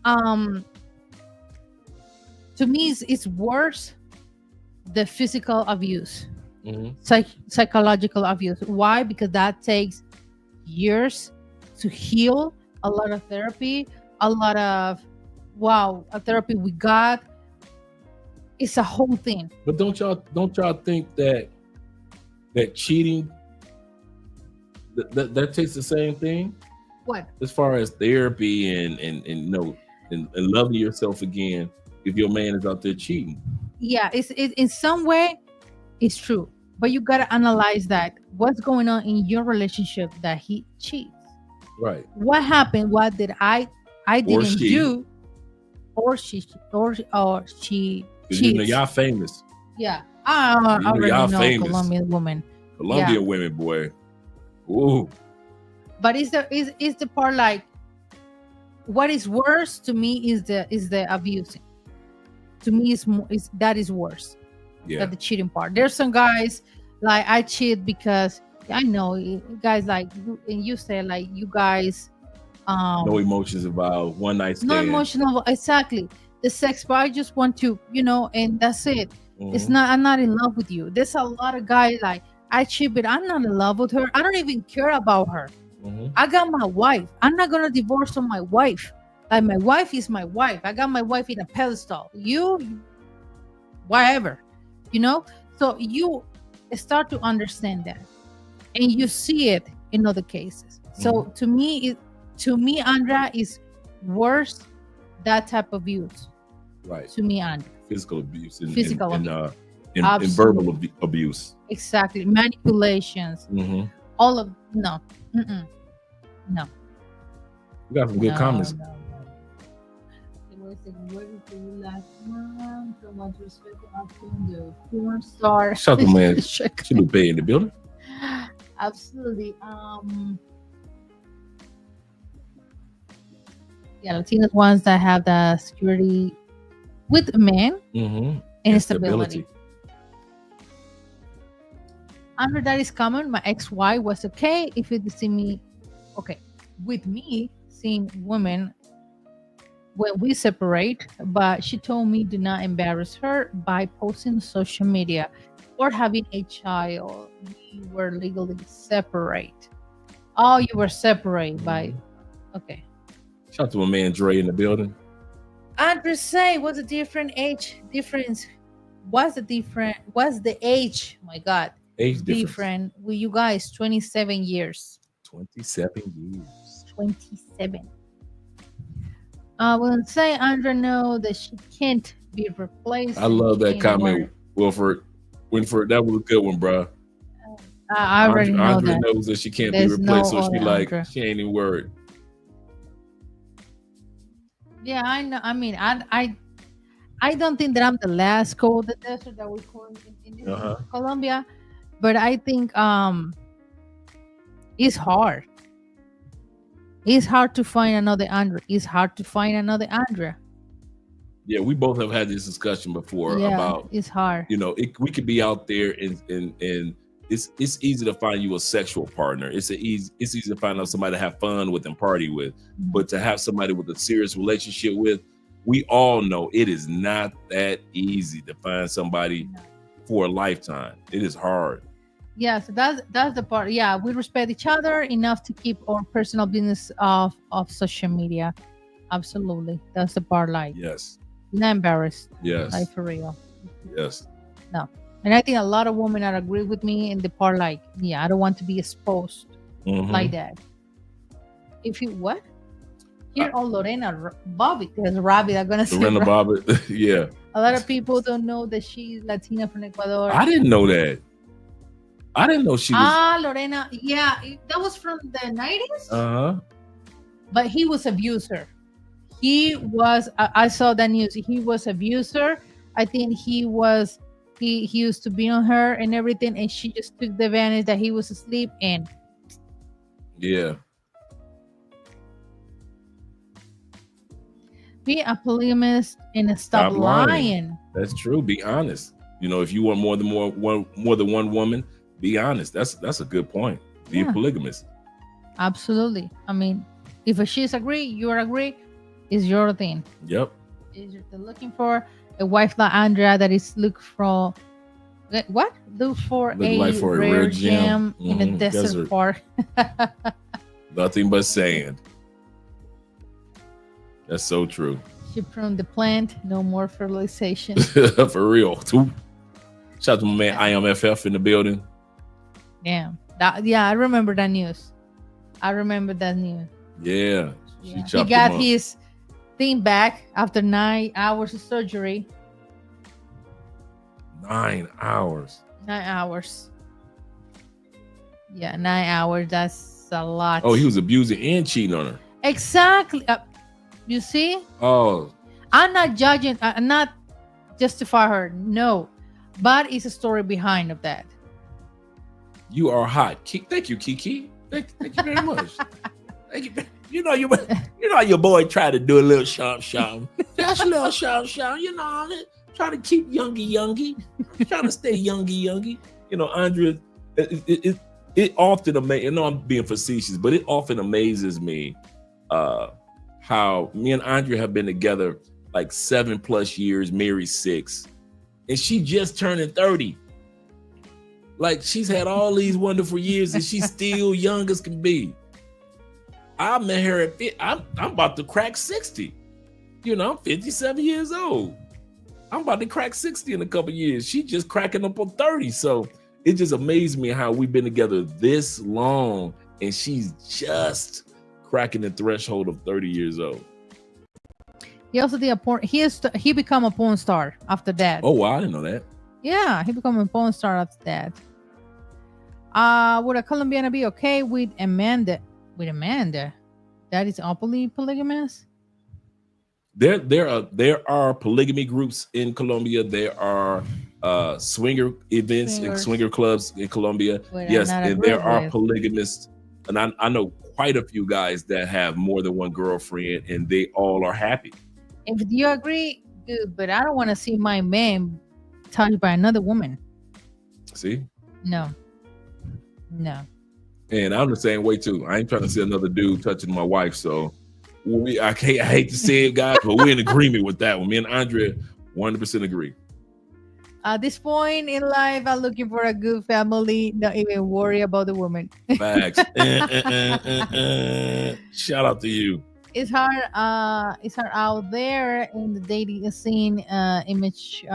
to me it's worse the physical abuse, psychological abuse. Why? Because that takes years to heal, a lot of therapy, a lot of a therapy we got. It's a whole thing. But don't y'all think that cheating that takes the same thing? What? As far as therapy and loving yourself again, if your man is out there cheating. Yeah, it's in some way it's true. But you gotta analyze that. What's going on in your relationship that he cheats? Right. What happened? What did I didn't do? Or she cheats. Y'all famous. Yeah. I already y'all know famous. Colombian women. Colombian women, boy. Ooh. But is the part like what is worse to me is the abusing. To me is that is worse. Yeah. Than the cheating part. There's some guys like I cheat because I know guys like and you say like you guys no emotions involved, one night stand. No emotional, exactly. The sex, but I just want to, and that's it. It's not. I'm not in love with you. There's a lot of guys like I cheat, but I'm not in love with her. I don't even care about her. I got my wife. I'm not gonna divorce on my wife. Like my wife is my wife. I got my wife in a pedestal. You, whatever, So you start to understand that, and you see it in other cases. So to me, Andrea, is worse that type of abuse. Right. To me, Andrea. Physical abuse and verbal abuse. Exactly. Manipulations. All of no. No. We got some good comments. No. Shout out to man Chilupe in the building. Absolutely. Yeah, Latinas ones that have the security with a man and stability. Under that is common. My ex-wife was okay if you see me, okay, with me seeing women when we separate, but she told me do not embarrass her by posting on social media or having a child. We were legally separate. Oh, you were separate by, okay. Shout out to my man Dre in the building. Andre say, what's the different age difference? What's the age? Oh my God. Age different with you guys, 27 years. 27 years. 27. I will say Andrea know that she can't be replaced. I love that comment, Wilford. Winford, that was a good one, bro. I already know Andrea that. knows that she can't be replaced, so she ain't even worried. Yeah, I know. I mean, I don't think that I'm the last cold the desert that we call in Colombia, but I think it's hard. It's hard to find another Andrea. It's hard to find another Andrea. Yeah, we both have had this discussion before about it's hard. We could be out there and it's easy to find you a sexual partner. It's easy to find out somebody to have fun with and party with, but to have somebody with a serious relationship with, we all know it is not that easy to find somebody for a lifetime. It is hard. Yeah, so that's the part. Yeah, we respect each other enough to keep our personal business off of social media. Absolutely, that's the part. Like, yes, not embarrassed. Yes, like for real. Yes. No, and I think a lot of women are agree with me in the part. Like, yeah, I don't want to be exposed like that. If you what? Here, Lorena Bobby, there's Robbie. I'm gonna say Lorena Bobby. Yeah. A lot of people don't know that she's Latina from Ecuador. I didn't know that. I didn't know she was. Lorena. Yeah, that was from the 90s. But he was abuser. He was. I saw that news. He was abuser. I think he used to be on her and everything, and she just took the advantage that he was asleep and Yeah. be a polygamist and stop lying. That's true. Be honest. You know, if you want more than one woman, be honest. That's a good point. Be a polygamist. Absolutely. I mean, if she's agree, you agree, it's your thing. Yep. They're looking for a wife like Andrea that is look for what? Look for a rare gem in a desert park. Nothing but sand. That's so true. She pruned the plant, no more fertilization. For real. Shout out to my man IMFF in the building. Yeah. I remember that news. Yeah. He got his thing back after 9 hours of surgery. 9 hours. 9 hours. Yeah, 9 hours. That's a lot. Oh, he was abusing and cheating on her. Exactly. You see? Oh. I'm not judging. I'm not justify her. No. But it's a story behind of that. You are hot. Thank you, Kiki. Thank you very much. Thank you. You know your boy tried to do a little sham. Just a little sham. You know, try to keep youngy. Trying to stay youngy. You know, Andrea, it often amazes. I know I'm being facetious, but it often amazes me how me and Andrea have been together like 7+ years, married 6, and she just turning 30. Like, she's had all these wonderful years and she's still young as can be. I met her at I'm about to crack 60. You know, I'm 57 years old. I'm about to crack 60 in a couple years. She just cracking up on 30. So it just amazed me how we've been together this long and she's just cracking the threshold of 30 years old. He also did a porn. He become a porn star after that. Oh, wow, I didn't know that. Yeah, he become a porn star after that. Would a Colombiana be okay with Amanda? That is openly polygamous. There are polygamy groups in Colombia. There are swinger events and swinger clubs in Colombia. Yes, and there are polygamists, and I know quite a few guys that have more than one girlfriend, and they all are happy. If you agree, good, but I don't want to see my man touched by another woman. See? No. And I'm the same way too. I ain't trying to see another dude touching my wife. So I hate to say it, guys, but we're in agreement with that one. Me and Andrea 100% agree. At this point in life, I'm looking for a good family. Not even worry about the woman. Facts. Shout out to you. It's hard out there in the dating scene. Imagine.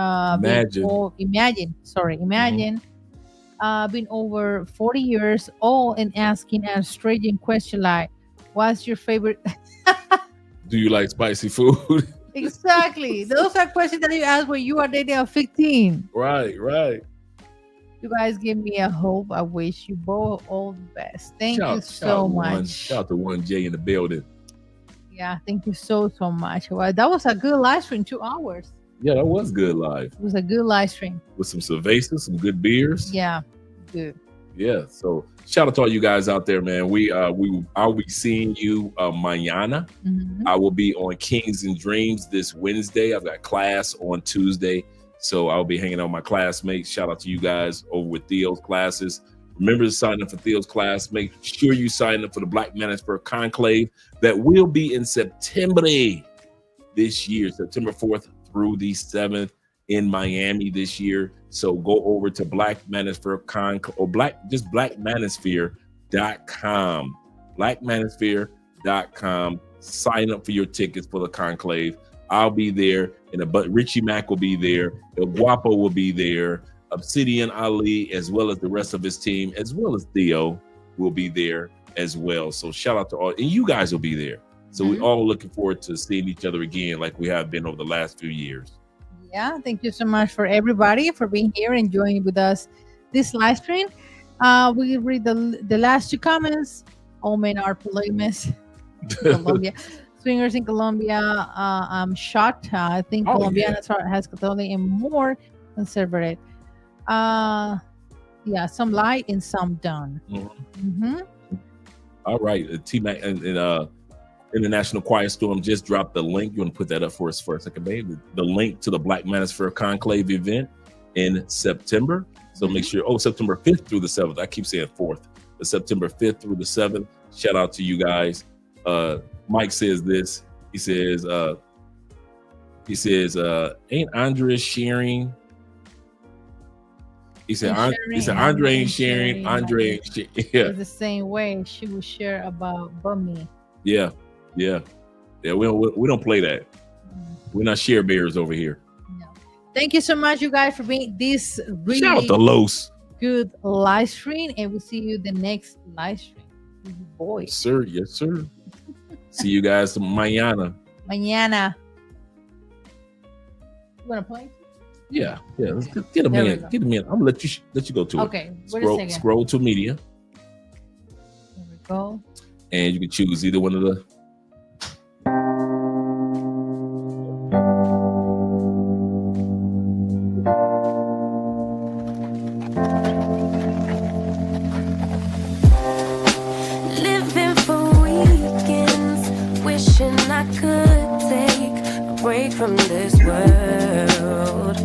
Been over 40 years old and asking a strange question like, "What's your favorite?" Do you like spicy food? Exactly. Those are questions that you ask when you are dating at 15. Right. You guys give me a hope. I wish you both all the best. Thank you so much. Shout out to 1J in the building. Yeah, thank you so much. Well, that was a good live stream, 2 hours. Yeah, that was good live. It was a good live stream. With some cervezas, some good beers. Yeah, good. Yeah, so shout out to all you guys out there, man. I'll be seeing you mañana. Mm-hmm. I will be on Kings and Dreams this Wednesday. I've got class on Tuesday, so I'll be hanging out with my classmates. Shout out to you guys over with Theo's classes. Remember to sign up for Theo's class. Make sure you sign up for the Black Manosphere Conclave that will be in September this year, September 4th through the 7th in Miami this year. So go over to Black Manosphere or blackmanosphere.com. Blackmanosphere.com. Sign up for your tickets for the conclave. I'll be there, but Richie Mack will be there. El Guapo will be there. Obsidian Ali, as well as the rest of his team, as well as Theo, will be there as well. So shout out to all, and you guys will be there. So we're all looking forward to seeing each other again, like we have been over the last few years. Yeah, thank you so much for everybody for being here and joining with us this live stream. We read the last 2 comments. All men are polygamous. Colombia. swingers in Colombia, shot. I think Oh, Colombianas has totally and more conservative. Yeah, some light and some done. All right, T-Mac and International Quiet Storm just dropped the link. You want to put that up for us for a second, babe? The link to the Black Manosphere Conclave event in September. So make sure, September 5th through the 7th. I keep saying 4th, but September 5th through the 7th. Shout out to you guys. Mike says this. He says, ain't Andrea sharing? He said, Andre ain't sharing. Andre ain't sharing. Yeah. It's the same way she would share about Bummy. Yeah. We don't play that. We're not share bears over here. No. Thank you so much, you guys, for being this really Shout out to Los. Good live stream, and we'll see you the next live stream. Boy. Yes, sir. See you guys mañana. You wanna play? Yeah. Let's get a minute. I'm gonna let you go to it. Okay. Wait a second. Scroll to media. There we go. And you can choose either one of the. Living for weekends, wishing I could take a break from this world.